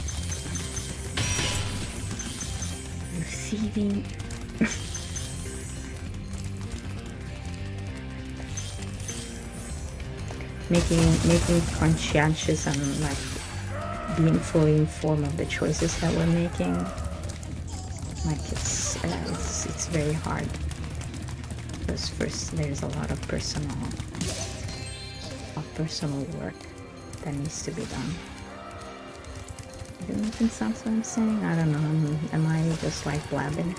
You're thieving. making conscientious and like being fully informed of the choices that we're making. Like it's very hard because first there's a lot of personal work that needs to be done. Does it make sense what I'm saying? I don't know. Am I just like blabbing?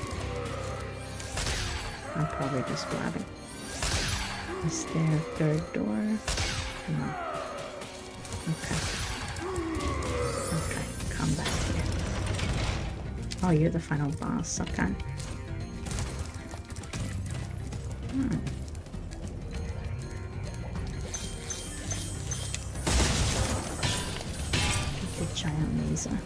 I'm probably just blabbing. Is there a third door? No. Okay. Okay, come back here. Oh, you're the final boss, okay. The giant laser.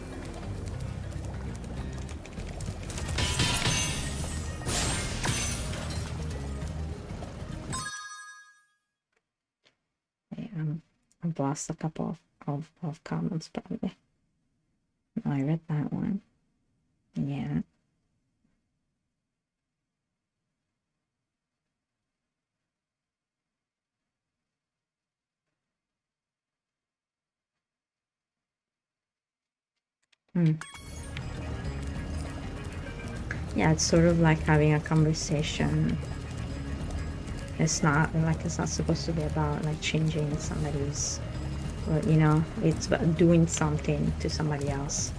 I've lost a couple of comments probably. No, I read that one. Yeah. Yeah, it's sort of like having a conversation. It's not supposed to be about like changing somebody's, or you know, it's about doing something to somebody else.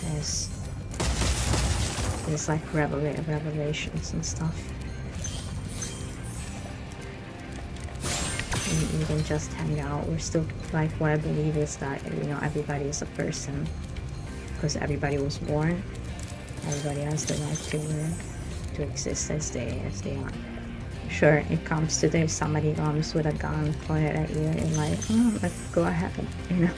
There's like revelations and stuff. You can just hang out. We're still like, what I believe is that, you know, everybody is a person because everybody was born. Everybody has the right to exist as they are. Sure, it comes to there, somebody comes with a gun pointed at you and like, oh, let's go ahead, you know.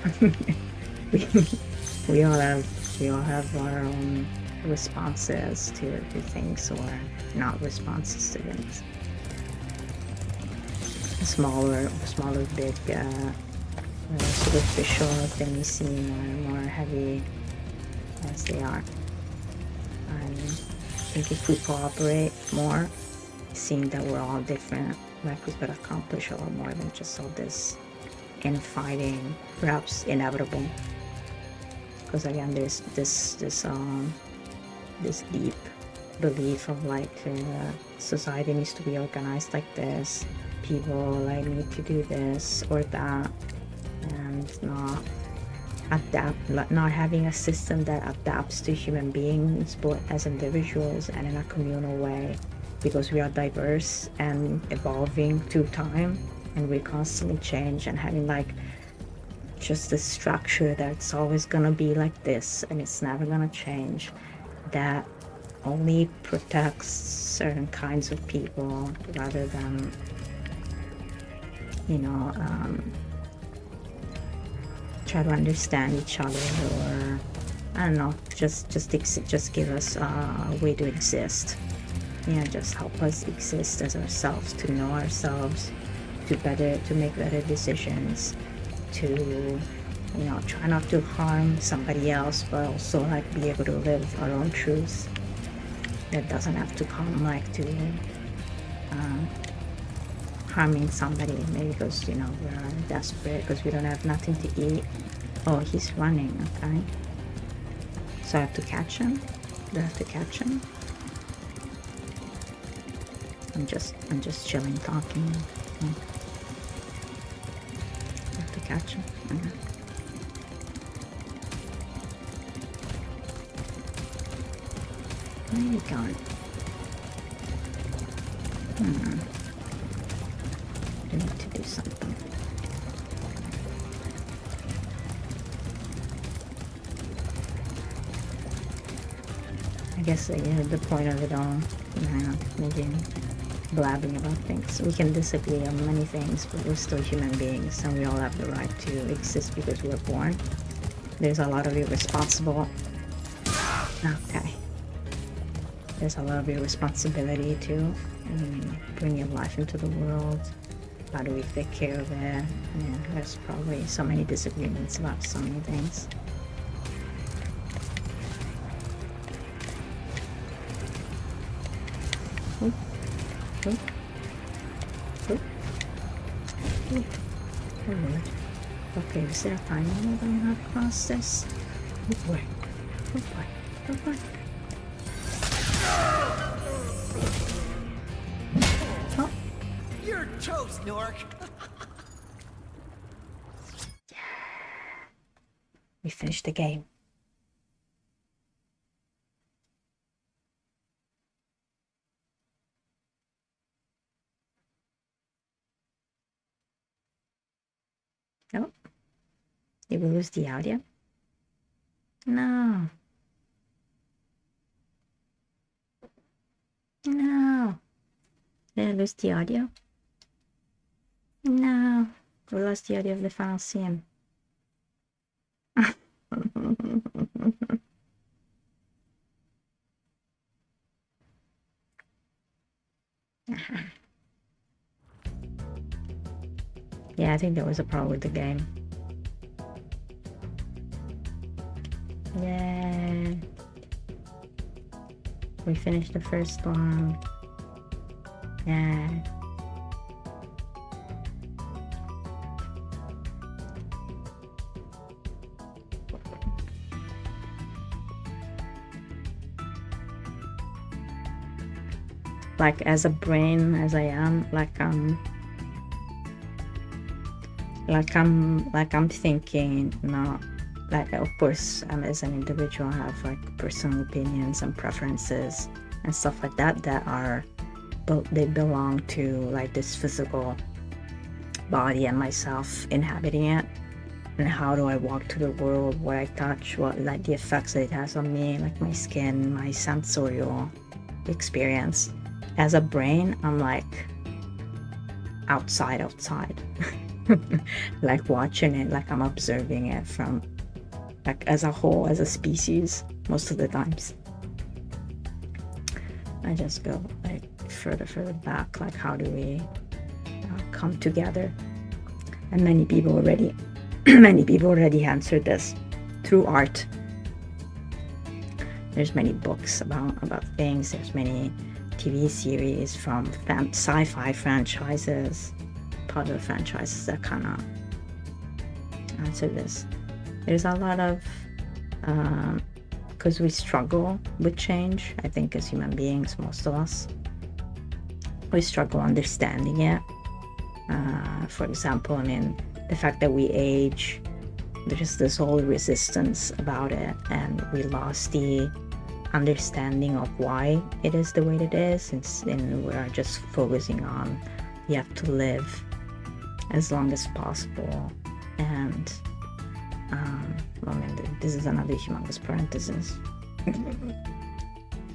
we all have our own responses to things, or not responses to things. Smaller, big, superficial things seem more heavy as they are. I think if we cooperate more, seeing that we're all different, like we could accomplish a lot more than just all this infighting, perhaps inevitable. Because again, there's this deep belief of like society needs to be organized like this. People like need to do this or that, and not having a system that adapts to human beings both as individuals and in a communal way, because we are diverse and evolving through time, and we constantly change, and having like just a structure that's always gonna be like this and it's never gonna change, that only protects certain kinds of people rather than, you know, try to understand each other, or I don't know, just give us a way to exist. You know, just help us exist as ourselves, to know ourselves, to make better decisions, to, you know, try not to harm somebody else, but also like be able to live our own truth. That doesn't have to come like to harming somebody, maybe because, you know, we're desperate because we don't have nothing to eat. Oh, he's running, okay. So I have to catch him? Do I have to catch him? I'm just chilling, talking. Have to catch him. Okay. Where are you going? I need to do something. I guess the point of it all, maybe blabbing about things. We can disagree on many things, but we're still human beings, and we all have the right to exist because we were born. There's a lot of irresponsible. Okay. There's a lot of irresponsibility to bring your life into the world. How do we take care of it? Yeah, there's probably so many disagreements about so many things. Oop. Oop. Oop. Oop. Oh Lord. Okay, is there a time limit on how to cross this? Oh boy. Oh boy. Oh boy. Oh. You're toast, Nork. We finished the game. Oh, did we lose the audio? No. No. Did I lose the audio? No. We lost the audio of the final scene. Yeah, I think there was a problem with the game. Yeah. We finished the first one. Yeah. Like, as a brain as I am, I'm thinking, no, like, of course, as an individual, I have like personal opinions and preferences and stuff like that they belong to like this physical body and myself inhabiting it. And how do I walk through the world, what I touch, what, like, the effects that it has on me, like my skin, my sensorial experience. As a brain, I'm like outside like watching it, like I'm observing it from, like, as a whole, as a species, most of the times. I just go like further back, like, how do we come together? And many people already answered this through art. There's many books about things. There's many TV series from sci-fi franchises, popular franchises that kind of answer this. There's a lot of, because we struggle with change, I think, as human beings, most of us, we struggle understanding it. For example, I mean, the fact that we age, there's this whole resistance about it, and we lost the understanding of why it is the way it is, and we're just focusing on you have to live as long as possible. And I mean, this is another humongous parenthesis.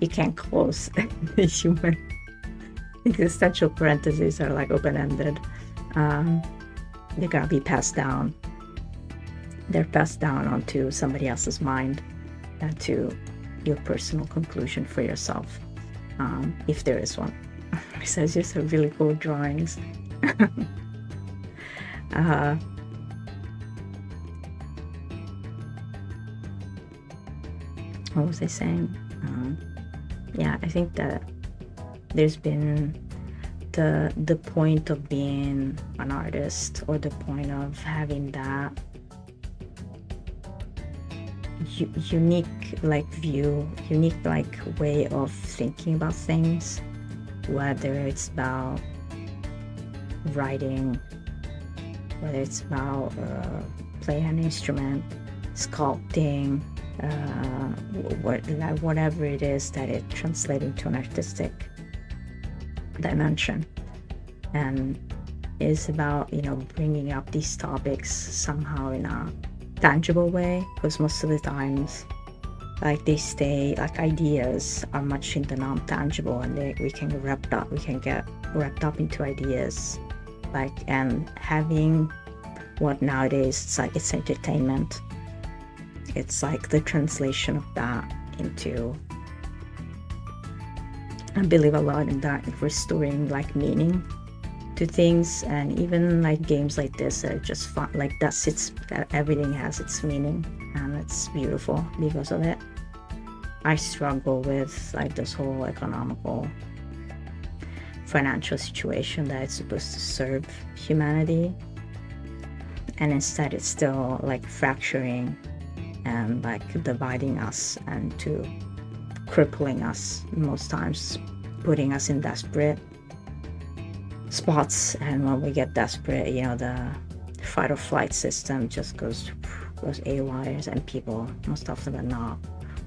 You can't close the human existential parentheses are like open-ended. They gotta be passed down. They're passed down onto somebody else's mind and to your personal conclusion for yourself, if there is one. So it's just a really cool drawings. What was I saying? Yeah, I think that there's been the point of being an artist, or the point of having that unique like view, unique like way of thinking about things, whether it's about writing, whether it's about playing an instrument, sculpting, whatever it is that it translates into an artistic dimension. And it's about, you know, bringing up these topics somehow in a tangible way, because most of the times, like, they stay, like, ideas are much in the non-tangible, and we can get wrapped up into ideas, like, and having what nowadays it's entertainment. It's like the translation of that into, I believe a lot in that, restoring like meaning to things. And even like games like this are just fun, like that everything has its meaning, and it's beautiful because of it. I struggle with like this whole economical financial situation that it's supposed to serve humanity, and instead it's still like fracturing and like dividing us and to crippling us, most times putting us in desperate spots. And when we get desperate, you know, the fight or flight system just goes AWIRE, and people, most often than not,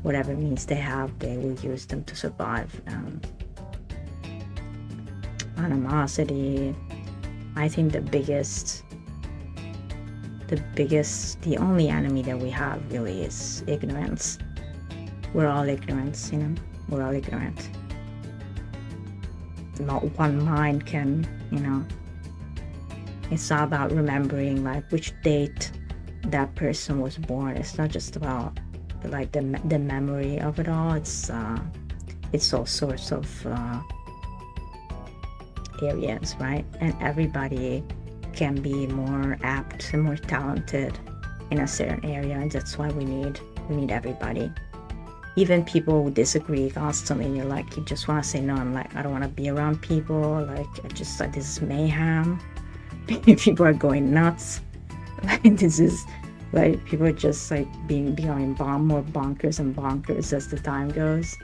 whatever means they have, they will use them to survive. Animosity, I think the only enemy that we have really is ignorance. We're all ignorance, you know, we're all ignorant. Not one mind can, you know, it's not about remembering like which date that person was born. It's not just about like the memory of it all. It's all sorts of areas, right? And everybody can be more apt and more talented in a certain area, and that's why we need everybody. Even people who disagree constantly, you're like, you just want to say no. I'm like, I don't want to be around people. Like, I just like, this is mayhem. People are going nuts. Like, this is like, people are just like becoming more bonkers and bonkers as the time goes.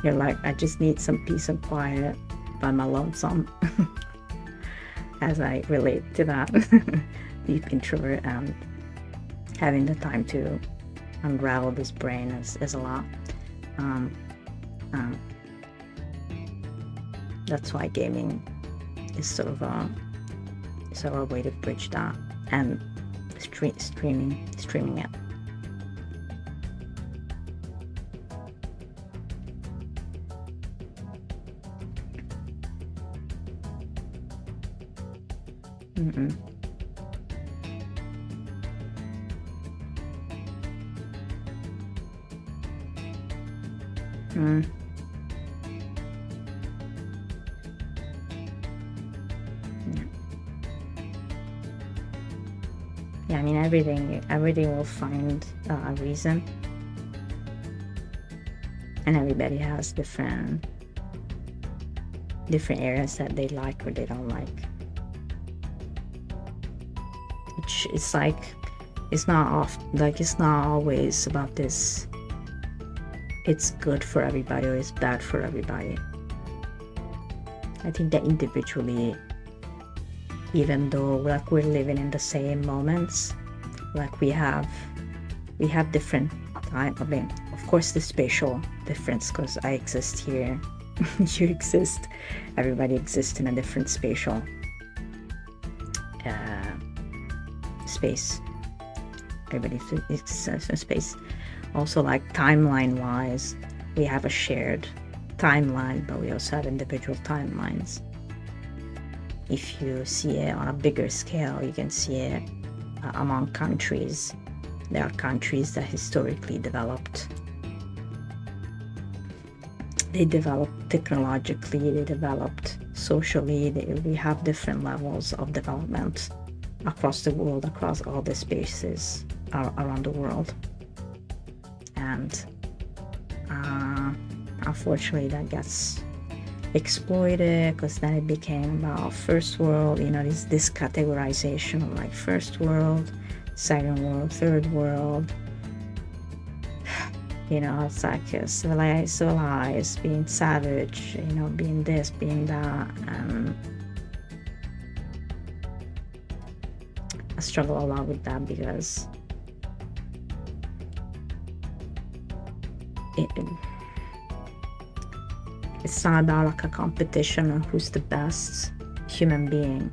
You're like, I just need some peace and quiet by my lonesome. As I relate to that deep introvert, and having the time to unravel this brain is a lot. That's why gaming is sort of a way to bridge that, and streaming it. Yeah, I mean, everything will find a reason, and everybody has different areas that they like or they don't like. It's like, it's not always about this, it's good for everybody or it's bad for everybody. I think that individually, even though like we're living in the same moments, like we have different time. I mean, of course the spatial difference, because I exist here, you exist, everybody exists in a different spatial space. Everybody exists in space. Also, like timeline wise, we have a shared timeline, but we also have individual timelines. If you see it on a bigger scale, you can see it among countries. There are countries that historically developed. They developed technologically, they developed socially. We have different levels of development across the world, across all the spaces around the world. And unfortunately that gets exploited, because then it became about first world, you know, this categorization of like first world, second world, third world. You know, it's like civilized, being savage, you know, being this, being that. I struggle a lot with that because it's not about like a competition on who's the best human being.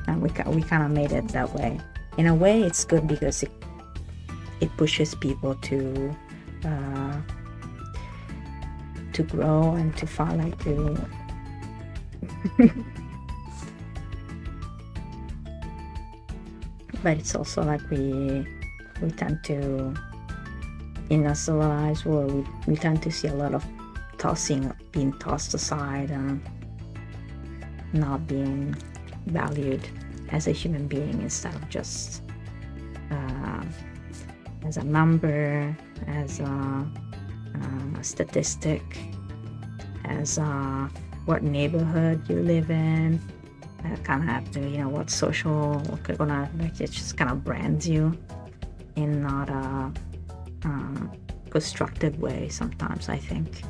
And we kind of made it that way. In a way, it's good because it pushes people to grow and to find like to but it's also like we tend to, in a civilized world, we tend to see a lot of being tossed aside and not being valued as a human being instead of just as a number, as a statistic, as what neighborhood you live in. Kind of have to, you know, what social, like it just kind of brands you in not a constructive way. Sometimes I think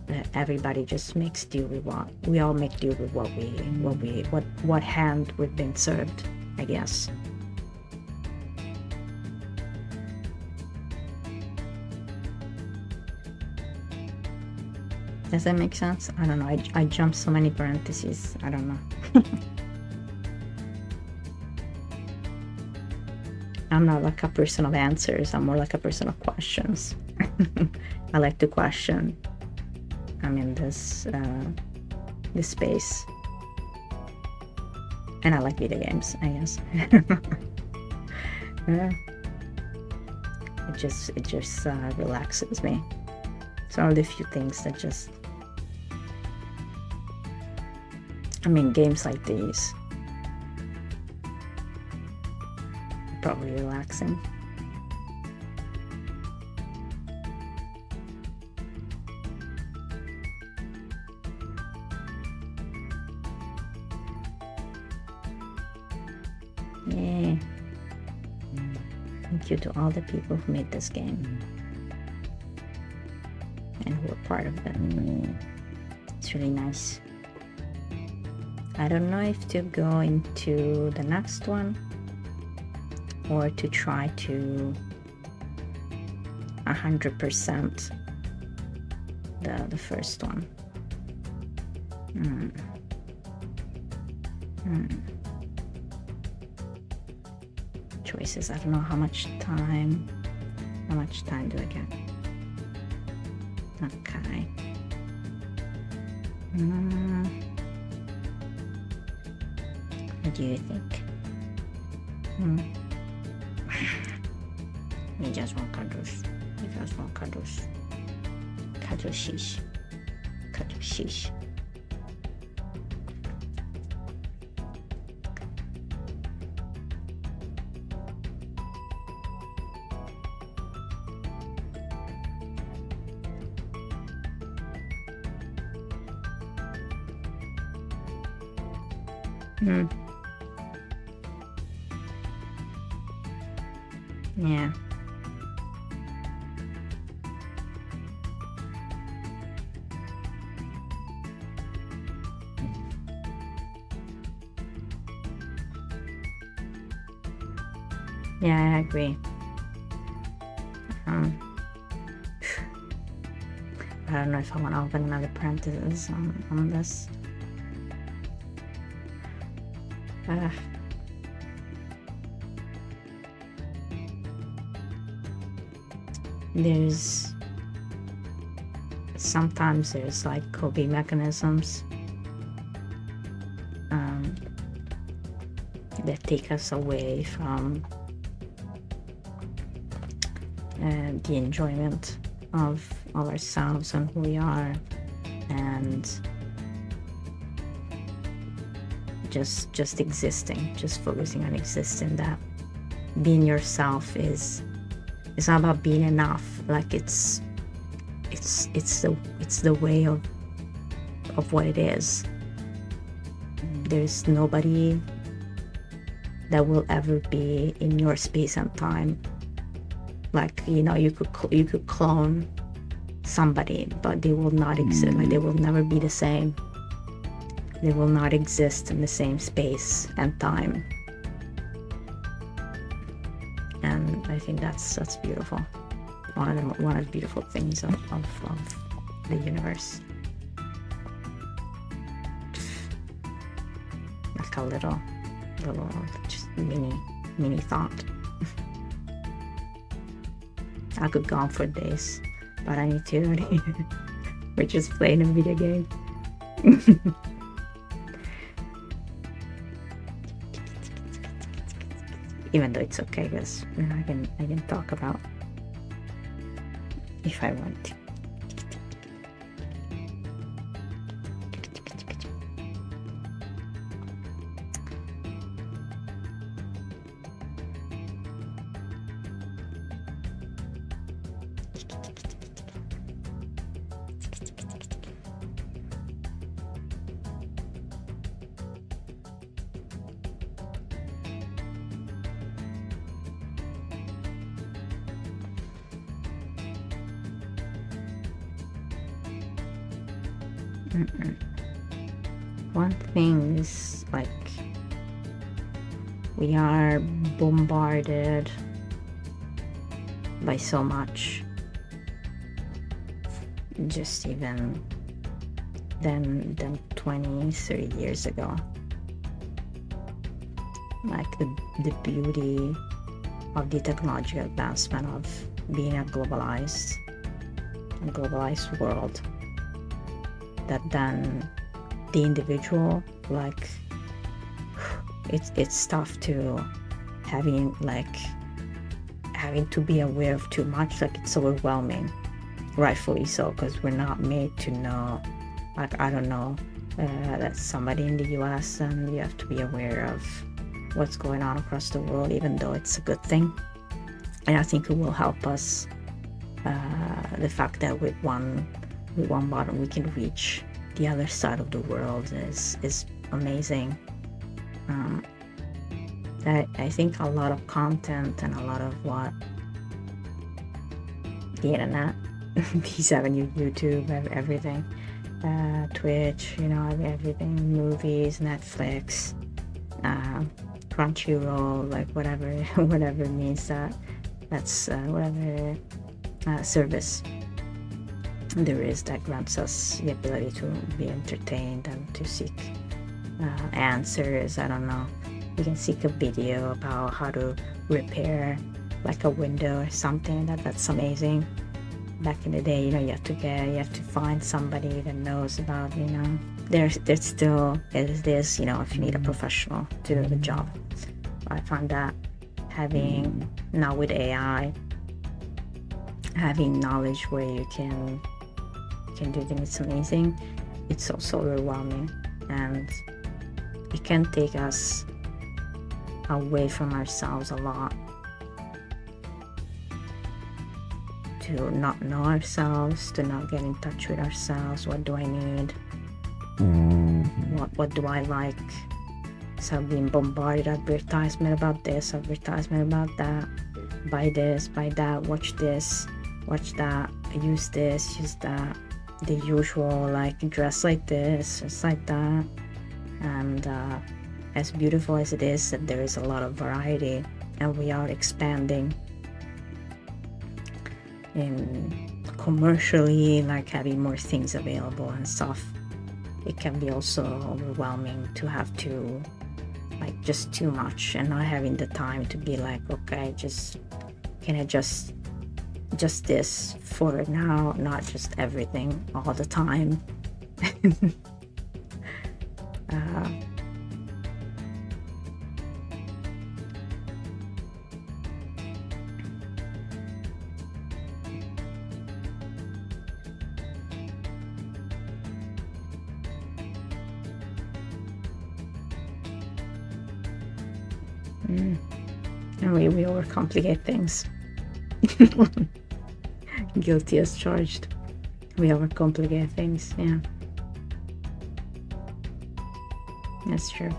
that everybody just makes do with we all make do with what hand we've been served, I guess. Does that make sense? I don't know. I jumped so many parentheses. I don't know. I'm not like a person of answers. I'm more like a person of questions. I like to question. I'm in this space, and I like video games, I guess. Yeah. It just relaxes me. It's one of the few things that just, I mean, games like these are probably relaxing. Yeah. Thank you to all the people who made this game and who were part of it. It's really nice. I don't know if to go into the next one or to try to 100% the first one. Choices. I don't know how much time do I get? Okay. What do you think? You just want cuddles. You just want cuddles. Cuddle sheesh. Cuddle sheesh. Yeah. Yeah, I agree. I don't know if I want to open another parenthesis on this. Sometimes there's like coping mechanisms that take us away from the enjoyment of ourselves and who we are, and just existing, just focusing on existing. That being yourself is not about being enough. Like it's the way of what it is. There's nobody that will ever be in your space and time Like, you know, you could clone somebody, but they will not exist. Like, they will never be the same. They will not exist in the same space and time. And I think that's beautiful. One of the beautiful things of the universe. Like a little just mini thought. I could go on for days, but I need to. We're just playing a video game. Even though it's okay, because you know, I can talk about if I want to. One thing is, like, we are bombarded by so much, just even than 20, 30 years ago. Like the beauty of the technological advancement of being a globalized world, that then the individual, like, it's tough to having to be aware of too much. Like, it's overwhelming, rightfully so, because we're not made to know. Like, I don't know, that somebody in the US, and we have to be aware of what's going on across the world, even though it's a good thing. And I think it will help us, the fact that with one button we can reach the other side of the world is amazing. I think a lot of content and a lot of what the internet, these avenue, YouTube, everything, Twitch, you know, everything, movies, Netflix, Crunchyroll, like whatever it means, that's whatever service there is that grants us the ability to be entertained and to seek answers. I don't know, you can seek a video about how to repair like a window or something. That's amazing. Back in the day, you know, you have to find somebody that knows about, you know, there's still is this, you know, if you need a professional to do the job. I find that having, now with AI, having knowledge where you can do things, it's amazing. It's also overwhelming, and it can take us away from ourselves a lot, to not know ourselves, to not get in touch with ourselves. What do I need? What do I like? So being bombarded, advertisement about this, advertisement about that, buy this, buy that, watch this, watch that, use this, use that, the usual, like, dress like this, just like that. And as beautiful as it is, that there is a lot of variety, and we are expanding in commercially, like having more things available and stuff. It can be also overwhelming to have to, like, just too much, and not having the time to be like, okay, can I just this for now, not just everything all the time. And we overcomplicate things. Guilty as charged. We overcomplicate things, yeah. That's true.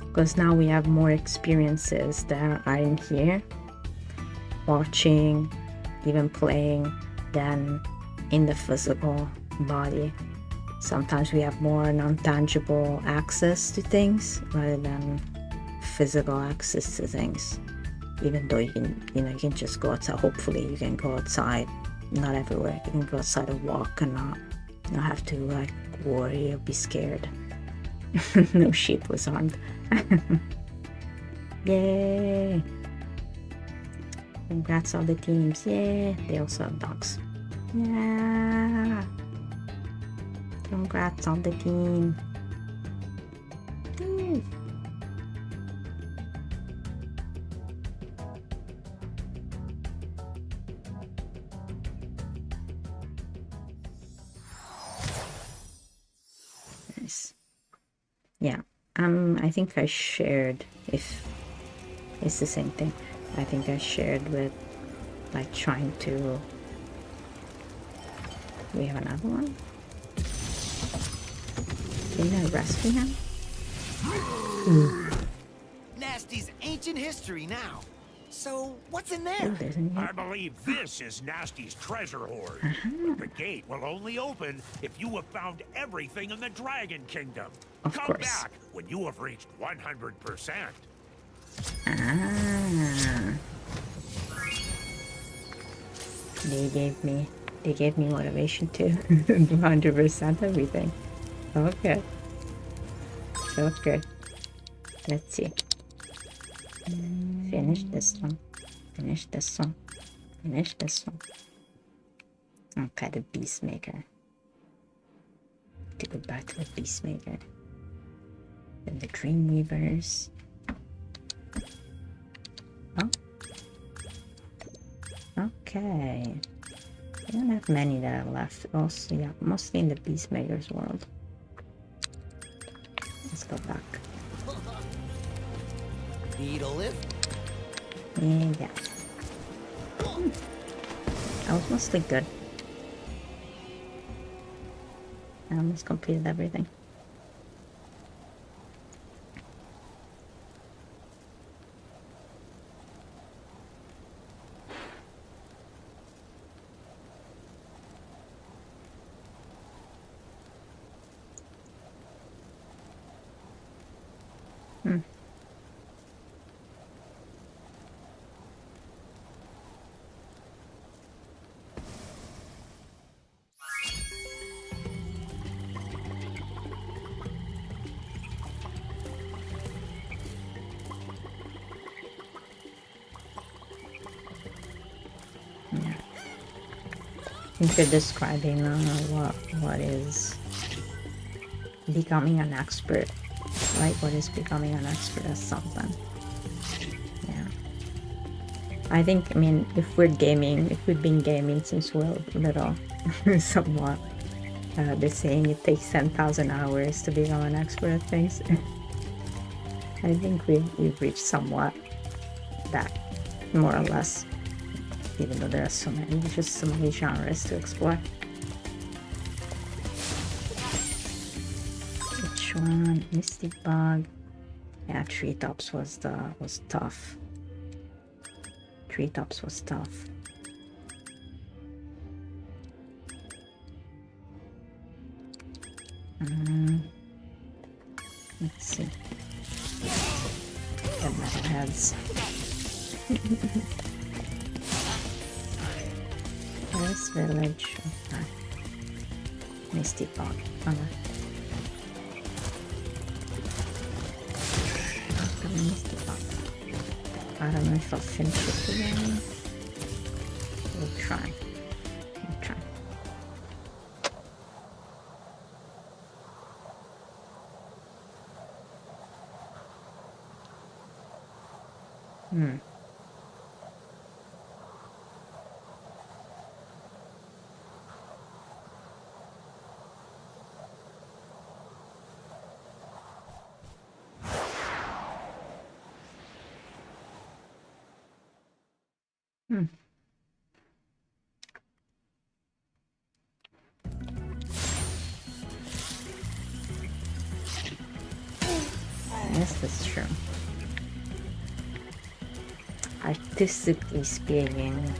because now we have more experiences that are in here, watching, even playing, than in the physical body. Sometimes we have more non-tangible access to things rather than physical access to things. Even though you can, you can just go outside. Hopefully you can go outside, not everywhere. You can go outside and walk and not have to like worry or be scared. No sheep was harmed. Yay! Congrats all the teams. Yay! They also have dogs. Yeah! Congrats on the team. Woo. Nice. Yeah. I think I shared, if it's the same thing, I think I shared with like trying to. We have another one. Didn't I rescue him? Nasty's ancient history now. So, what's in there? I believe this is Nasty's treasure hoard. But the gate will only open if you have found everything in the Dragon Kingdom. Of Come course. back when you have reached 100%. Ah. They gave me motivation to 100% everything. Okay. So good. Let's see. Finish this one. Finish this one. Finish this one. Okay, the Beastmaker. To go back to the Beastmaker. Then the Dreamweavers. Oh. Okay. I don't have many that are left. Also, yeah, mostly in the Beastmaker's world. Let's go back. Need a lift? Yeah. I was mostly good. I almost completed everything. I think you're describing what is becoming an expert, right? What is becoming an expert at something. Yeah. I think, I mean, if we've been gaming since we're little, somewhat, they're saying it takes 10,000 hours to become an expert at things. I think we've reached somewhat that, more or less. Even though there are so many genres to explore. Which one? Mystic Bug. Yeah, Treetops was tough. Treetops was tough. Let's see. The metalheads. This village. Okay. Misty Bog. Oh, no. Misty Bog. I don't know if I'll finish it again. We'll try. We'll try. Yes, that's true. Artistically speaking,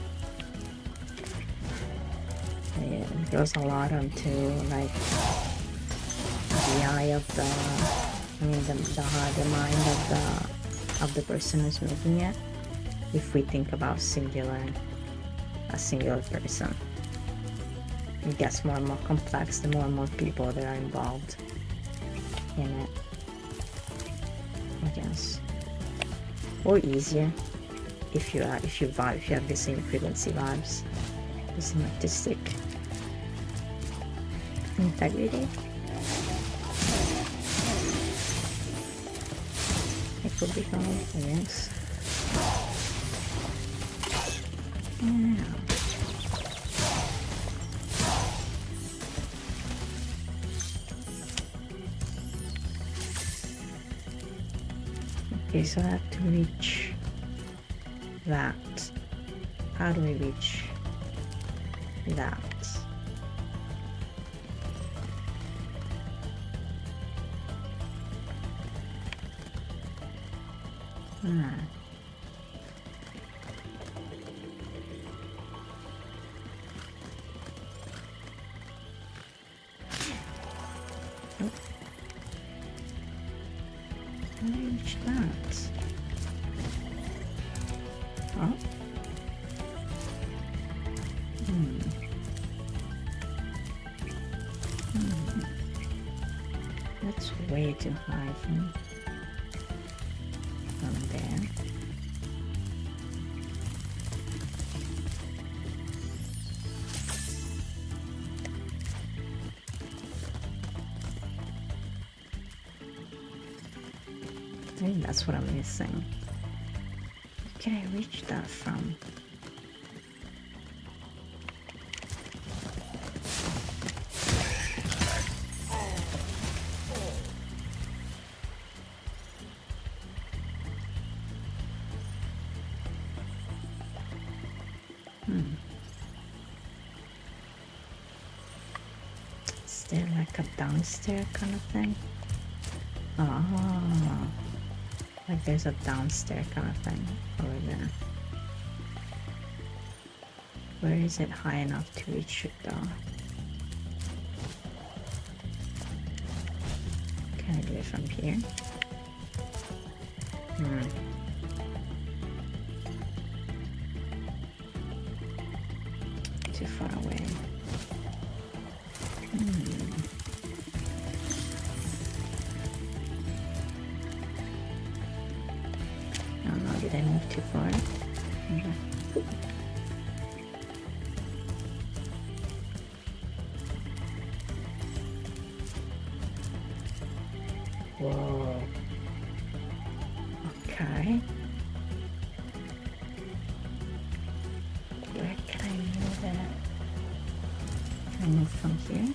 it goes a lot onto like the eye of the, I mean the mind of the person who's making it. If we think about a singular person, it gets more and more complex the more and more people that are involved in it, I guess. Or easier if you have the same frequency vibes, the same artistic integrity. It could be called, I guess. Yeah. Okay, so I have to reach that. How do we reach that? How do I reach that? Oh. That's way too high from there. I think that's what I'm missing. Where can I reach that from? Is there like a downstairs kind of thing? Oh, like there's a downstairs kind of thing over there. Where is it high enough to reach it though? Can I do it from here? Too far away. Oh no, did I move too far? Okay. Whoa. Okay. Where can I move it? Can I move from here?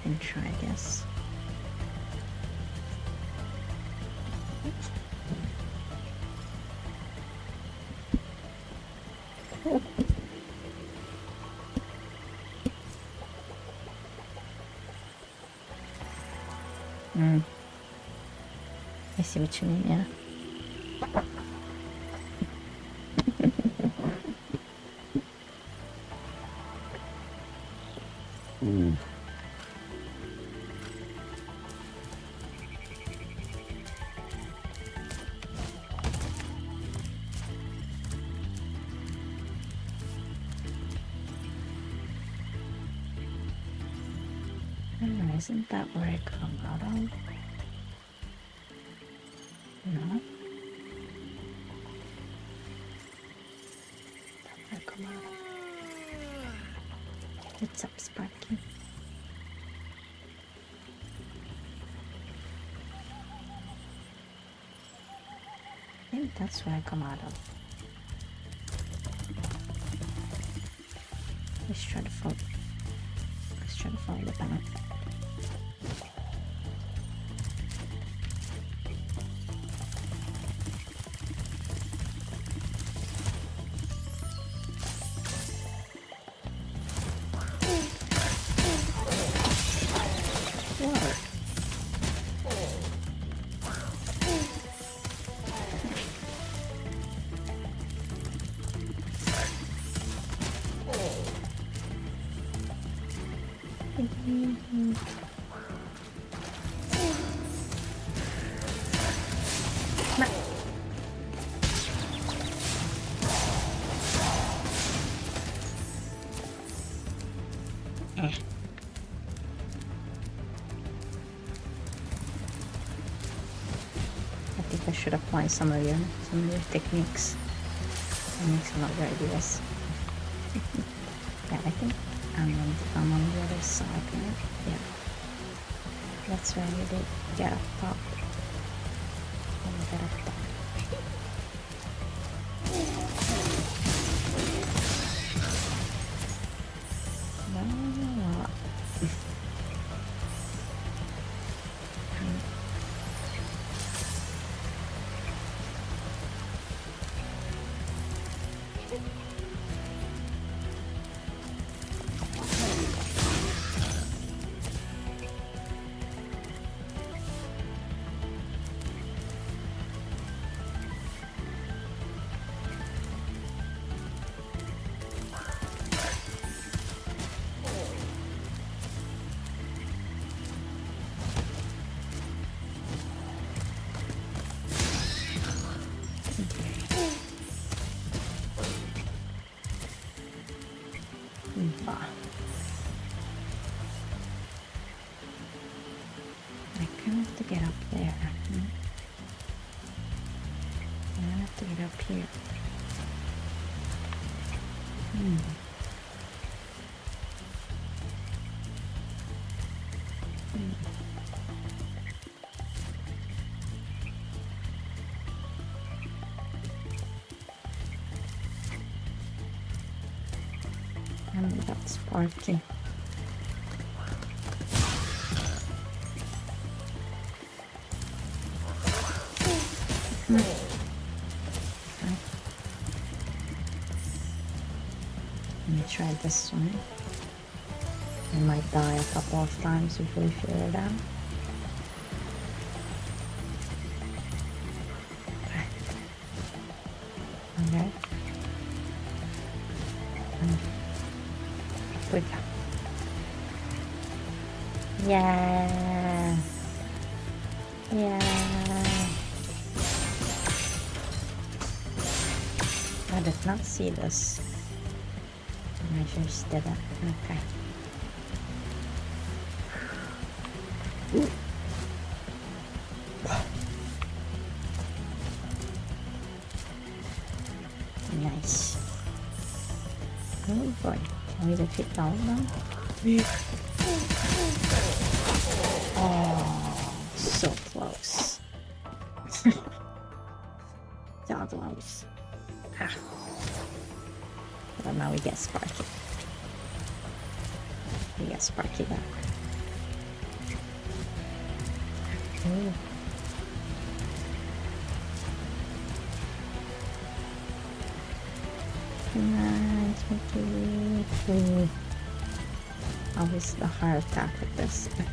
And try, I guess. I see what you mean, yeah. Isn't that where I come out of? No. That's where I come out of. What's up, Sparky? I think that's where I come out of. Let's try to follow the path. I think I should apply some of your techniques. Some of your ideas. Yeah, I think I'm on the other side, right? Yeah. That's where we did get up top. Let me get up top. I kind of have to get up there. I have to get up here. And that's sparking. Let me try this one. I might die a couple of times before we figure it out. Okay. Up we go. Yeah. Yeah. I did not see this. I just did it. Okay. Ooh. Nice. Oh boy. Can we defeat all of them? Oh, so close. So close. Ha. Well, now we get Sparky. We get Sparky back. Ooh. Come on, Sparky. Always the heart attack with this. Okay.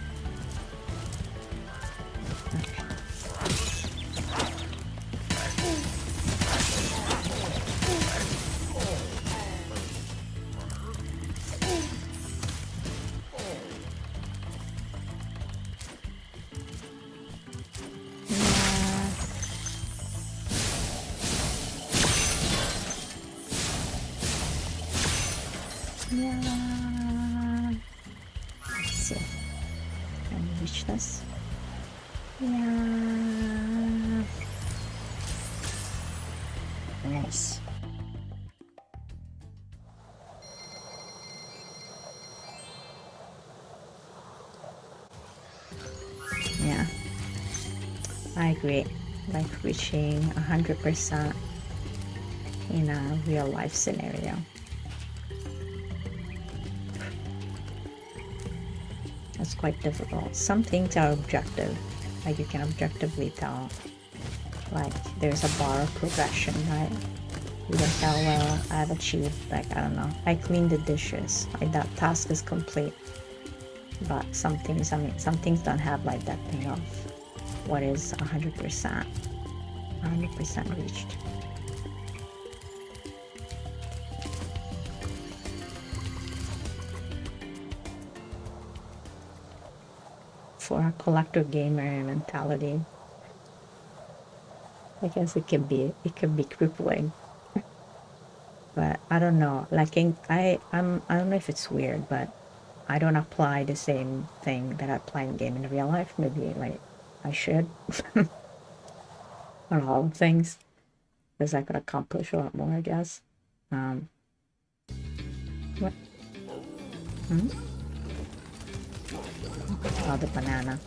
Yeah. Let's see. Can we reach this? Yeah. Nice. Yeah. I agree. Like reaching 100% in a real life scenario. It's quite difficult. Some things are objective, like you can objectively tell. Like there's a bar of progression, right? You can tell, well, I've achieved, like, I don't know, I cleaned the dishes, like that task is complete. But some things, I mean, some things don't have like that thing of what is 100% reached. for a collector gamer mentality. I guess it can be crippling. But I don't know. Like I don't know if it's weird, but I don't apply the same thing that I apply in game in real life. Maybe like I should on all things, because I could accomplish a lot more, I guess. What? Oh, the banana.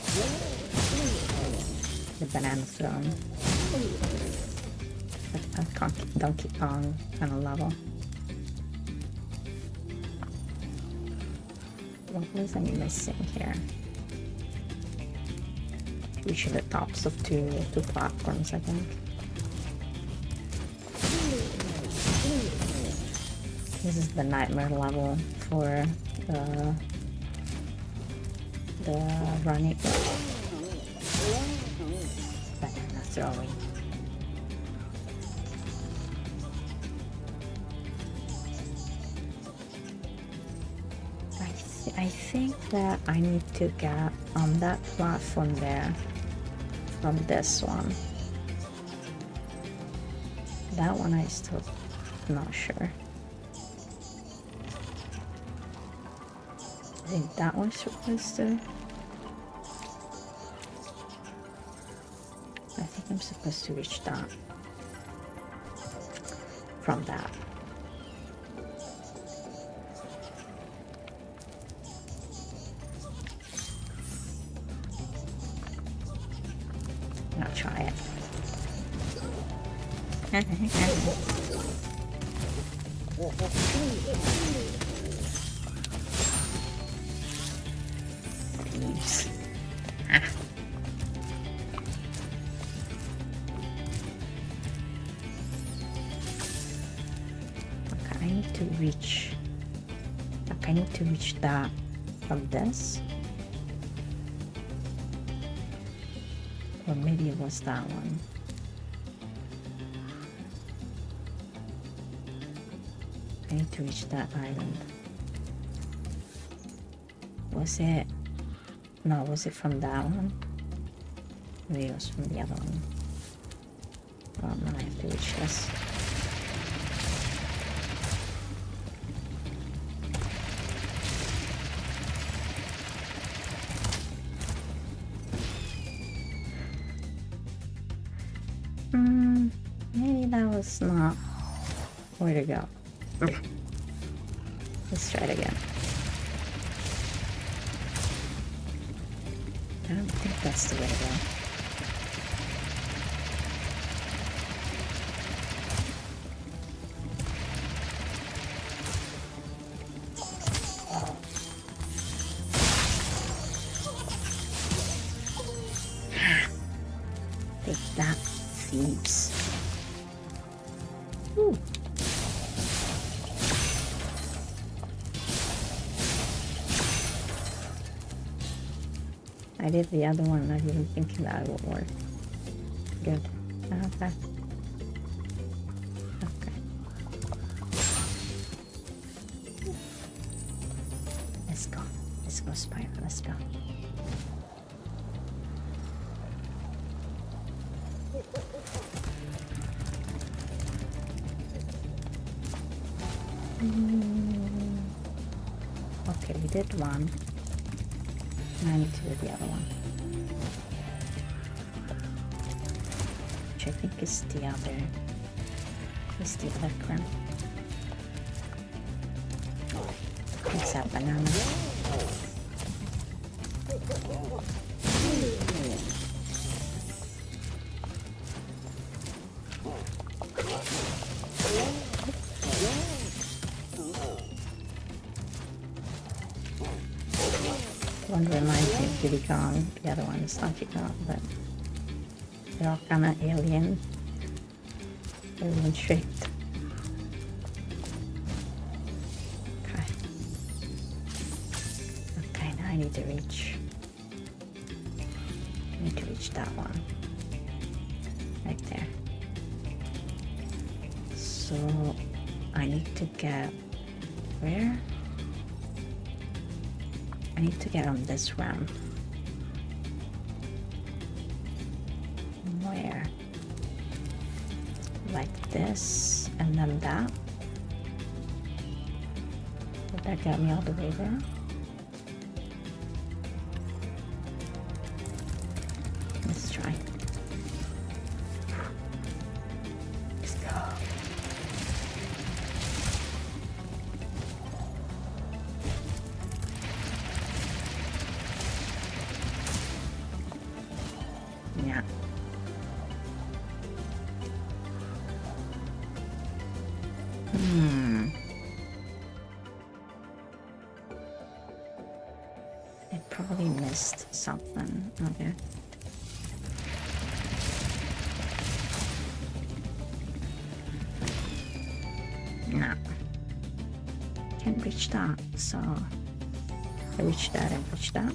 The banana throne. I can't keep Donkey Kong kind of level. What was I missing here? Reaching the tops of two platforms, I think. This is the nightmare level for the running banana throwing. I think that I need to get on that platform there from this one. That one I still not sure. I think that one's supposed to. I think I'm supposed to reach that from that. I'll try it. Thieves. Okay, I need to reach. Okay, I need to reach that from this. Or maybe it was that one. I need to reach that island. Was it? No, was it from that one? Maybe it was from the other one. Well, now I have to reach this. Maybe that was not where to go. Let's try it again. I don't think that's the way to go. Take that, thieves. Ooh. I did the other one, not even thinking that it would work. Good. Okay. Okay. Let's go. Let's go, Spyro. Let's go. Okay, we did one. Now I need to do the other one. Which I think is the other crown. It's that banana. One reminds me of Diddy Kong, the other one is Donkey Kong, but they're all kind of alien shaped. Okay. Okay, now I need to reach. I need to reach that one. Right there. So I need to get where? I need to get on this ramp. like this, and then that. Would that get me all the way there? Let's try. Let's go. Yeah. I probably missed something. Okay. No. Can't reach that, so I reach that and reach that.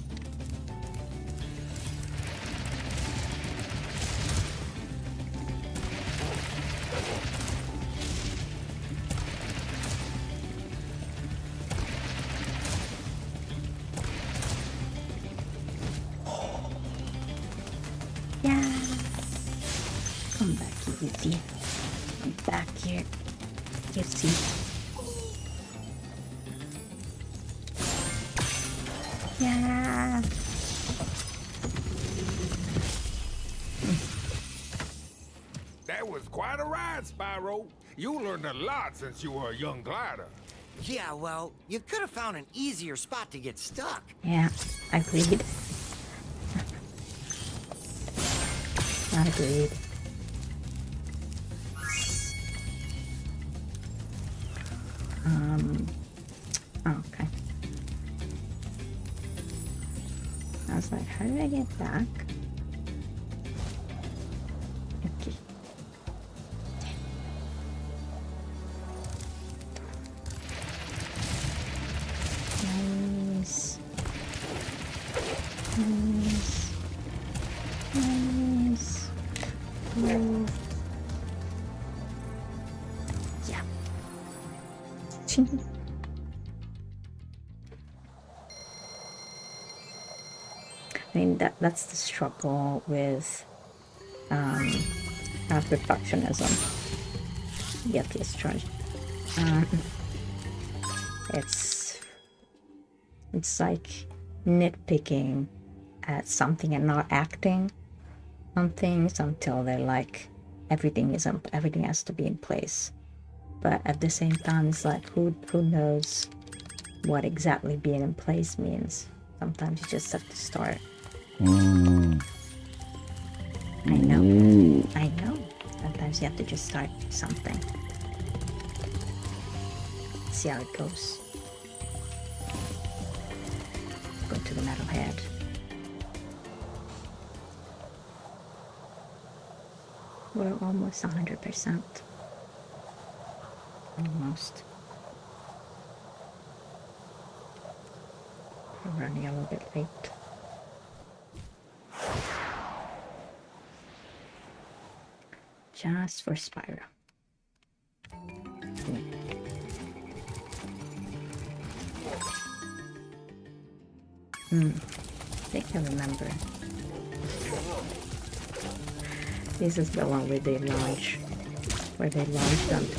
Yeah. Come back, you beauty. I'm back here. You see. Yeah. That was quite a ride, Spyro. You learned a lot since you were a young glider. Yeah, well, you could have found an easier spot to get stuck. Yeah, agreed. Agreed. Okay. I was like, how do I get back? Okay. Nice. Nice. Nice. Move. Yeah. I mean, that's the struggle with perfectionism. Get this charge. It's like nitpicking at something and not acting on things until they're like everything has to be in place. But at the same time, it's like who knows what exactly being in place means. Sometimes you just have to start. I know. Sometimes you have to just start something. See how it goes. Go to the metal head. We're almost 100%. Almost. We're running a little bit late. Just for Spyro. I think I remember. This is the one where they launch onto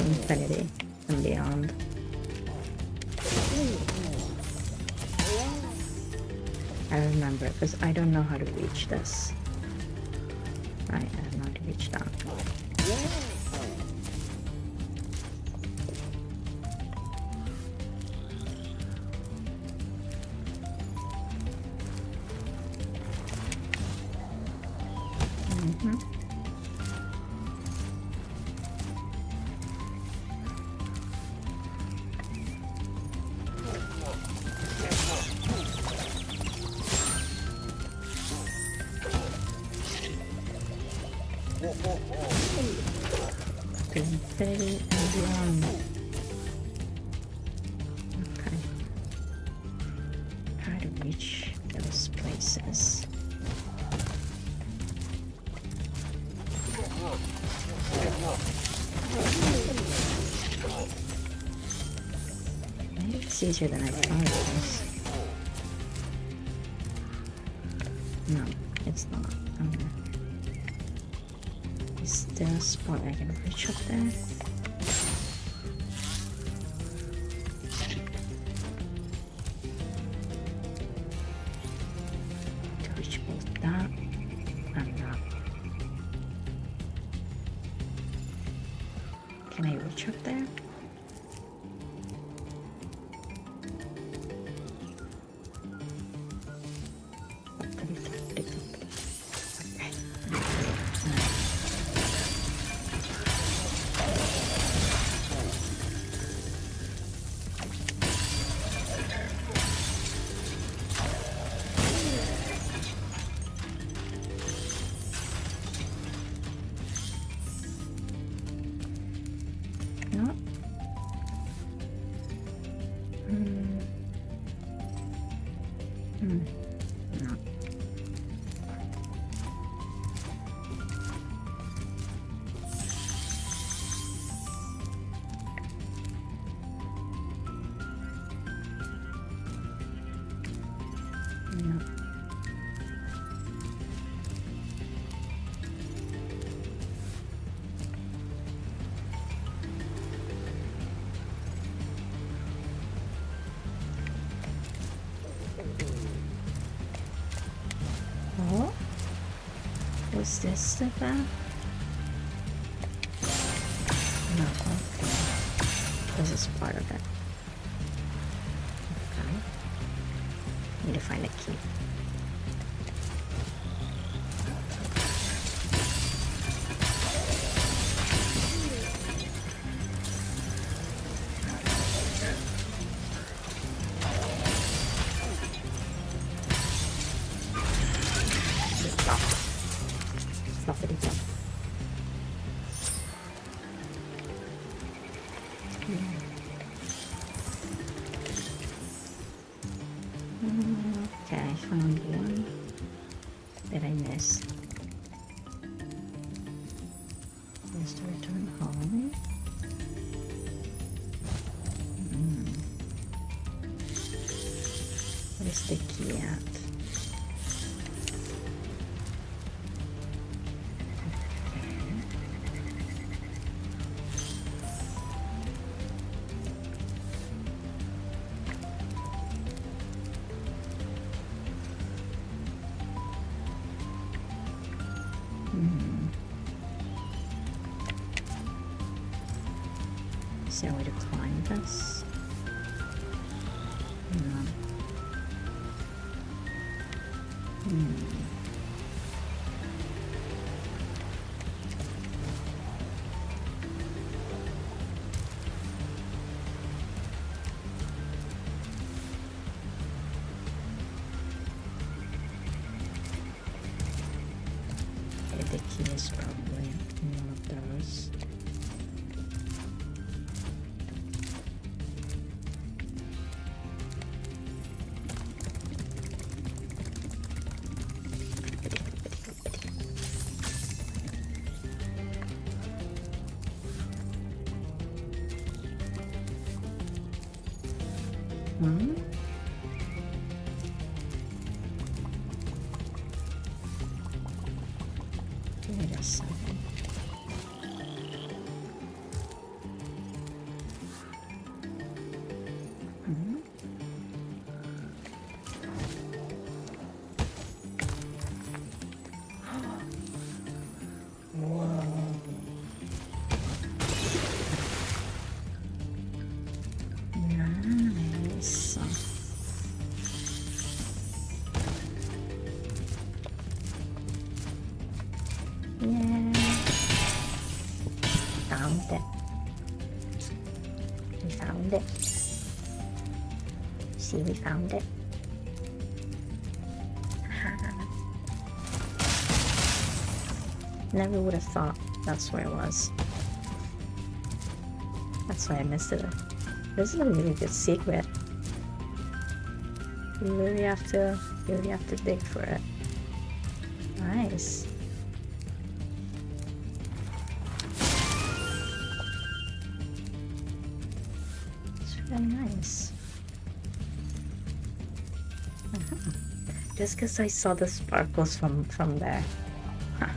infinity and beyond. I remember, because I don't know how to reach this. I don't know how to reach that. Infinity and beyond. Okay. Try to reach those places. Maybe it's easier than I thought it was. No, it's not. Is there a spot I can reach up there? To reach both that and that. Can I reach up there? No. No. No. Oh, was this the path? No, okay. This is part of it. Okay. Need to find a key. Fluffity fluff. Okay, I found one that I missed. There's the return home. What is the key at? Is there a way to climb this? No. Okay, the key is probably in one of those. Wait a second. Nice. Yeah. Found it. We found it. See, we found it. Never would have thought that's where it was. That's why I missed it. This is a really good secret. You really have to dig for it. Nice. It's really nice. Just because I saw the sparkles from there. Huh.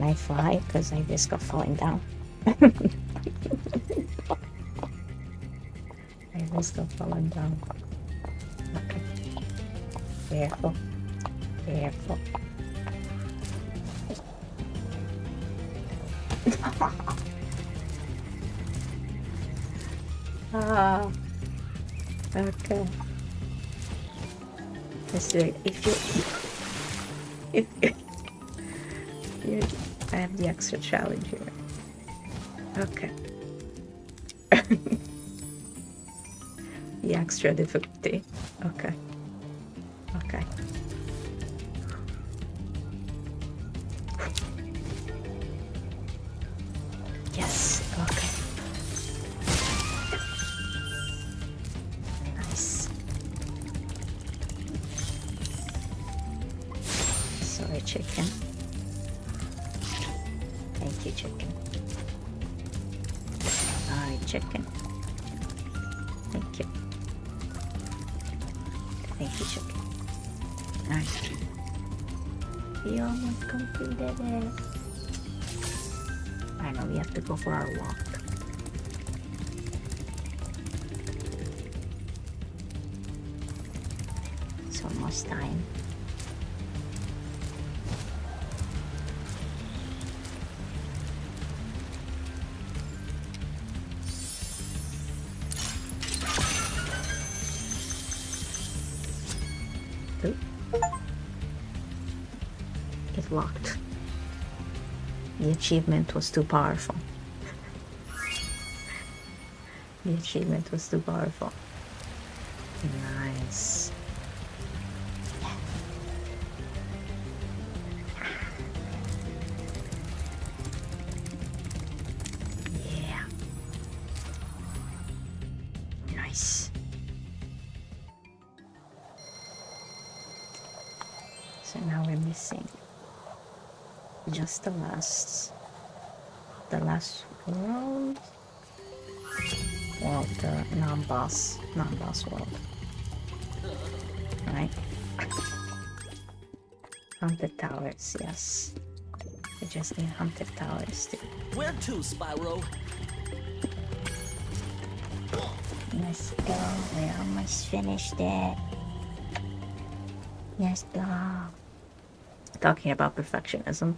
Can I fly? Because I risk of falling down. I risk of falling down. Okay. Careful. Careful. Ah. Okay. Let's do it. If you I have the extra challenge here. Okay. The extra difficulty. Okay. Okay. Yes. Okay. Nice. Sorry, chicken. Thank you, chicken. Sorry, chicken. Thank you. Thank you, chicken. Nice. We almost completed it. I know we have to go for our walk. It's almost time. Oop. It locked. The achievement was too powerful. The achievement was too powerful. Nice. Yeah. Nice. So now we're missing just the last world. Well, the non-boss world. Right? Haunted towers, yes. We just need haunted towers too. Where to, Spyro? Let's go. We almost finished it. Let's go. Talking about perfectionism.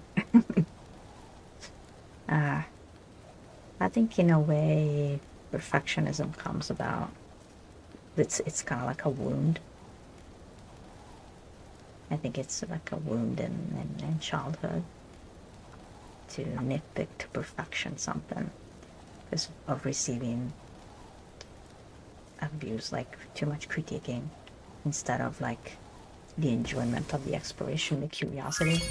I think in a way perfectionism comes about. It's kind of like a wound. I think it's like a wound in childhood to nitpick to perfection something because of receiving abuse, like too much critiquing instead of like the enjoyment of the exploration, the curiosity.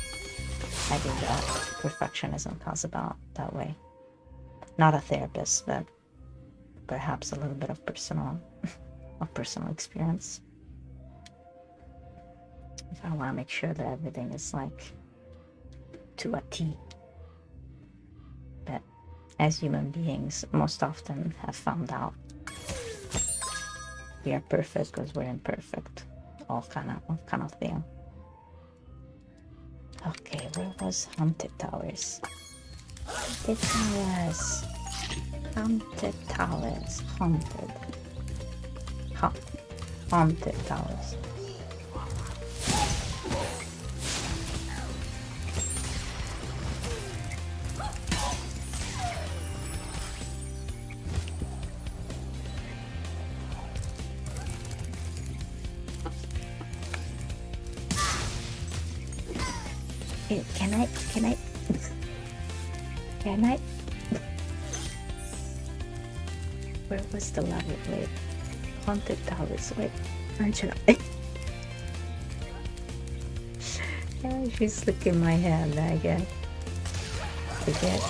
I think that perfectionism comes about that way. Not a therapist, but perhaps a little bit of personal experience. If I want to make sure that everything is like to a T. But as human beings, most often have found out we are perfect because we're imperfect. All kind of thing. Okay, where was Haunted Towers? Haunted Towers. Haunted Towers. Haunted Towers. Can I? Where was the level? Wait. Haunted Towers. Wait. Angela. Yeah, she's licking my hand again. Forget.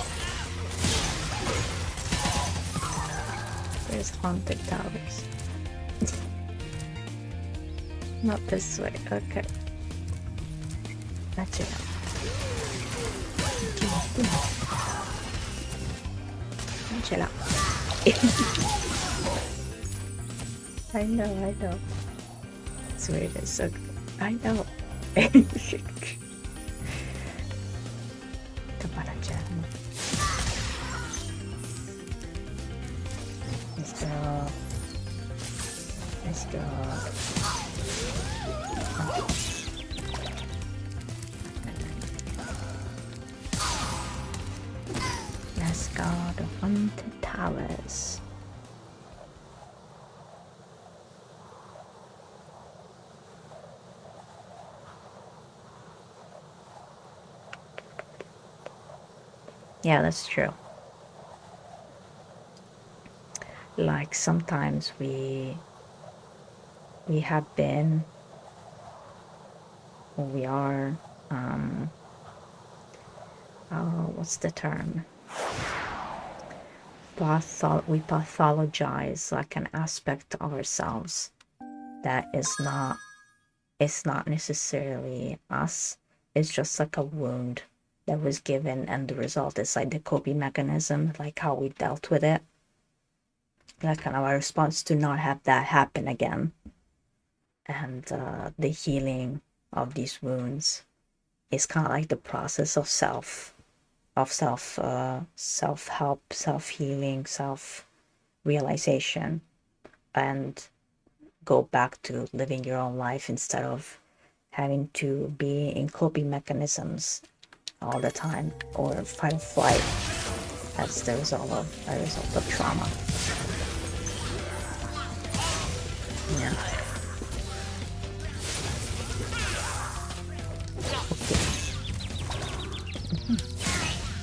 Where's Haunted Towers? Not this way. Okay. That's it. Angela. I know. That's where it is. Okay. I know. Goodbye. go. Let's go. Let's go to Haunted Towers. Yeah, that's true. Like sometimes we have been, or we are, what's the term? We pathologize like an aspect of ourselves that is not, it's not necessarily us. It's just like a wound that was given, and the result is like the coping mechanism, like how we dealt with it. Like kind of our response to not have that happen again. And the healing of these wounds is kind of like the process of self-help, self-healing, self-realization, and go back to living your own life instead of having to be in coping mechanisms all the time, or fight or flight as the result of trauma. Yeah. Okay.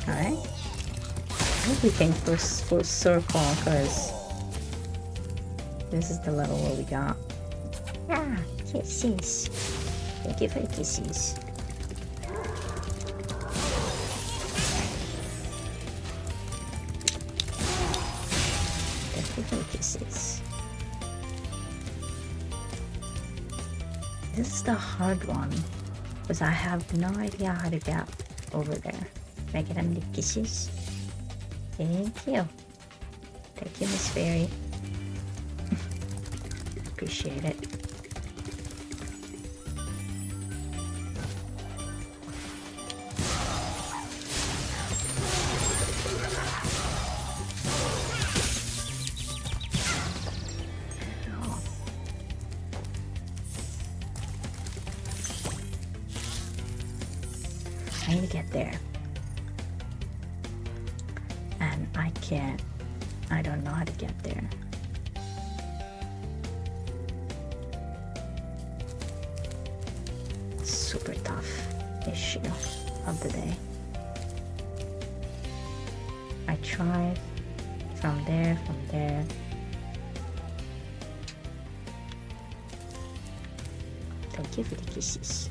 All right. I think we came for circle because this is the level where we got. Ah, kisses. Thank you for the kisses. Thank you for the kisses. This is the hard one because I have no idea how to get over there. Can I get them the kisses? Thank you. Thank you, Miss Fairy. Appreciate it. I need to get there. And I don't know how to get there. Super tough issue of the day. I tried from there. Thank you for the kisses.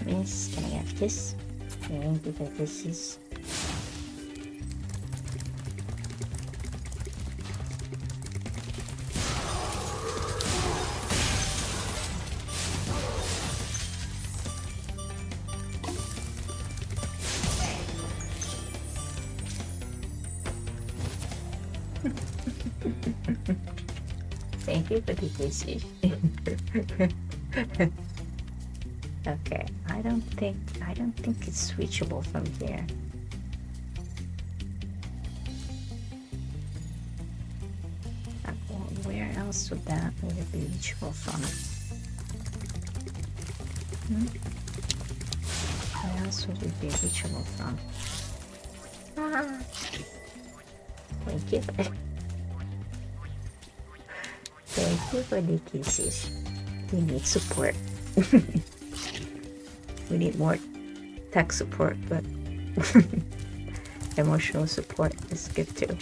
Miss, can I have a kiss? Thank you for the kisses. Thank you for the kisses. Okay, I don't think it's reachable from here. Where else would it be reachable from? Where else would it be reachable from? Ah. Thank you. Thank you for the kisses. We need support. We need more tech support, but emotional support is good too.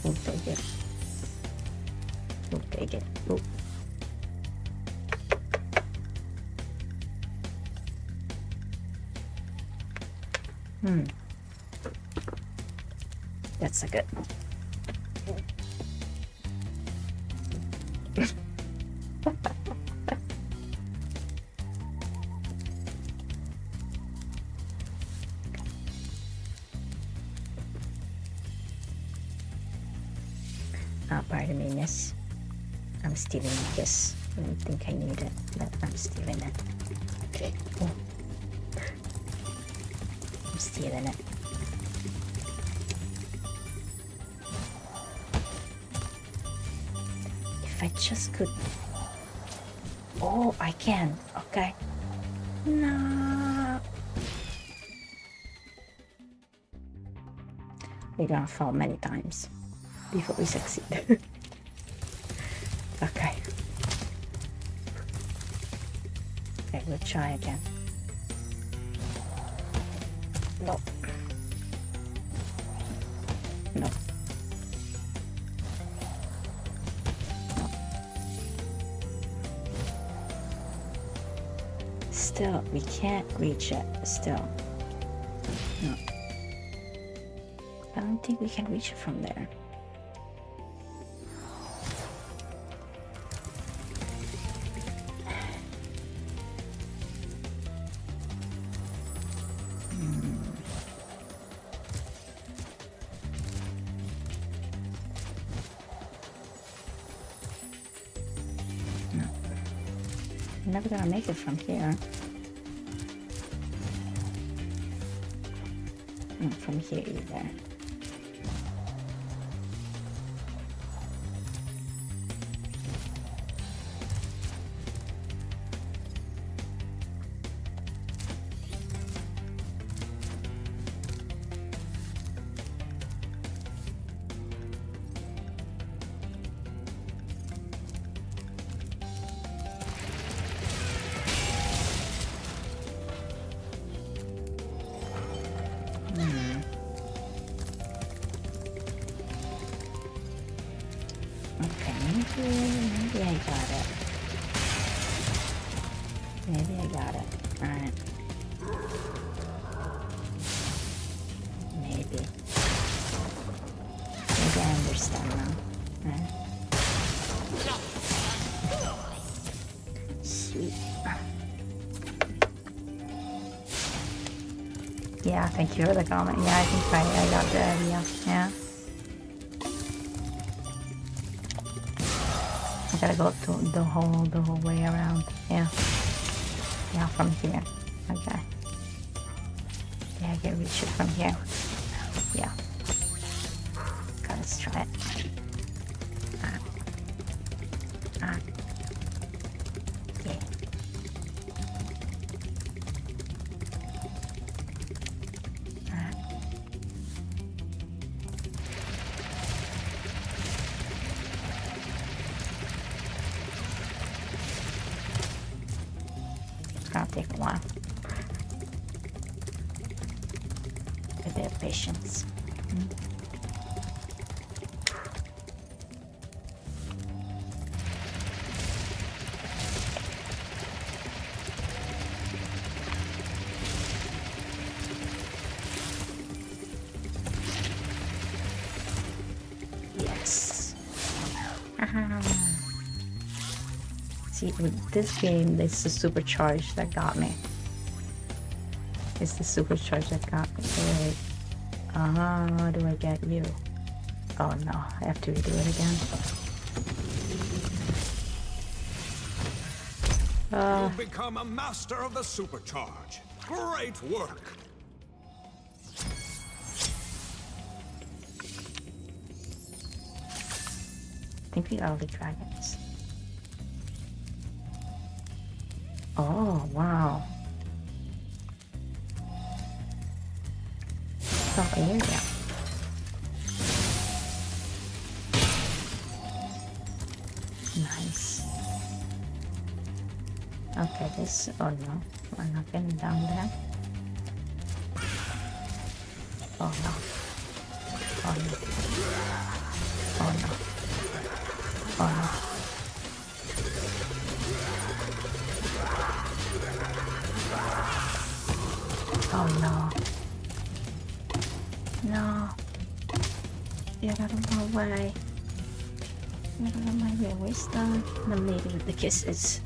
We'll take it. We'll take it. Ooh. That's a good. Pardon me, miss. I'm stealing a kiss. I don't think I need it, but I'm stealing it. Okay. Oh. I'm stealing it. If I just could... Oh, I can. Okay. No. We're gonna fall many times before we succeed. Okay. Okay, we'll try again. No. No. No. Still, we can't reach it. Still. No. I don't think we can reach it from there. No. I'm never gonna make it from here. Not from here either. Okay, maybe I got it. Maybe I got it. Alright. Maybe. Maybe I understand now. Alright. Sweet. Yeah, thank you for the comment. Yeah, I think I got the idea. Yeah. I gotta go to the whole way around. Yeah. Yeah, from here. Okay. Yeah, I can reach it from here. Yeah. Okay, let's try it. Yeah. It's gonna take a while. A bit of patience. Yes. See, with this game, it's the supercharge that got me. It's the supercharge that got me. Wait. How do I get you? Oh no, I have to redo it again. You've become a master of the supercharge. Great work. I think we got all the dragons. Oh, wow. Oh, area. Nice. Okay, this... Oh no, we're not getting down there. Oh no. Oh no. Oh no. Oh no. Oh no. No. Get out of my way. Get out of my way. Where's the lady with the kisses?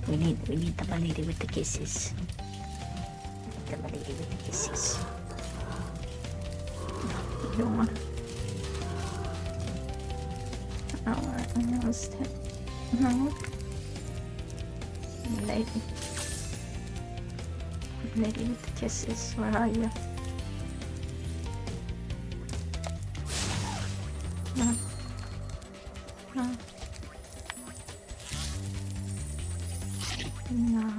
We need the lady with the kisses. The lady with the kisses. No, you don't want. almost hit. No. Lady. Lady with the kisses, where are you? No. No. No.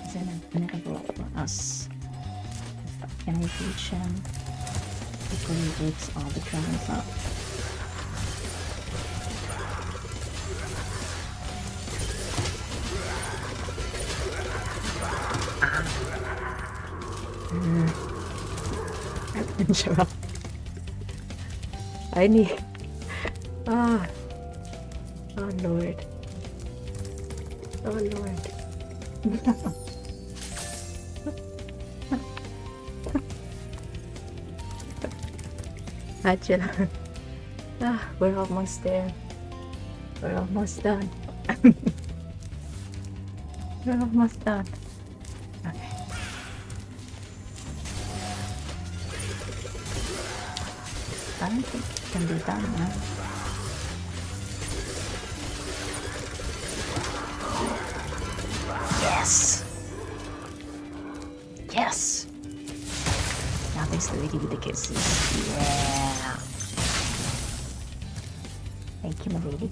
Is it inevitable for us? Can I reach him before he wakes all the dragons up? I need. Oh Lord. Oh Lord. Gotcha. We're almost there. We're almost done. We're almost done. Okay. I don't think it can be done now. Yes! Yes! Now thanks to the lady with the kisses. Yeah! Thank you, my lady.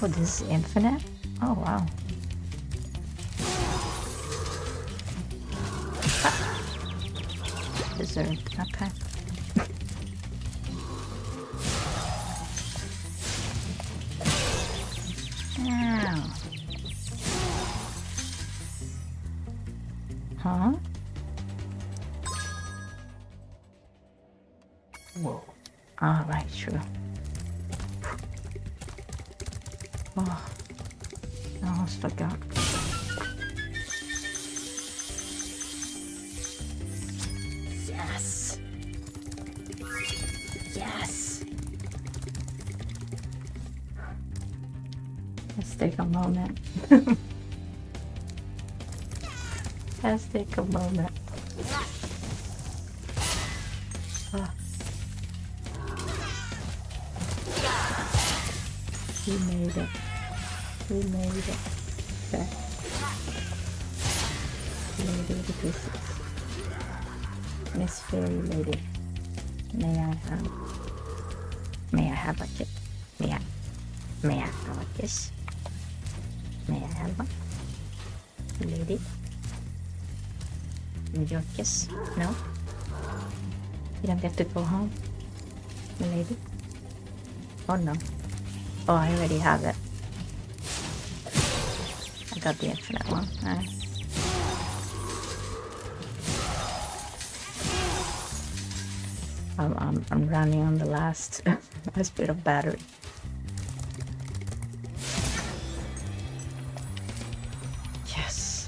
Oh, this is infinite? Oh, wow. Deserved. Okay. Ow. Huh? Whoa. Alright, sure. Oh, I almost forgot. Yes. Yes. Let's take a moment. Let's take a moment. Oh. We made it. We made it. Okay. Lady with the kisses. Miss Fairy Lady. May I have a kiss? May I have a kiss? May I have one? Lady? Need your kiss? No? You don't get to go home? Lady? Oh no. Oh, I already have it. I got the infinite one. Alright. I'm running on the last bit of battery. Yes.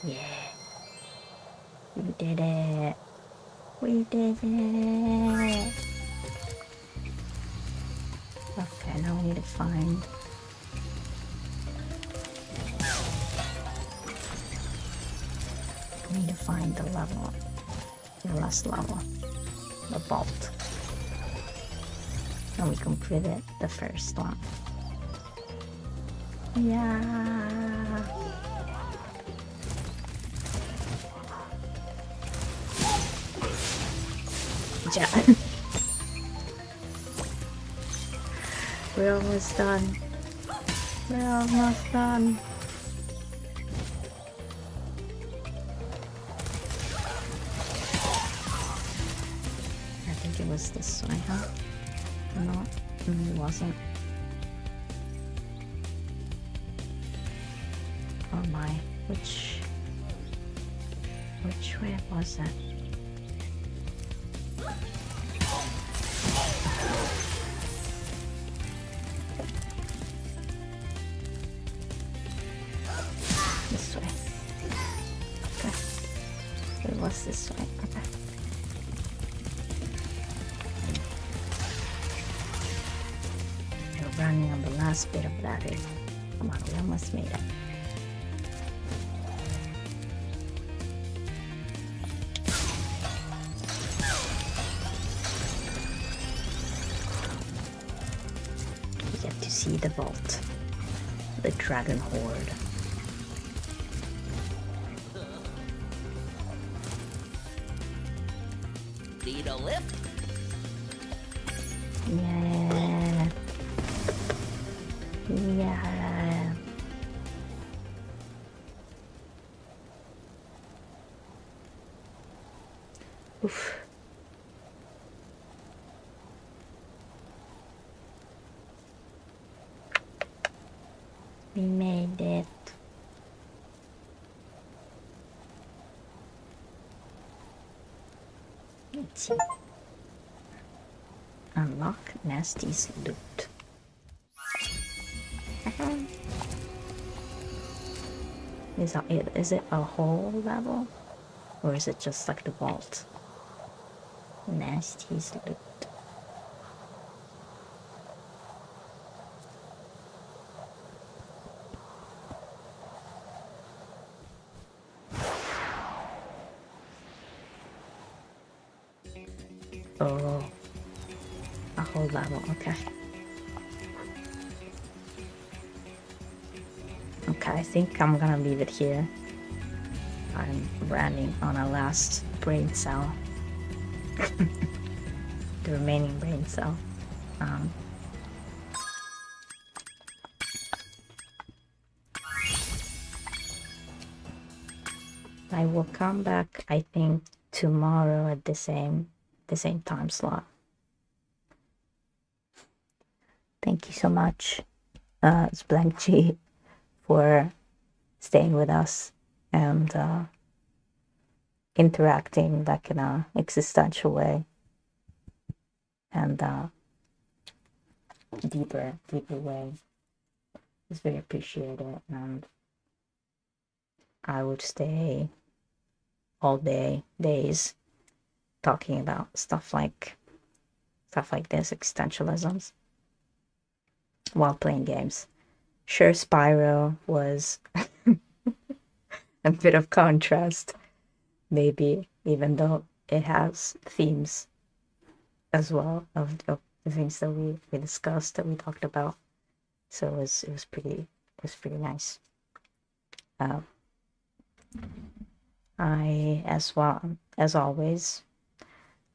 Yeah. We did it. We did it. Okay, now we need to find. We need to find the level, the last level, the vault. And we completed the first one. Yeah. Yeah. We're almost done. We're almost done. I think it was this way, huh? No, it wasn't. Oh my, which way was it? running on the last bit of battery. Come on, we almost made it. We get to see the vault, the dragon horde. Need a lift? Yeah. Yeah. Oof. We made it. Let's see. Unlock Nasty's loot. Is it a whole level? Or is it just like the vault? Nasty's loot. Oh, a whole level, okay. Okay, I think I'm gonna leave it here. I'm running on a last brain cell. The remaining brain cell. I will come back, I think, tomorrow at the same time slot. Thank you so much, Blank G, for staying with us and interacting like in a existential way and deeper way. It's very appreciated, and I would stay all days talking about stuff like this, existentialisms, while playing games. Sure, Spyro was a bit of contrast, maybe, even though it has themes as well of the things that we discussed, that we talked about. So it was pretty nice. I, as well as always,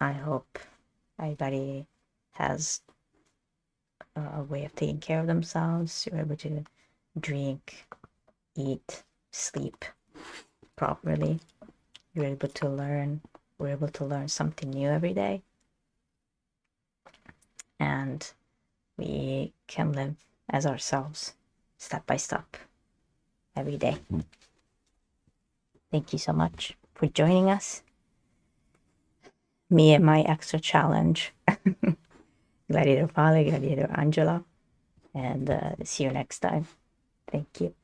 I hope everybody has a way of taking care of themselves. You're able to drink, eat, sleep properly. You're able to learn. We're able to learn something new every day. And we can live as ourselves, step by step, every day. Thank you so much for joining us. Me and my extra challenge. Gladiator Vale, Gladiator Angela. And see you next time. Thank you.